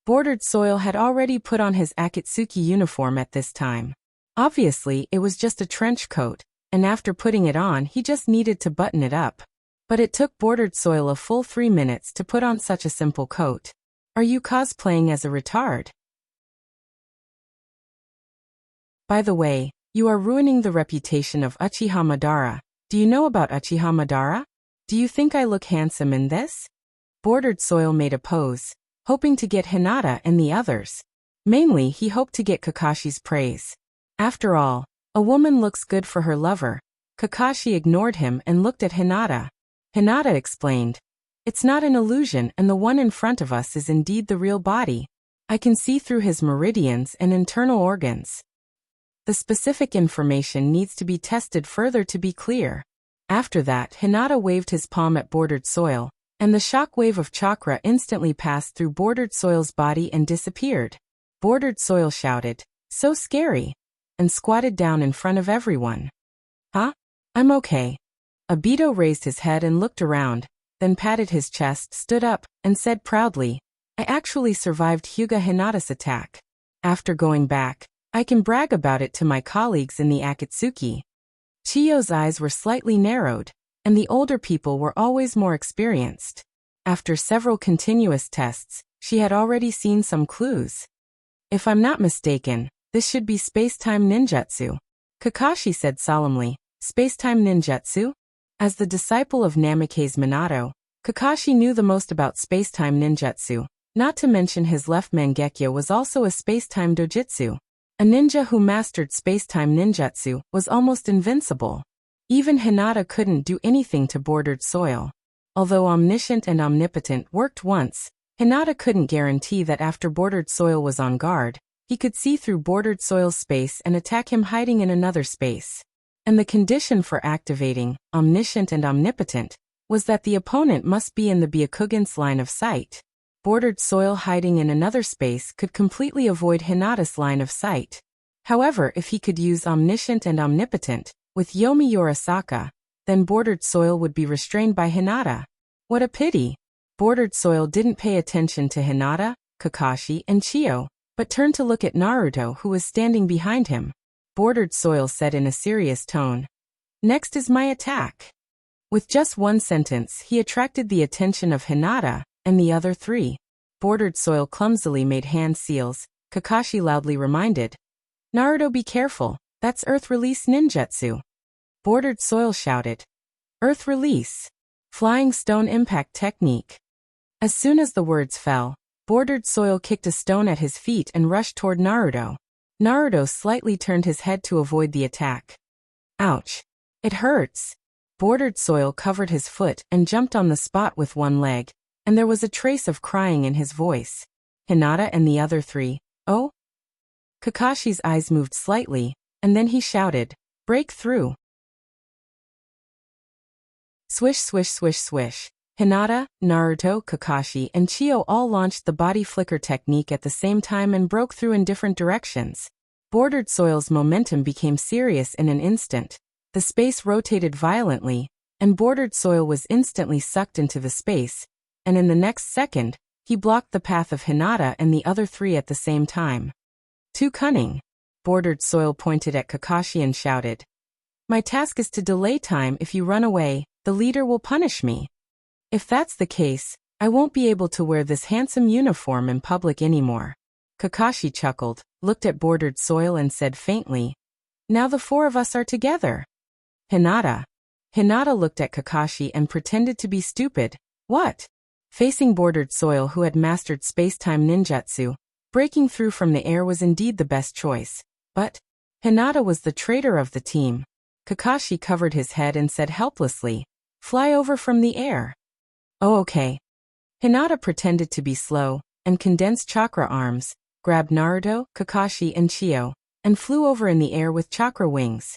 Bordered Soil had already put on his Akatsuki uniform at this time. Obviously, it was just a trench coat, and after putting it on he just needed to button it up. But it took Bordered Soil a full 3 minutes to put on such a simple coat. Are you cosplaying as a retard? By the way, you are ruining the reputation of Uchiha Madara. Do you know about Uchiha Madara? Do you think I look handsome in this? Bordered Soil made a pose, hoping to get Hinata and the others. Mainly, he hoped to get Kakashi's praise. After all, a woman looks good for her lover. Kakashi ignored him and looked at Hinata. Hinata explained, It's not an illusion and the one in front of us is indeed the real body. I can see through his meridians and internal organs. The specific information needs to be tested further to be clear. After that, Hinata waved his palm at Bordered Soil, and the shockwave of chakra instantly passed through Bordered Soil's body and disappeared. Bordered Soil shouted, So scary, and squatted down in front of everyone. Huh? I'm okay. Obito raised his head and looked around, then patted his chest, stood up, and said proudly, I actually survived Hyuga Hinata's attack. After going back, I can brag about it to my colleagues in the Akatsuki. Chiyo's eyes were slightly narrowed, and the older people were always more experienced. After several continuous tests, she had already seen some clues. If I'm not mistaken, this should be space-time ninjutsu. Kakashi said solemnly, Space-time ninjutsu? As the disciple of Namikaze Minato, Kakashi knew the most about space-time ninjutsu, not to mention his left Mangekyo was also a space-time dojutsu. A ninja who mastered space-time ninjutsu was almost invincible. Even Hinata couldn't do anything to Bordered Soil. Although omniscient and omnipotent worked once, Hinata couldn't guarantee that after Bordered Soil was on guard, He could see through bordered soil's space and attack him hiding in another space. And the condition for activating omniscient and omnipotent was that the opponent must be in the Byakugan's line of sight. Bordered soil hiding in another space could completely avoid Hinata's line of sight. However, if he could use omniscient and omnipotent with Yomi Yorosaka, then bordered soil would be restrained by Hinata. What a pity! Bordered soil didn't pay attention to Hinata, Kakashi, and Chiyo, but turned to look at Naruto, who was standing behind him. Bordered soil said in a serious tone, "Next is my attack." With just one sentence, he attracted the attention of Hinata and the other three. Bordered soil clumsily made hand seals. Kakashi loudly reminded, "Naruto, be careful, that's Earth Release ninjutsu." Bordered soil shouted, "Earth Release. Flying Stone Impact Technique." As soon as the words fell, Bordered soil kicked a stone at his feet and rushed toward Naruto. Naruto slightly turned his head to avoid the attack. "Ouch. It hurts." Bordered soil covered his foot and jumped on the spot with one leg, and there was a trace of crying in his voice. Hinata and the other three, "Oh?" Kakashi's eyes moved slightly, and then he shouted, "Break through." Swish, swish, swish, swish. Hinata, Naruto, Kakashi, and Chiyo all launched the body flicker technique at the same time and broke through in different directions. Bordered soil's momentum became serious in an instant. The space rotated violently, and bordered soil was instantly sucked into the space, and in the next second, he blocked the path of Hinata and the other three at the same time. "Too cunning." Bordered soil pointed at Kakashi and shouted, "My task is to delay time. If you run away, the leader will punish me. If that's the case, I won't be able to wear this handsome uniform in public anymore." Kakashi chuckled, looked at bordered soil and said faintly, "Now the four of us are together." Hinata. Hinata looked at Kakashi and pretended to be stupid. "What?" Facing bordered soil, who had mastered space-time ninjutsu, breaking through from the air was indeed the best choice. But Hinata was the traitor of the team. Kakashi covered his head and said helplessly, "Fly over from the air." "Oh, okay." Hinata pretended to be slow, and condensed chakra arms, grabbed Naruto, Kakashi, and Chiyo, and flew over in the air with chakra wings.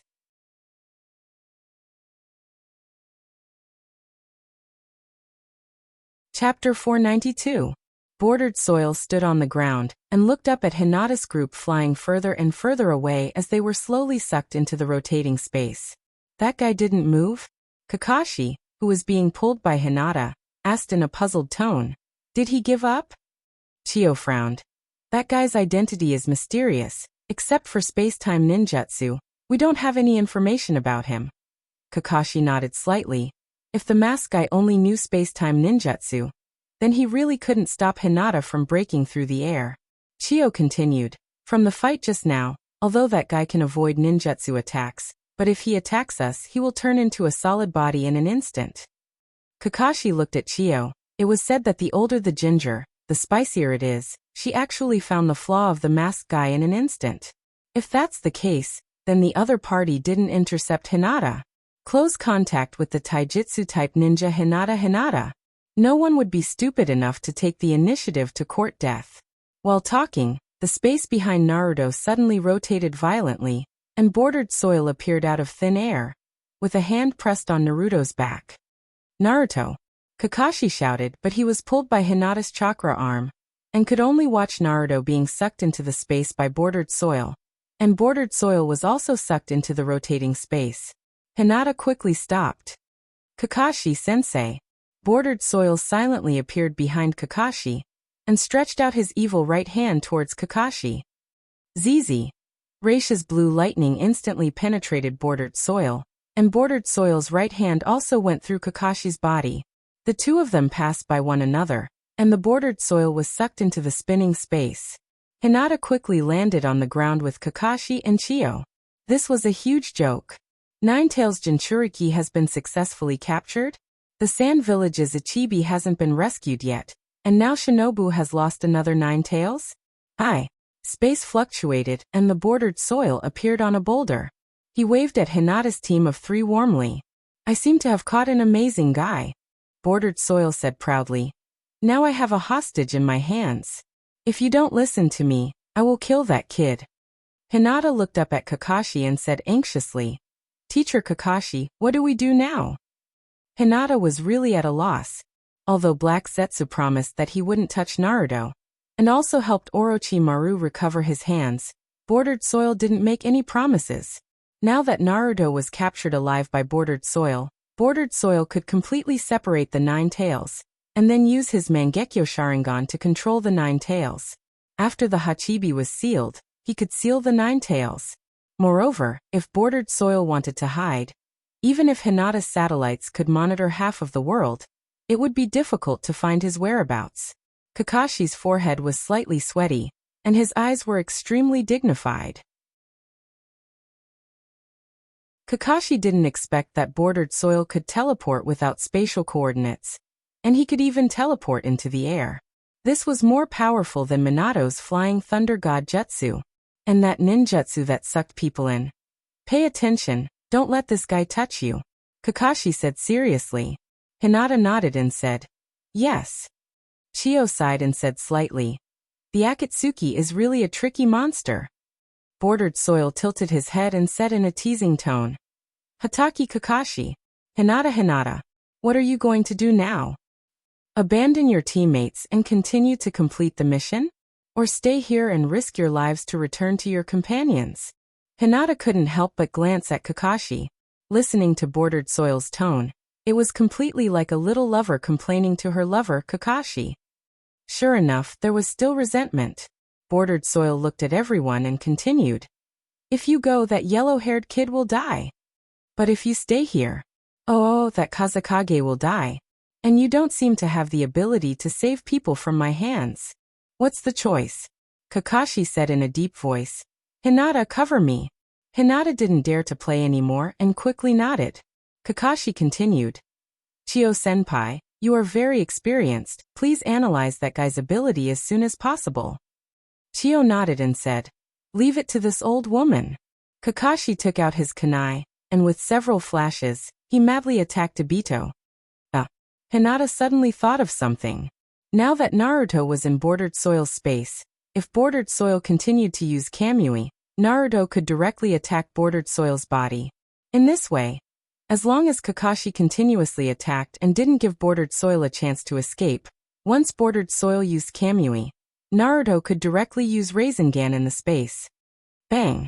Chapter 492. Bordered soil stood on the ground and looked up at Hinata's group flying further and further away as they were slowly sucked into the rotating space. "That guy didn't move?" Kakashi, who was being pulled by Hinata, asked in a puzzled tone. "Did he give up?" Chiyo frowned. "That guy's identity is mysterious. Except for space-time ninjutsu, we don't have any information about him." Kakashi nodded slightly. If the mask guy only knew space-time ninjutsu, then he really couldn't stop Hinata from breaking through the air. Chiyo continued, "From the fight just now, although that guy can avoid ninjutsu attacks, but if he attacks us, he will turn into a solid body in an instant." Kakashi looked at Chiyo. It was said that the older the ginger, the spicier it is. She actually found the flaw of the masked guy in an instant. If that's the case, then the other party didn't intercept Hinata. Close contact with the taijutsu-type ninja Hinata. No one would be stupid enough to take the initiative to court death. While talking, the space behind Naruto suddenly rotated violently, and bordered soil appeared out of thin air, with a hand pressed on Naruto's back. "Naruto!" Kakashi shouted, but he was pulled by Hinata's chakra arm, and could only watch Naruto being sucked into the space by bordered soil, and bordered soil was also sucked into the rotating space. Hinata quickly stopped. "Kakashi-sensei." Bordered soil silently appeared behind Kakashi, and stretched out his evil right hand towards Kakashi. "Zizi." Reisha's blue lightning instantly penetrated bordered soil, and bordered soil's right hand also went through Kakashi's body. The two of them passed by one another, and the bordered soil was sucked into the spinning space. Hinata quickly landed on the ground with Kakashi and Chiyo. This was a huge joke. Ninetail's Jinchuriki has been successfully captured? The Sand Village's Ichibi hasn't been rescued yet, and now Shinobu has lost another Ninetails? Space fluctuated, and the bordered soil appeared on a boulder. He waved at Hinata's team of three warmly. "I seem to have caught an amazing guy," bordered soil said proudly. "Now I have a hostage in my hands. If you don't listen to me, I will kill that kid. Hinata looked up at Kakashi and said anxiously, Teacher Kakashi, what do we do now? Hinata was really at a loss. Although Black Zetsu promised that he wouldn't touch Naruto, and also helped Orochimaru recover his hands, Bordered Soil didn't make any promises. Now that Naruto was captured alive by Bordered Soil could completely separate the Nine Tails, and then use his Mangekyo Sharingan to control the Nine Tails. After the Hachibi was sealed, he could seal the Nine Tails. Moreover, if Bordered Soil wanted to hide, even if Hinata's satellites could monitor half of the world, it would be difficult to find his whereabouts. Kakashi's forehead was slightly sweaty, and his eyes were extremely dignified. Kakashi didn't expect that Bordered Soil could teleport without spatial coordinates, and he could even teleport into the air. This was more powerful than Minato's flying thunder god jutsu, and that ninjutsu that sucked people in. Pay attention, don't let this guy touch you, Kakashi said seriously. Hinata nodded and said, yes. Chio sighed and said slightly, the Akatsuki is really a tricky monster. Bordered Soil tilted his head and said in a teasing tone, Hataki Kakashi, Hinata, what are you going to do now? Abandon your teammates and continue to complete the mission? Or stay here and risk your lives to return to your companions? Hinata couldn't help but glance at Kakashi. Listening to Bordered Soil's tone, it was completely like a little lover complaining to her lover Kakashi. Sure enough, there was still resentment. Bordered Soil looked at everyone and continued, if you go, that yellow-haired kid will die. But if you stay here, that Kazekage will die. And you don't seem to have the ability to save people from my hands. What's the choice? Kakashi said in a deep voice. Hinata, cover me. Hinata didn't dare to play anymore and quickly nodded. Kakashi continued. Chio-senpai, you are very experienced, please analyze that guy's ability as soon as possible. Chio nodded and said, leave it to this old woman. Kakashi took out his kunai, and with several flashes, he madly attacked Obito. Hinata suddenly thought of something. Now that Naruto was in Bordered Soil's space, if Bordered Soil continued to use Kamui, Naruto could directly attack Bordered Soil's body. In this way, as long as Kakashi continuously attacked and didn't give Bordered Soil a chance to escape, once Bordered Soil used Kamui, Naruto could directly use Rasengan in the space. Bang!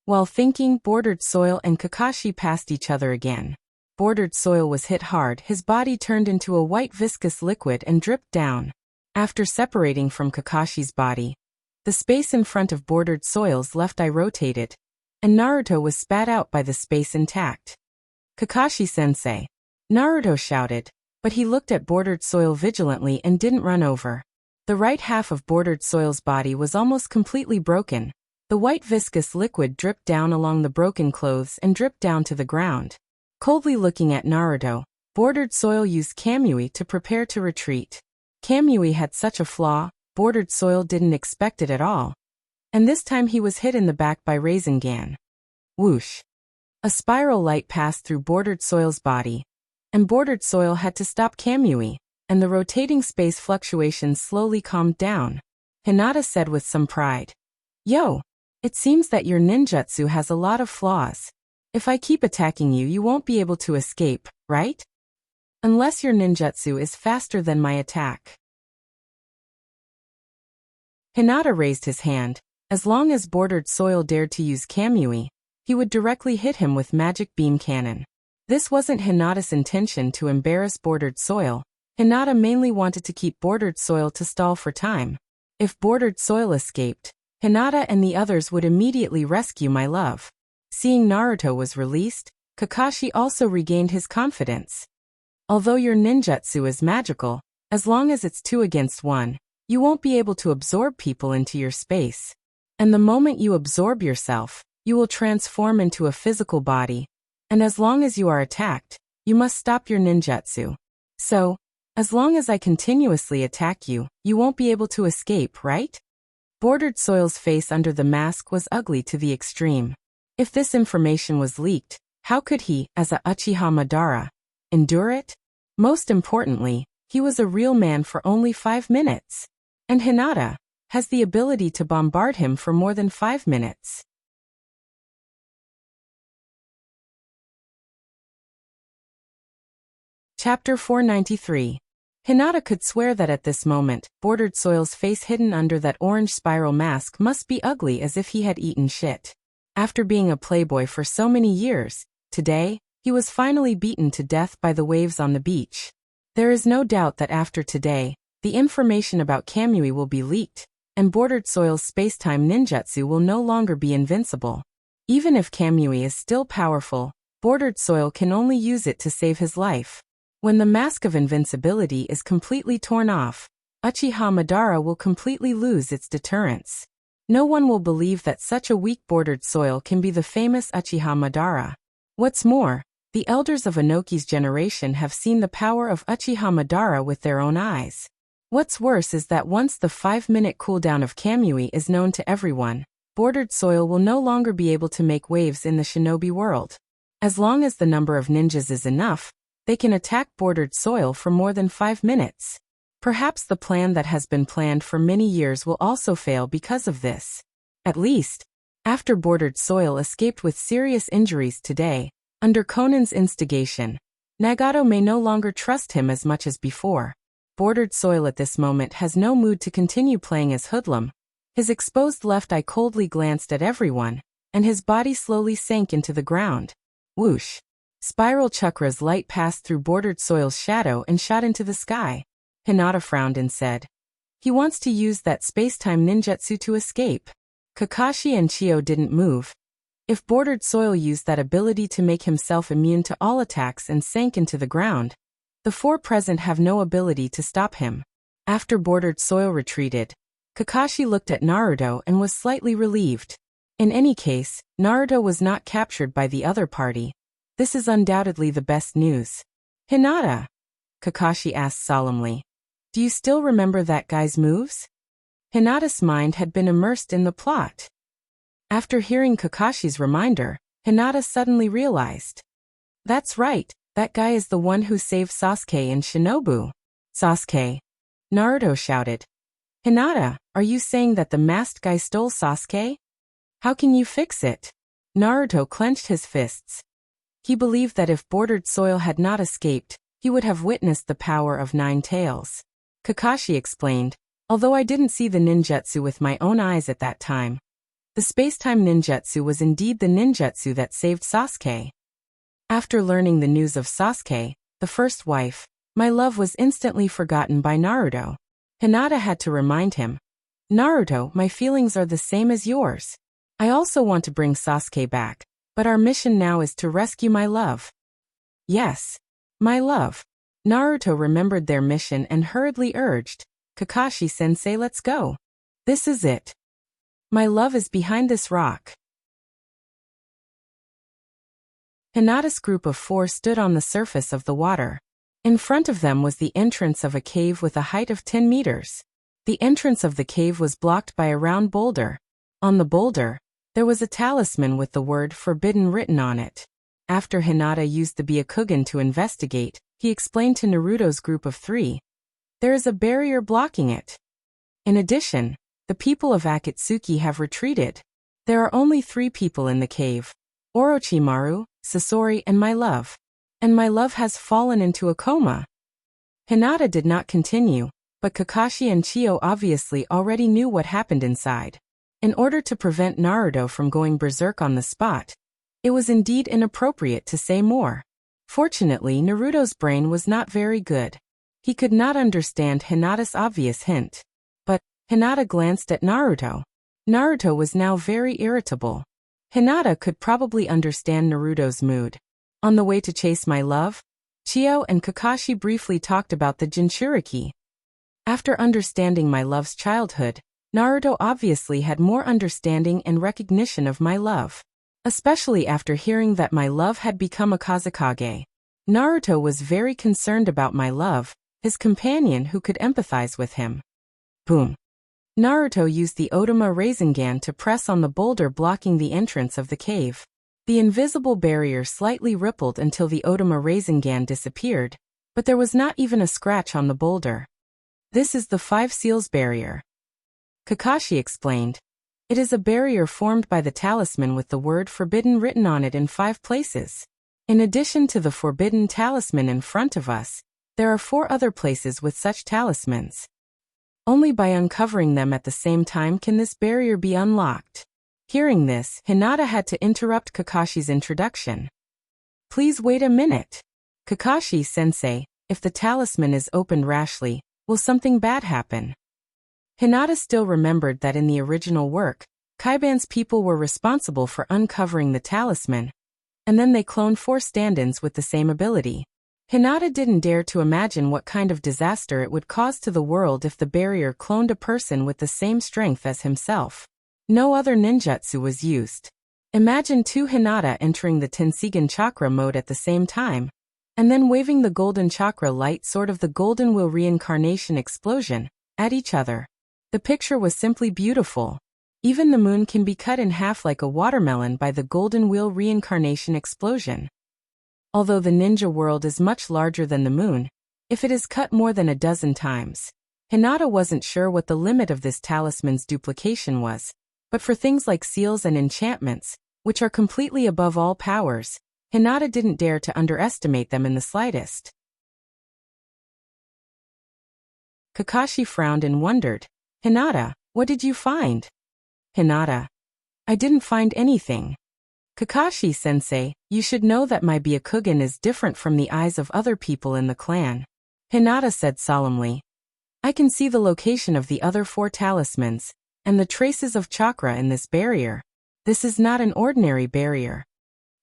While thinking, Bordered Soil and Kakashi passed each other again. Bordered Soil was hit hard, his body turned into a white viscous liquid and dripped down. After separating from Kakashi's body, the space in front of Bordered Soil's left eye rotated, and Naruto was spat out by the space intact. Kakashi-sensei, Naruto shouted, but he looked at Bordered Soil vigilantly and didn't run over. The right half of Bordered Soil's body was almost completely broken. The white viscous liquid dripped down along the broken clothes and dripped down to the ground. Coldly looking at Naruto, Bordered Soil used Kamui to prepare to retreat. Kamui had such a flaw, Bordered Soil didn't expect it at all. And this time he was hit in the back by Rasengan. Whoosh! A spiral light passed through Bordered Soil's body, and Bordered Soil had to stop Kamui, and the rotating space fluctuations slowly calmed down. Hinata said with some pride, Yo! It seems that your ninjutsu has a lot of flaws. If I keep attacking you, you won't be able to escape, right? Unless your ninjutsu is faster than my attack. Hinata raised his hand. As long as Bordered Soil dared to use Kamui, he would directly hit him with Magic Beam Cannon. This wasn't Hinata's intention to embarrass Bordered Soil. Hinata mainly wanted to keep Bordered Soil to stall for time. If Bordered Soil escaped, Hinata and the others would immediately rescue my love. Seeing Naruto was released, Kakashi also regained his confidence. Although your ninjutsu is magical, as long as it's 2 against 1, you won't be able to absorb people into your space. And the moment you absorb yourself, you will transform into a physical body. And as long as you are attacked, you must stop your ninjutsu. So, as long as I continuously attack you, you won't be able to escape, right? Bordered Soil's face under the mask was ugly to the extreme. If this information was leaked, how could he, as a Uchiha Madara, endure it? Most importantly, he was a real man for only 5 minutes. And Hinata, has the ability to bombard him for more than 5 minutes. Chapter 493. Hinata could swear that at this moment, Bordered Soil's face hidden under that orange spiral mask must be ugly as if he had eaten shit. After being a playboy for so many years, today, he was finally beaten to death by the waves on the beach. There is no doubt that after today, the information about Kamui will be leaked, and Bordered Soil's spacetime ninjutsu will no longer be invincible. Even if Kamui is still powerful, Bordered Soil can only use it to save his life. When the mask of invincibility is completely torn off, Uchiha Madara will completely lose its deterrence. No one will believe that such a weak Bordered Soil can be the famous Uchiha Madara. What's more, the elders of Inoki's generation have seen the power of Uchiha Madara with their own eyes. What's worse is that once the 5-minute cooldown of Kamui is known to everyone, Bordered Soil will no longer be able to make waves in the shinobi world. As long as the number of ninjas is enough, they can attack Bordered Soil for more than 5 minutes. Perhaps the plan that has been planned for many years will also fail because of this. At least, after Bordered Soil escaped with serious injuries today, under Conan's instigation, Nagato may no longer trust him as much as before. Bordered Soil at this moment has no mood to continue playing as hoodlum. His exposed left eye coldly glanced at everyone, and his body slowly sank into the ground. Whoosh! Spiral Chakra's light passed through Bordered Soil's shadow and shot into the sky. Hinata frowned and said, "He wants to use that spacetime ninjutsu to escape." Kakashi and Chio didn't move. If Bordered Soil used that ability to make himself immune to all attacks and sank into the ground, the four present have no ability to stop him. After Bordered Soil retreated, Kakashi looked at Naruto and was slightly relieved. In any case, Naruto was not captured by the other party. This is undoubtedly the best news. "Hinata," Kakashi asked solemnly, "do you still remember that guy's moves?" Hinata's mind had been immersed in the plot. After hearing Kakashi's reminder, Hinata suddenly realized. That's right, that guy is the one who saved Sasuke and Shinobu. "Sasuke!" Naruto shouted. "Hinata, are you saying that the masked guy stole Sasuke? How can you fix it?" Naruto clenched his fists. He believed that if Bordered Soil had not escaped, he would have witnessed the power of 9 tails. Kakashi explained, "Although I didn't see the ninjutsu with my own eyes at that time, the spacetime ninjutsu was indeed the ninjutsu that saved Sasuke." After learning the news of Sasuke, the first wife, my love was instantly forgotten by Naruto. Hinata had to remind him, "Naruto, my feelings are the same as yours. I also want to bring Sasuke back. But our mission now is to rescue my love." "Yes, my love." Naruto remembered their mission and hurriedly urged, "Kakashi-sensei, let's go. This is it. My love is behind this rock." Hinata's group of 4 stood on the surface of the water. In front of them was the entrance of a cave with a height of 10 meters. The entrance of the cave was blocked by a round boulder. On the boulder, there was a talisman with the word forbidden written on it. After Hinata used the Byakugan to investigate, he explained to Naruto's group of 3. There is a barrier blocking it. In addition, the people of Akatsuki have retreated. There are only 3 people in the cave: Orochimaru, Sasori, and my love. And my love has fallen into a coma. Hinata did not continue, but Kakashi and Chio obviously already knew what happened inside. In order to prevent Naruto from going berserk on the spot, it was indeed inappropriate to say more. Fortunately, Naruto's brain was not very good. He could not understand Hinata's obvious hint. But Hinata glanced at Naruto. Naruto was now very irritable. Hinata could probably understand Naruto's mood. On the way to chase my love, Chio and Kakashi briefly talked about the Jinchuriki. After understanding my love's childhood, Naruto obviously had more understanding and recognition of my love. Especially after hearing that my love had become a Kazekage. Naruto was very concerned about my love, his companion who could empathize with him. Boom. Naruto used the Otama Rasengan to press on the boulder blocking the entrance of the cave. The invisible barrier slightly rippled until the Otama Rasengan disappeared, but there was not even a scratch on the boulder. This is the 5 seals barrier. Kakashi explained. It is a barrier formed by the talisman with the word forbidden written on it in 5 places. In addition to the forbidden talisman in front of us, there are 4 other places with such talismans. Only by uncovering them at the same time can this barrier be unlocked. Hearing this, Hinata had to interrupt Kakashi's introduction. Please wait a minute. Kakashi-sensei, if the talisman is opened rashly, will something bad happen? Hinata still remembered that in the original work, Kaiban's people were responsible for uncovering the talisman, and then they cloned 4 stand-ins with the same ability. Hinata didn't dare to imagine what kind of disaster it would cause to the world if the barrier cloned a person with the same strength as himself. No other ninjutsu was used. Imagine 2 Hinata entering the Tensigan chakra mode at the same time, and then waving the golden chakra light sword of the Golden Wheel reincarnation explosion at each other. The picture was simply beautiful. Even the moon can be cut in half like a watermelon by the Golden Wheel reincarnation explosion. Although the ninja world is much larger than the moon, if it is cut more than a dozen times. Hinata wasn't sure what the limit of this talisman's duplication was, but for things like seals and enchantments, which are completely above all powers, Hinata didn't dare to underestimate them in the slightest. Kakashi frowned and wondered. Hinata, what did you find? Hinata. I didn't find anything. Kakashi-sensei, you should know that my Byakugan is different from the eyes of other people in the clan. Hinata said solemnly. I can see the location of the other 4 talismans, and the traces of chakra in this barrier. This is not an ordinary barrier.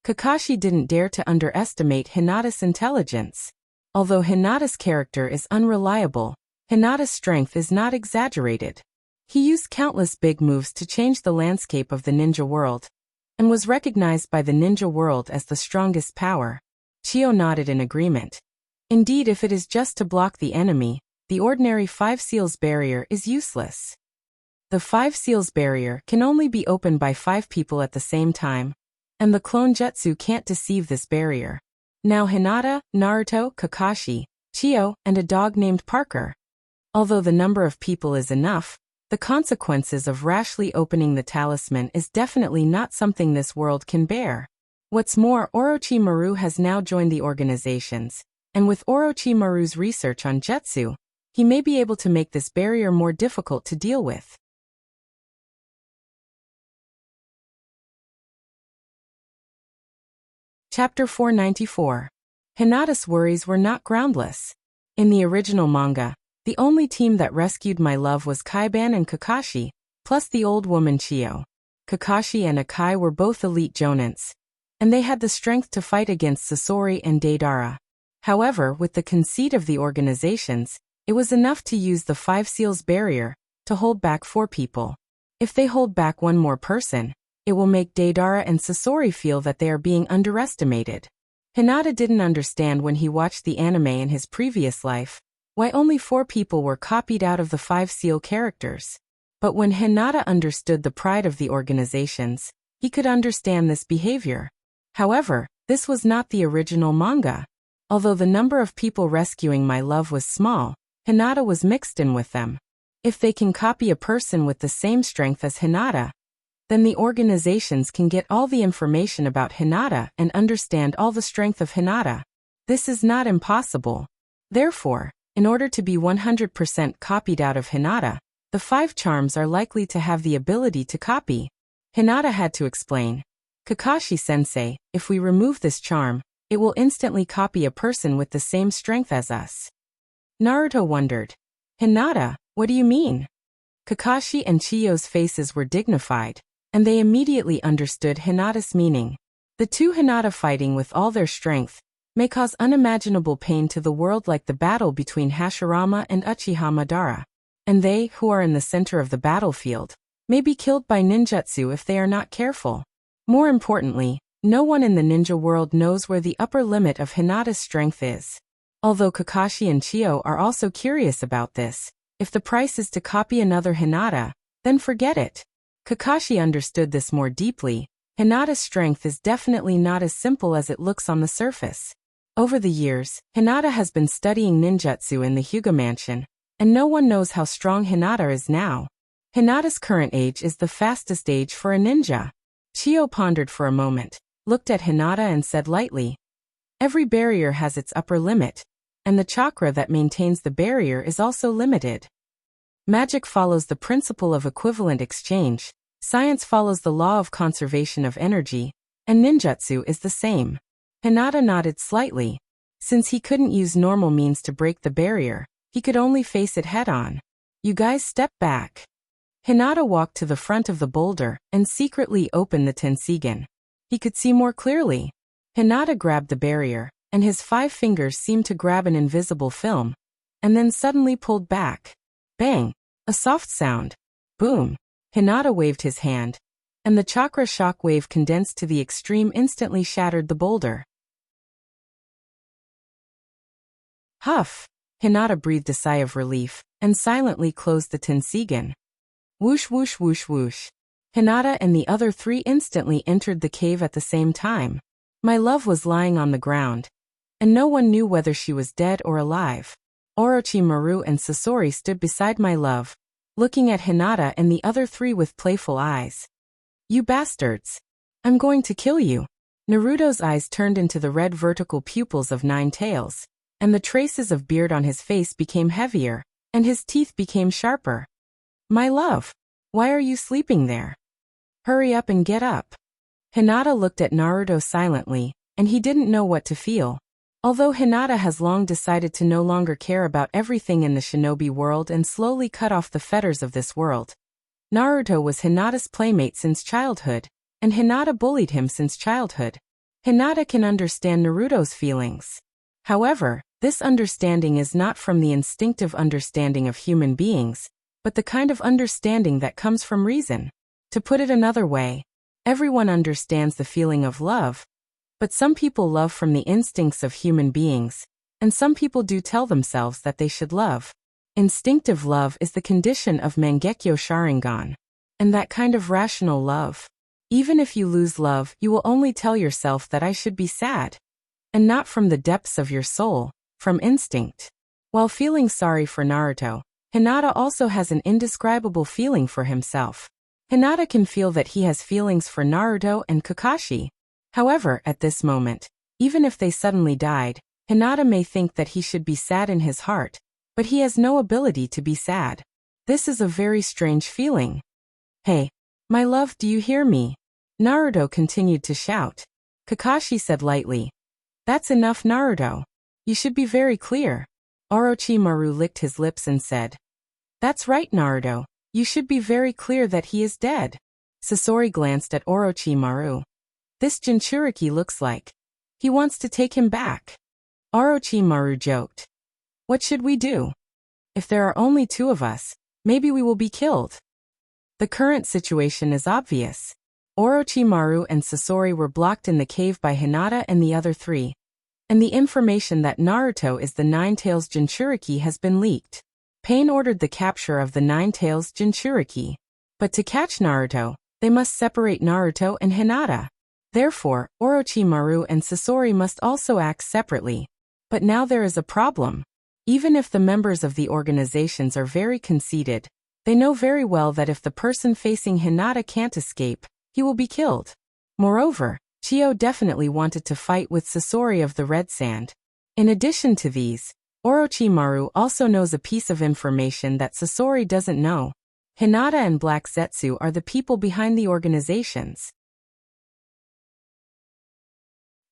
Kakashi didn't dare to underestimate Hinata's intelligence. Although Hinata's character is unreliable, Hinata's strength is not exaggerated. He used countless big moves to change the landscape of the ninja world, and was recognized by the ninja world as the strongest power. Chio nodded in agreement. Indeed, if it is just to block the enemy, the ordinary 5 seals barrier is useless. The 5 seals barrier can only be opened by 5 people at the same time, and the clone jutsu can't deceive this barrier. Now Hinata, Naruto, Kakashi, Chio, and a dog named Parker. Although the number of people is enough, the consequences of rashly opening the talisman is definitely not something this world can bear. What's more, Orochimaru has now joined the organizations, and with Orochimaru's research on jutsu, he may be able to make this barrier more difficult to deal with. Chapter 494. Hinata's worries were not groundless. In the original manga, the only team that rescued my love was Kaiban and Kakashi, plus the old woman Chio. Kakashi and Akai were both elite jonins, and they had the strength to fight against Sasori and Deidara. However, with the conceit of the organizations, it was enough to use the 5 seals barrier to hold back 4 people. If they hold back 1 more person, it will make Deidara and Sasori feel that they are being underestimated. Hinata didn't understand when he watched the anime in his previous life why only 4 people were copied out of the 5 seal characters. But when Hinata understood the pride of the organizations, he could understand this behavior. However, this was not the original manga. Although the number of people rescuing my love was small, Hinata was mixed in with them. If they can copy a person with the same strength as Hinata, then the organizations can get all the information about Hinata and understand all the strength of Hinata. This is not impossible. Therefore, in order to be 100% copied out of Hinata, the 5 charms are likely to have the ability to copy. Hinata had to explain. Kakashi-sensei, if we remove this charm, it will instantly copy a person with the same strength as us. Naruto wondered. Hinata, what do you mean? Kakashi and Chiyo's faces were dignified, and they immediately understood Hinata's meaning. The 2 Hinata fighting with all their strength may cause unimaginable pain to the world, like the battle between Hashirama and Uchiha Madara. And they, who are in the center of the battlefield, may be killed by ninjutsu if they are not careful. More importantly, no one in the ninja world knows where the upper limit of Hinata's strength is. Although Kakashi and Chiyo are also curious about this, if the price is to copy another Hinata, then forget it. Kakashi understood this more deeply. Hinata's strength is definitely not as simple as it looks on the surface. Over the years, Hinata has been studying ninjutsu in the Hyuga Mansion, and no one knows how strong Hinata is now. Hinata's current age is the fastest age for a ninja. Chio pondered for a moment, looked at Hinata and said lightly, every barrier has its upper limit, and the chakra that maintains the barrier is also limited. Magic follows the principle of equivalent exchange, science follows the law of conservation of energy, and ninjutsu is the same. Hinata nodded slightly. Since he couldn't use normal means to break the barrier, he could only face it head-on. You guys step back. Hinata walked to the front of the boulder and secretly opened the tensigen. He could see more clearly. Hinata grabbed the barrier, and his 5 fingers seemed to grab an invisible film, and then suddenly pulled back. Bang! A soft sound. Boom! Hinata waved his hand, and the chakra shock wave condensed to the extreme instantly shattered the boulder. Huff! Hinata breathed a sigh of relief, and silently closed the tensigen. Whoosh whoosh whoosh whoosh. Hinata and the other 3 instantly entered the cave at the same time. My love was lying on the ground, and no one knew whether she was dead or alive. Orochimaru and Sasori stood beside my love, looking at Hinata and the other 3 with playful eyes. You bastards! I'm going to kill you. Naruto's eyes turned into the red vertical pupils of 9 tails, and the traces of beard on his face became heavier, and his teeth became sharper. My love, why are you sleeping there? Hurry up and get up. Hinata looked at Naruto silently, and he didn't know what to feel. Although Hinata has long decided to no longer care about everything in the shinobi world and slowly cut off the fetters of this world, Naruto was Hinata's playmate since childhood, and Hinata bullied him since childhood. Hinata can understand Naruto's feelings. However, this understanding is not from the instinctive understanding of human beings, but the kind of understanding that comes from reason. To put it another way, everyone understands the feeling of love, but some people love from the instincts of human beings, and some people do tell themselves that they should love. Instinctive love is the condition of Mangekyo Sharingan, and that kind of rational love. Even if you lose love, you will only tell yourself that I should be sad. And not from the depths of your soul, from instinct. While feeling sorry for Naruto, Hinata also has an indescribable feeling for himself. Hinata can feel that he has feelings for Naruto and Kakashi. However, at this moment, even if they suddenly died, Hinata may think that he should be sad in his heart, but he has no ability to be sad. This is a very strange feeling. Hey, my love, do you hear me? Naruto continued to shout. Kakashi said lightly, that's enough, Naruto. You should be very clear. Orochimaru licked his lips and said, that's right, Naruto. You should be very clear that he is dead. Sasori glanced at Orochimaru. This Jinchuriki looks like he wants to take him back. Orochimaru joked. What should we do? If there are only 2 of us, maybe we will be killed. The current situation is obvious. Orochimaru and Sasori were blocked in the cave by Hinata and the other 3. And the information that Naruto is the 9 Tails Jinchuriki has been leaked. Pain ordered the capture of the 9 Tails Jinchuriki. But to catch Naruto, they must separate Naruto and Hinata. Therefore, Orochimaru and Sasori must also act separately. But now there is a problem. Even if the members of the organizations are very conceited, they know very well that if the person facing Hinata can't escape, he will be killed. Moreover, Chio definitely wanted to fight with Sasori of the Red Sand. In addition to these, Orochimaru also knows a piece of information that Sasori doesn't know. Hinata and Black Zetsu are the people behind the organizations.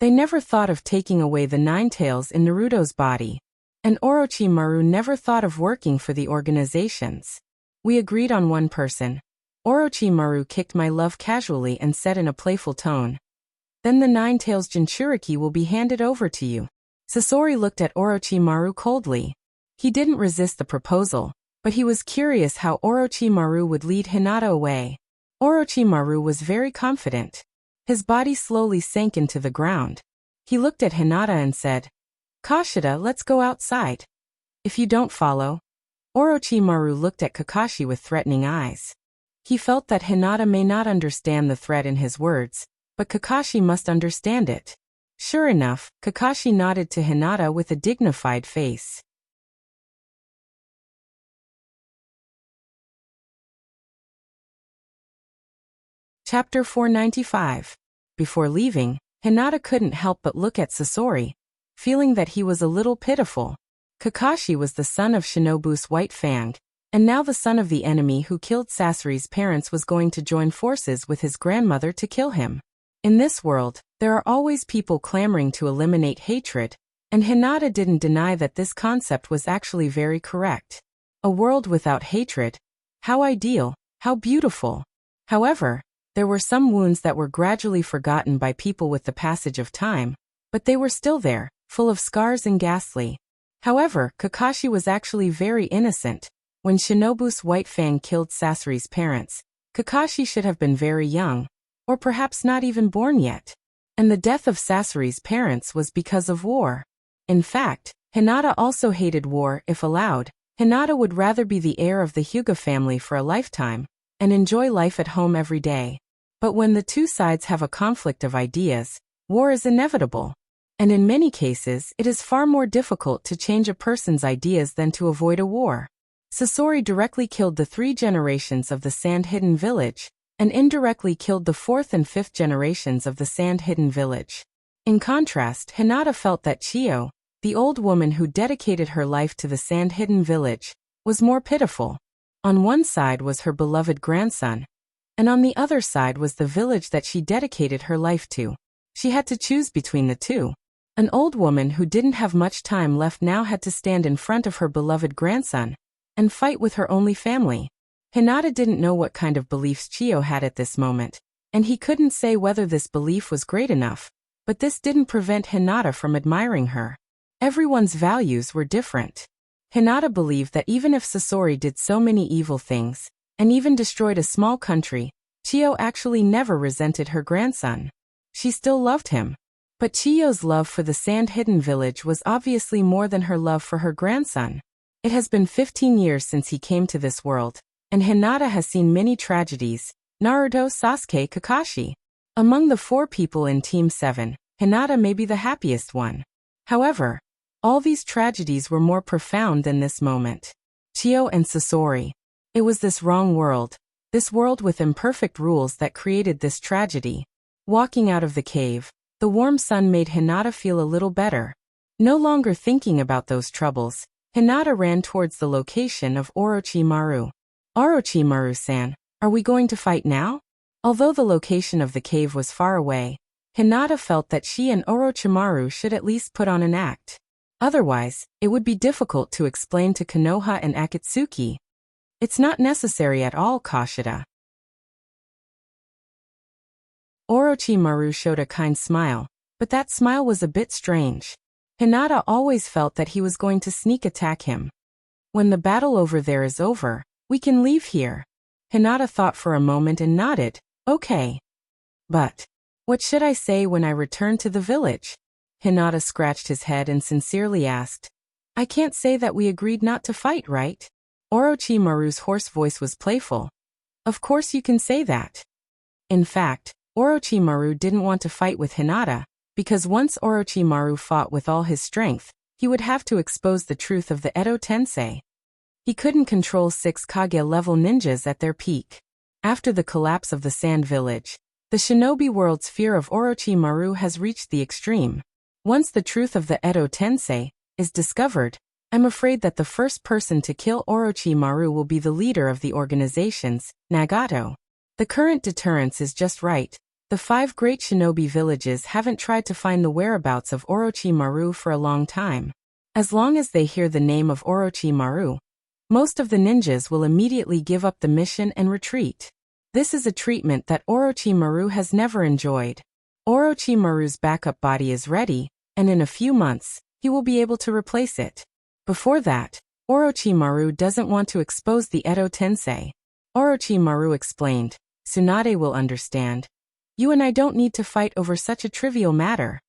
They never thought of taking away the 9 tails in Naruto's body. And Orochimaru never thought of working for the organizations. We agreed on one person. Orochimaru kicked my love casually and said in a playful tone, then the 9 Tails Jinchuriki will be handed over to you. Sasori looked at Orochimaru coldly. He didn't resist the proposal, but he was curious how Orochimaru would lead Hinata away. Orochimaru was very confident. His body slowly sank into the ground. He looked at Hinata and said, Kashida, let's go outside. If you don't follow. Orochimaru looked at Kakashi with threatening eyes. He felt that Hinata may not understand the threat in his words, but Kakashi must understand it. Sure enough, Kakashi nodded to Hinata with a dignified face. Chapter 495. Before leaving, Hinata couldn't help but look at Sasori, feeling that he was a little pitiful. Kakashi was the son of Shinobu's White Fang, and now the son of the enemy who killed Sasori's parents was going to join forces with his grandmother to kill him. In this world, there are always people clamoring to eliminate hatred, and Hinata didn't deny that this concept was actually very correct. A world without hatred. How ideal, how beautiful. However, there were some wounds that were gradually forgotten by people with the passage of time, but they were still there, full of scars and ghastly. However, Kakashi was actually very innocent. When Shinobu's White Fang killed Sasori's parents, Kakashi should have been very young, or perhaps not even born yet. And the death of Sasori's parents was because of war. In fact, Hinata also hated war. If allowed, Hinata would rather be the heir of the Hyuga family for a lifetime, and enjoy life at home every day. But when the two sides have a conflict of ideas, war is inevitable. And in many cases, it is far more difficult to change a person's ideas than to avoid a war. Sasori directly killed the 3 generations of the Sand Hidden Village, and indirectly killed the 4th and 5th generations of the Sand Hidden Village. In contrast, Hinata felt that Chiyo, the old woman who dedicated her life to the Sand Hidden Village, was more pitiful. On one side was her beloved grandson, and on the other side was the village that she dedicated her life to. She had to choose between the two. An old woman who didn't have much time left now had to stand in front of her beloved grandson and fight with her only family. Hinata didn't know what kind of beliefs Chiyo had at this moment, and he couldn't say whether this belief was great enough, but this didn't prevent Hinata from admiring her. Everyone's values were different. Hinata believed that even if Sasori did so many evil things, and even destroyed a small country, Chiyo actually never resented her grandson. She still loved him. But Chiyo's love for the Sand Hidden Village was obviously more than her love for her grandson. It has been 15 years since he came to this world, and Hinata has seen many tragedies. Naruto, Sasuke, Kakashi. Among the 4 people in Team 7, Hinata may be the happiest one. However, all these tragedies were more profound than this moment. Chiyo and Sasori. It was this wrong world, this world with imperfect rules that created this tragedy. Walking out of the cave, the warm sun made Hinata feel a little better. No longer thinking about those troubles, Hinata ran towards the location of Orochimaru. Orochimaru-san, are we going to fight now? Although the location of the cave was far away, Hinata felt that she and Orochimaru should at least put on an act. Otherwise, it would be difficult to explain to Konoha and Akatsuki. It's not necessary at all, Kashida. Orochimaru showed a kind smile, but that smile was a bit strange. Hinata always felt that he was going to sneak attack him. When the battle over there is over, we can leave here. Hinata thought for a moment and nodded, okay. But what should I say when I return to the village? Hinata scratched his head and sincerely asked. I can't say that we agreed not to fight, right? Orochimaru's hoarse voice was playful. Of course you can say that. In fact, Orochimaru didn't want to fight with Hinata, because once Orochimaru fought with all his strength, he would have to expose the truth of the Edo Tensei. He couldn't control 6 Kage-level ninjas at their peak. After the collapse of the Sand Village, the shinobi world's fear of Orochimaru has reached the extreme. Once the truth of the Edo Tensei is discovered, I'm afraid that the first person to kill Orochimaru will be the leader of the organizations, Nagato. The current deterrence is just right. The 5 great shinobi villages haven't tried to find the whereabouts of Orochimaru for a long time. As long as they hear the name of Orochimaru, most of the ninjas will immediately give up the mission and retreat. This is a treatment that Orochimaru has never enjoyed. Orochimaru's backup body is ready, and in a few months, he will be able to replace it. Before that, Orochimaru doesn't want to expose the Edo Tensei. Orochimaru explained, Tsunade will understand. You and I don't need to fight over such a trivial matter.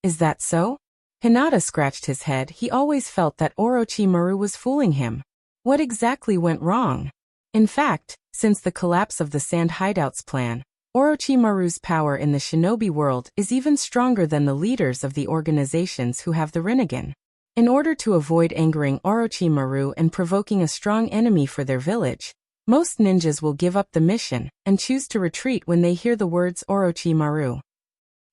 Is that so? Hinata scratched his head. He always felt that Orochimaru was fooling him. What exactly went wrong? In fact, since the collapse of the Sand Hideouts plan, Orochimaru's power in the shinobi world is even stronger than the leaders of the organizations who have the Rinnegan. In order to avoid angering Orochimaru and provoking a strong enemy for their village, Most ninjas will give up the mission and choose to retreat when they hear the words Orochimaru.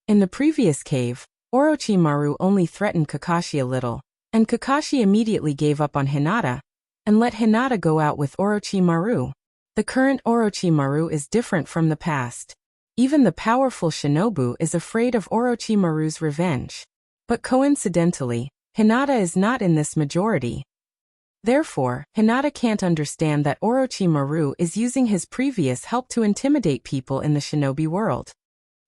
In the previous cave, Orochimaru only threatened Kakashi a little, and Kakashi immediately gave up on Hinata and let Hinata go out with Orochimaru. The current Orochimaru is different from the past. Even the powerful Shinobu is afraid of Orochimaru's revenge. But coincidentally, Hinata is not in this majority. Therefore, Hinata can't understand that Orochimaru is using his previous help to intimidate people in the shinobi world.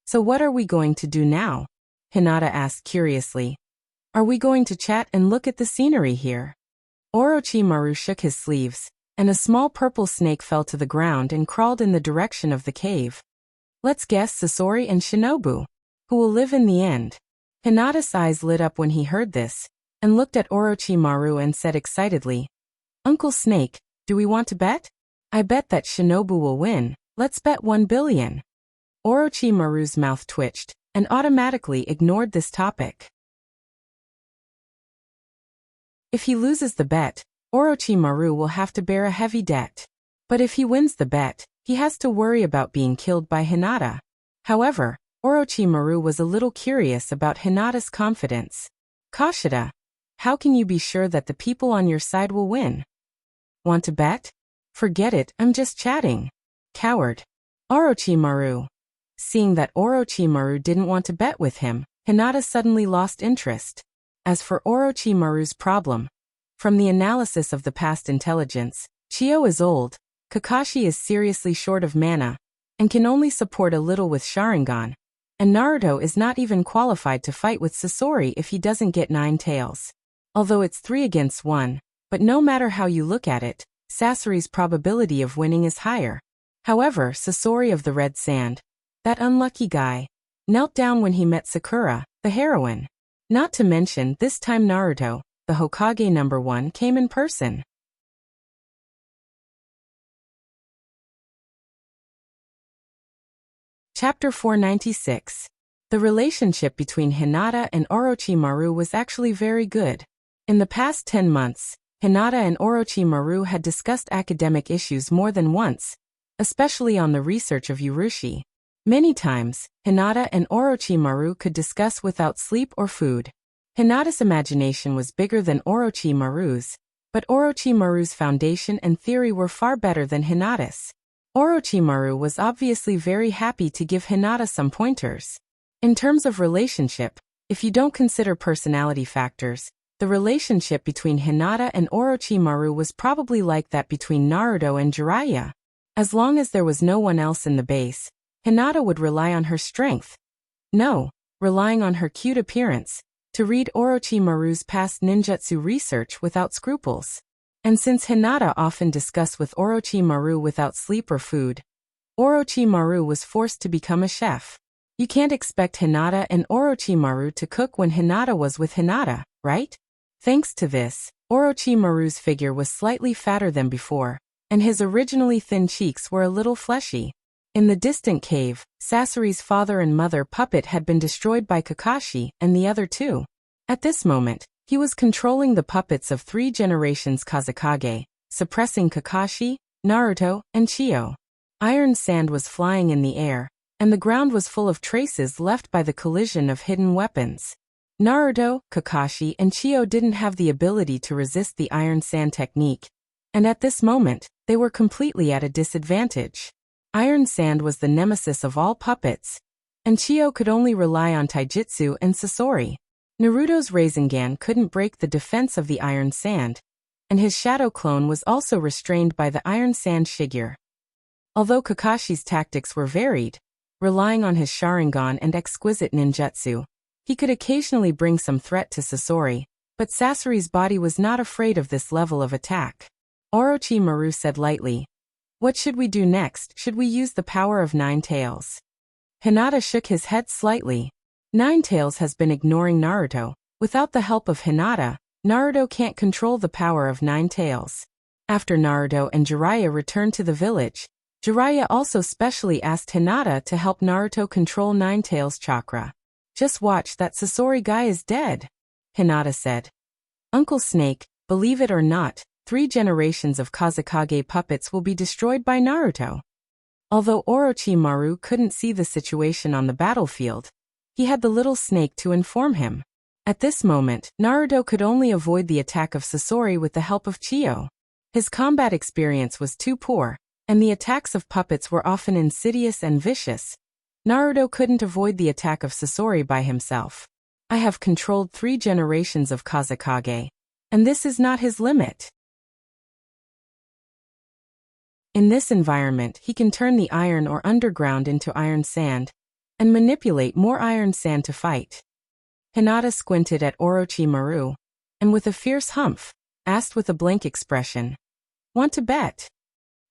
So what are we going to do now? Hinata asked curiously. Are we going to chat and look at the scenery here? Orochimaru shook his sleeves, and a small purple snake fell to the ground and crawled in the direction of the cave. Let's guess Sasori and Shinobu, who will live in the end. Hinata's eyes lit up when he heard this, and looked at Orochimaru and said excitedly, Uncle Snake, do we want to bet? I bet that Shinobu will win. Let's bet 1 billion. Orochimaru's mouth twitched, and automatically ignored this topic. If he loses the bet, Orochimaru will have to bear a heavy debt. But if he wins the bet, he has to worry about being killed by Hinata. However, Orochimaru was a little curious about Hinata's confidence. Kashida, how can you be sure that the people on your side will win? Want to bet? Forget it, I'm just chatting. Coward. Orochimaru. Seeing that Orochimaru didn't want to bet with him, Hinata suddenly lost interest. As for Orochimaru's problem, from the analysis of the past intelligence, Chiyo is old, Kakashi is seriously short of mana, and can only support a little with Sharingan, and Naruto is not even qualified to fight with Sasori if he doesn't get 9 tails. Although it's 3 against 1, but no matter how you look at it, Sasori's probability of winning is higher. However, Sasori of the Red Sand, that unlucky guy, knelt down when he met Sakura, the heroine. Not to mention, this time Naruto, the Hokage #1, came in person. Chapter 496. The relationship between Hinata and Orochimaru was actually very good. In the past 10 months, Hinata and Orochimaru had discussed academic issues more than once, especially on the research of Urushi. Many times, Hinata and Orochimaru could discuss without sleep or food. Hinata's imagination was bigger than Orochimaru's, but Orochimaru's foundation and theory were far better than Hinata's. Orochimaru was obviously very happy to give Hinata some pointers. In terms of relationship, if you don't consider personality factors, the relationship between Hinata and Orochimaru was probably like that between Naruto and Jiraiya. As long as there was no one else in the base, Hinata would rely on her strength. No, relying on her cute appearance, to read Orochimaru's past ninjutsu research without scruples. And since Hinata often discussed with Orochimaru without sleep or food, Orochimaru was forced to become a chef. You can't expect Hinata and Orochimaru to cook when Hinata was with Hinata, right? Thanks to this, Orochimaru's figure was slightly fatter than before, and his originally thin cheeks were a little fleshy. In the distant cave, Sasori's father and mother puppet had been destroyed by Kakashi and the other 2. At this moment, he was controlling the puppets of 3 generations Kazekage, suppressing Kakashi, Naruto, and Chiyo. Iron sand was flying in the air, and the ground was full of traces left by the collision of hidden weapons. Naruto, Kakashi, and Chiyo didn't have the ability to resist the iron sand technique, and at this moment, they were completely at a disadvantage. Iron sand was the nemesis of all puppets, and Chiyo could only rely on taijutsu and Sasori. Naruto's Rasengan couldn't break the defense of the iron sand, and his shadow clone was also restrained by the iron sand Shigure. Although Kakashi's tactics were varied, relying on his Sharingan and exquisite ninjutsu, he could occasionally bring some threat to Sasori, but Sasori's body was not afraid of this level of attack. Orochimaru said lightly, "What should we do next? Should we use the power of 9 tails?" Hinata shook his head slightly. 9 Tails has been ignoring Naruto. Without the help of Hinata, Naruto can't control the power of 9 Tails. After Naruto and Jiraiya returned to the village, Jiraiya also specially asked Hinata to help Naruto control 9 Tails chakra. "Just watch, that Sasori guy is dead," Hinata said. Uncle Snake, believe it or not, 3 generations of Kazekage puppets will be destroyed by Naruto. Although Orochimaru couldn't see the situation on the battlefield, he had the little snake to inform him. At this moment, Naruto could only avoid the attack of Sasori with the help of Chiyo. His combat experience was too poor, and the attacks of puppets were often insidious and vicious. Naruto couldn't avoid the attack of Sasori by himself. I have controlled 3 generations of Kazekage, and this is not his limit. In this environment, he can turn the iron or underground into iron sand, and manipulate more iron sand to fight. Hinata squinted at Orochimaru, and with a fierce humph, asked with a blank expression, "Want to bet?"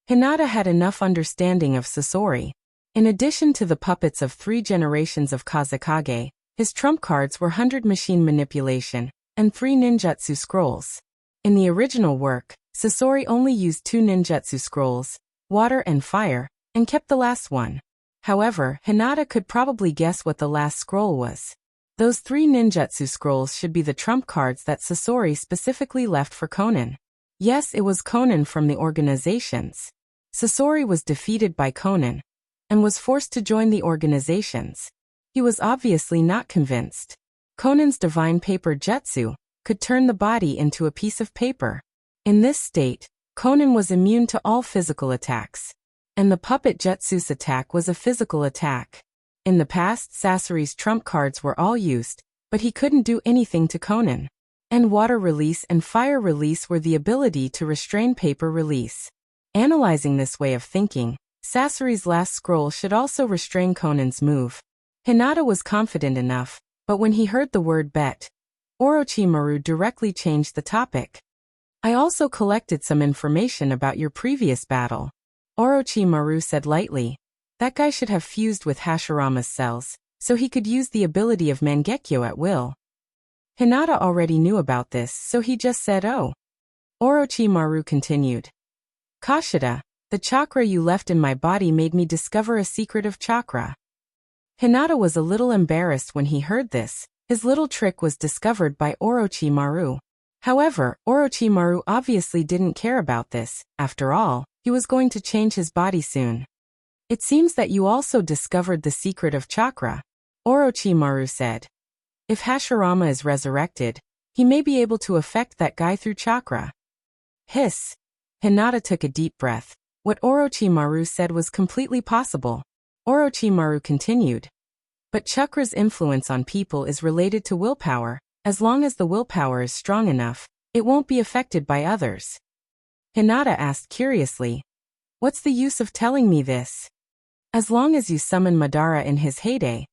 Hinata had enough understanding of Sasori. In addition to the puppets of 3 generations of Kazekage, his trump cards were 100 machine manipulation, and 3 ninjutsu scrolls. In the original work, Sasori only used 2 ninjutsu scrolls, water and fire, and kept the last one. However, Hinata could probably guess what the last scroll was. Those 3 ninjutsu scrolls should be the trump cards that Sasori specifically left for Konan. Yes, it was Konan from the organizations. Sasori was defeated by Konan, and was forced to join the organizations. He was obviously not convinced. Konan's divine paper jutsu could turn the body into a piece of paper. In this state, Konan was immune to all physical attacks. And the puppet jutsu's attack was a physical attack. In the past, Sasori's trump cards were all used, but he couldn't do anything to Konan. And water release and fire release were the ability to restrain paper release. Analyzing this way of thinking, Sasori's last scroll should also restrain Konan's move. Hinata was confident enough, but when he heard the word bet, Orochimaru directly changed the topic. I also collected some information about your previous battle. Orochimaru said lightly. That guy should have fused with Hashirama's cells, so he could use the ability of Mangekyo at will. Hinata already knew about this, so he just said oh. Orochimaru continued. Kashida, the chakra you left in my body made me discover a secret of chakra. Hinata was a little embarrassed when he heard this. His little trick was discovered by Orochimaru. However, Orochimaru obviously didn't care about this. After all, he was going to change his body soon. It seems that you also discovered the secret of chakra, Orochimaru said. If Hashirama is resurrected, he may be able to affect that guy through chakra. Hiss. Hinata took a deep breath. What Orochimaru said was completely possible. Orochimaru continued. But chakra's influence on people is related to willpower. As long as the willpower is strong enough, it won't be affected by others. Hinata asked curiously. What's the use of telling me this? As long as you summon Madara in his heyday,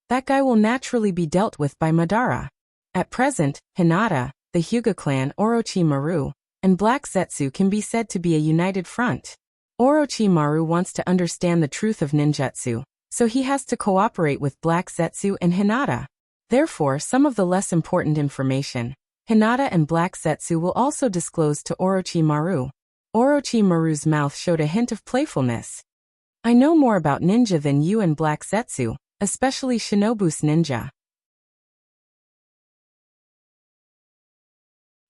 that guy will naturally be dealt with by Madara. At present, Hinata, the Hyuga clan, Orochimaru, and Black Zetsu can be said to be a united front. Orochimaru wants to understand the truth of ninjutsu, so he has to cooperate with Black Zetsu and Hinata. Therefore, some of the less important information, Hinata and Black Zetsu will also disclose to Orochimaru. Orochimaru's mouth showed a hint of playfulness. I know more about ninja than you and Black Zetsu, especially Shinobu's ninja.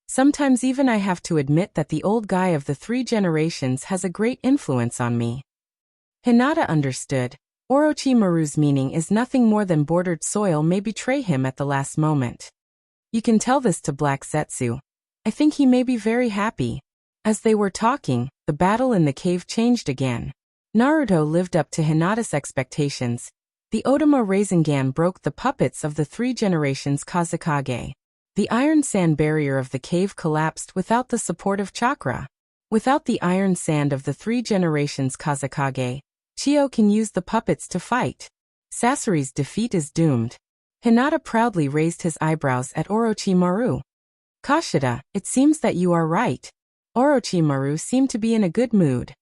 Sometimes even I have to admit that the old guy of the 3 generations has a great influence on me. Hinata understood. Orochimaru's meaning is nothing more than bordered soil may betray him at the last moment. You can tell this to Black Zetsu. I think he may be very happy. As they were talking, the battle in the cave changed again. Naruto lived up to Hinata's expectations. The Otama Rasengan broke the puppets of the 3 generations Kazekage. The iron sand barrier of the cave collapsed without the support of chakra. Without the iron sand of the 3 generations Kazekage, Chiyo can use the puppets to fight. Sasori's defeat is doomed. Hinata proudly raised his eyebrows at Orochimaru. Kashida, it seems that you are right. Orochimaru seemed to be in a good mood.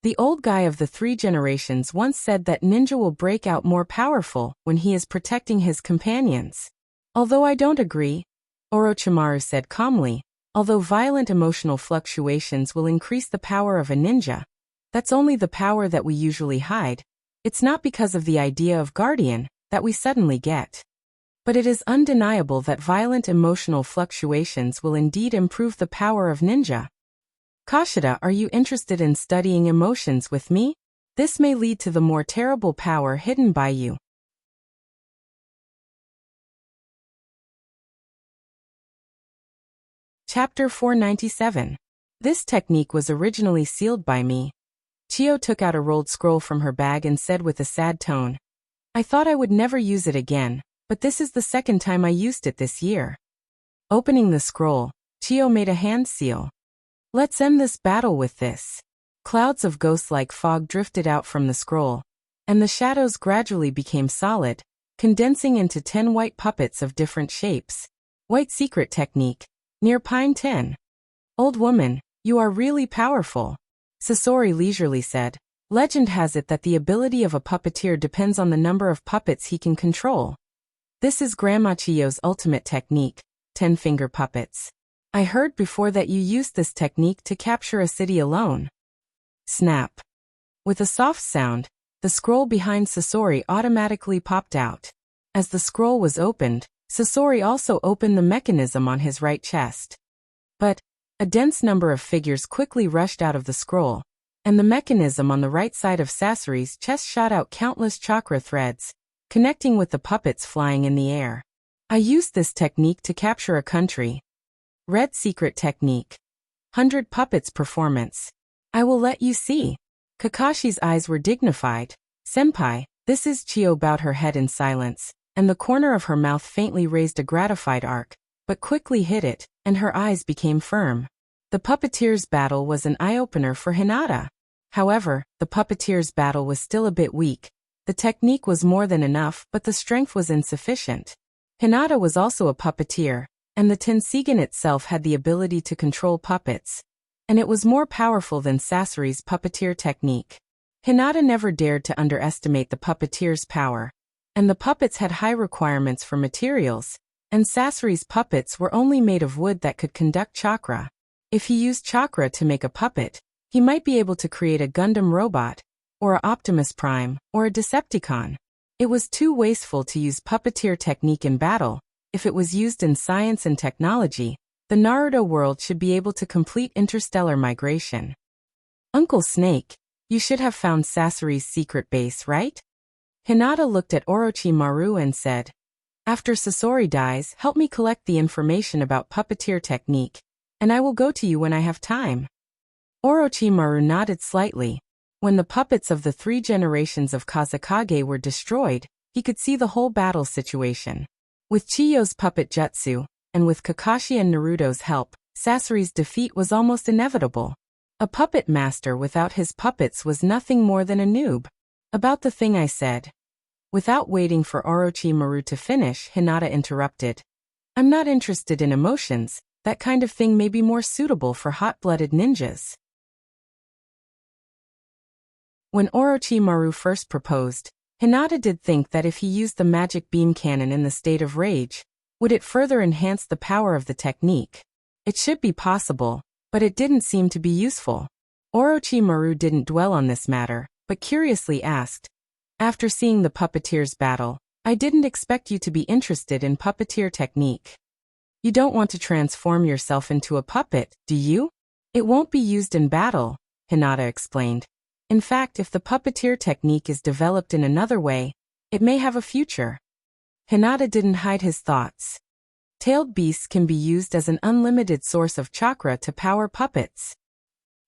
The old guy of the 3 generations once said that ninja will break out more powerful when he is protecting his companions. Although I don't agree, Orochimaru said calmly, although violent emotional fluctuations will increase the power of a ninja, that's only the power that we usually hide. It's not because of the idea of guardian that we suddenly get. But it is undeniable that violent emotional fluctuations will indeed improve the power of ninja. Kashida, are you interested in studying emotions with me? This may lead to the more terrible power hidden by you. Chapter 497. This technique was originally sealed by me. Chio took out a rolled scroll from her bag and said with a sad tone, I thought I would never use it again, but this is the second time I used it this year. Opening the scroll, Chio made a hand seal. Let's end this battle with this. Clouds of ghost-like fog drifted out from the scroll, and the shadows gradually became solid, condensing into 10 white puppets of different shapes. White secret technique. Near Pine 10. Old woman, you are really powerful. Sasori leisurely said. Legend has it that the ability of a puppeteer depends on the number of puppets he can control. This is Grandma Chio's ultimate technique, 10-finger puppets. I heard before that you used this technique to capture a city alone. Snap. With a soft sound, the scroll behind Sasori automatically popped out. As the scroll was opened, Sasori also opened the mechanism on his right chest. But a dense number of figures quickly rushed out of the scroll, and the mechanism on the right side of Sasori's chest shot out countless chakra threads, connecting with the puppets flying in the air. I used this technique to capture a country. Red secret technique. 100 puppets performance. I will let you see. Kakashi's eyes were dignified. Senpai, this is. Chio bowed her head in silence, and the corner of her mouth faintly raised a gratified arc, but quickly hid it, and her eyes became firm. The puppeteers' battle was an eye-opener for Hinata. However, the puppeteers' battle was still a bit weak. The technique was more than enough, but the strength was insufficient. Hinata was also a puppeteer, and the Tensigen itself had the ability to control puppets, and it was more powerful than Sasori's puppeteer technique. Hinata never dared to underestimate the puppeteer's power, and the puppets had high requirements for materials, and Sasori's puppets were only made of wood that could conduct chakra. If he used chakra to make a puppet, he might be able to create a Gundam robot, or a Optimus Prime, or a Decepticon. It was too wasteful to use puppeteer technique in battle. If it was used in science and technology, the Naruto world should be able to complete interstellar migration. Uncle Snake, you should have found Sasori's secret base, right? Hinata looked at Orochimaru and said, after Sasori dies, help me collect the information about puppeteer technique, and I will go to you when I have time. Orochimaru nodded slightly. When the puppets of the 3 generations of Kazekage were destroyed, he could see the whole battle situation. With Chiyo's puppet jutsu, and with Kakashi and Naruto's help, Sasori's defeat was almost inevitable. A puppet master without his puppets was nothing more than a noob. About the thing I said. Without waiting for Orochimaru to finish, Hinata interrupted. I'm not interested in emotions, that kind of thing may be more suitable for hot-blooded ninjas. When Orochimaru first proposed, Hinata did think that if he used the magic beam cannon in the state of rage, would it further enhance the power of the technique? It should be possible, but it didn't seem to be useful. Orochimaru didn't dwell on this matter, but curiously asked, after seeing the puppeteers' battle, I didn't expect you to be interested in puppeteer technique. You don't want to transform yourself into a puppet, do you? It won't be used in battle, Hinata explained. In fact, if the puppeteer technique is developed in another way, it may have a future. Hinata didn't hide his thoughts. Tailed beasts can be used as an unlimited source of chakra to power puppets.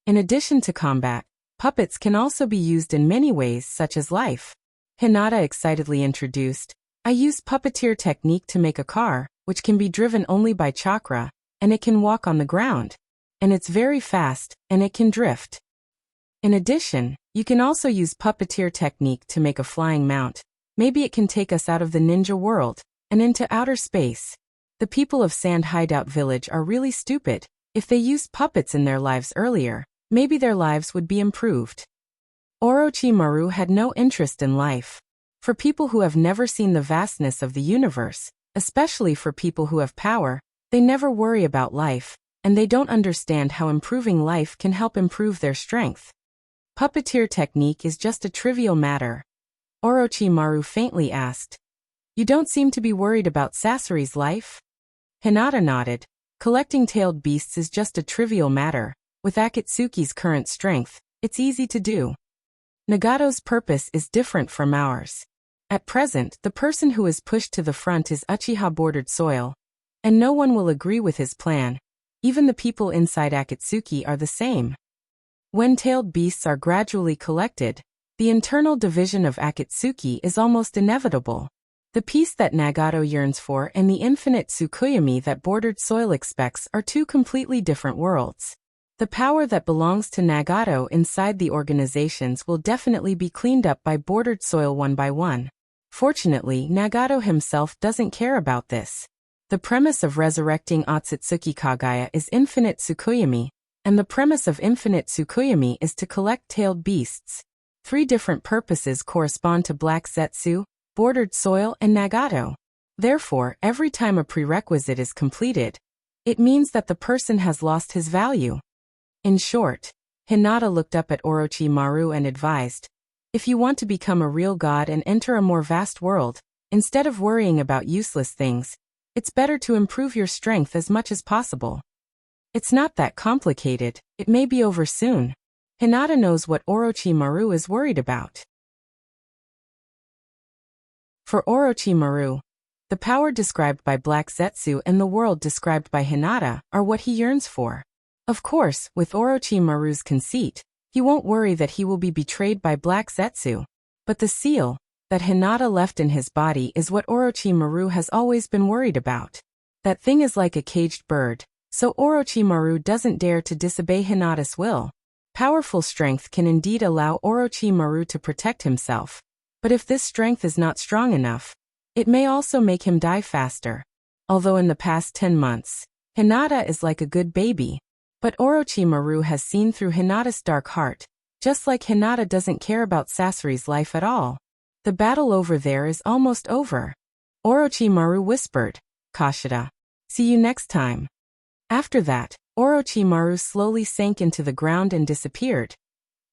In addition to combat, puppets can also be used in many ways such as life. Hinata excitedly introduced, I use puppeteer technique to make a car, which can be driven only by chakra, and it can walk on the ground. And it's very fast, and it can drift. In addition, you can also use puppeteer technique to make a flying mount. Maybe it can take us out of the ninja world, and into outer space. The people of Sand Hideout Village are really stupid. If they used puppets in their lives earlier, maybe their lives would be improved. Orochimaru had no interest in life. For people who have never seen the vastness of the universe, especially for people who have power, they never worry about life, and they don't understand how improving life can help improve their strength. Puppeteer technique is just a trivial matter. Orochimaru faintly asked. You don't seem to be worried about Sasori's life? Hinata nodded. Collecting tailed beasts is just a trivial matter. With Akatsuki's current strength, it's easy to do. Nagato's purpose is different from ours. At present, the person who is pushed to the front is Uchiha-bordered soil, and no one will agree with his plan. Even the people inside Akatsuki are the same. When tailed beasts are gradually collected, the internal division of Akatsuki is almost inevitable. The peace that Nagato yearns for and the infinite Tsukuyomi that bordered soil expects are two completely different worlds. The power that belongs to Nagato inside the organizations will definitely be cleaned up by bordered soil one by one. Fortunately, Nagato himself doesn't care about this. The premise of resurrecting Otsutsuki Kagaya is infinite Tsukuyomi, and the premise of infinite Tsukuyomi is to collect tailed beasts. 3 different purposes correspond to Black Zetsu, bordered soil, and Nagato. Therefore, every time a prerequisite is completed, it means that the person has lost his value. In short, Hinata looked up at Orochimaru and advised, if you want to become a real god and enter a more vast world, instead of worrying about useless things, it's better to improve your strength as much as possible. It's not that complicated, it may be over soon. Hinata knows what Orochimaru is worried about. For Orochimaru, the power described by Black Zetsu and the world described by Hinata are what he yearns for. Of course, with Orochimaru's conceit, he won't worry that he will be betrayed by Black Zetsu. But the seal that Hinata left in his body is what Orochimaru has always been worried about. That thing is like a caged bird, so Orochimaru doesn't dare to disobey Hinata's will. Powerful strength can indeed allow Orochimaru to protect himself. But if this strength is not strong enough, it may also make him die faster. Although in the past 10 months, Hinata is like a good baby. But Orochimaru has seen through Hinata's dark heart, just like Hinata doesn't care about Sasori's life at all. The battle over there is almost over. Orochimaru whispered, Kashida. See you next time. After that, Orochimaru slowly sank into the ground and disappeared.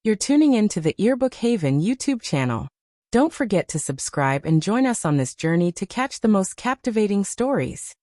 You're tuning in to the Earbook Haven YouTube channel. Don't forget to subscribe and join us on this journey to catch the most captivating stories.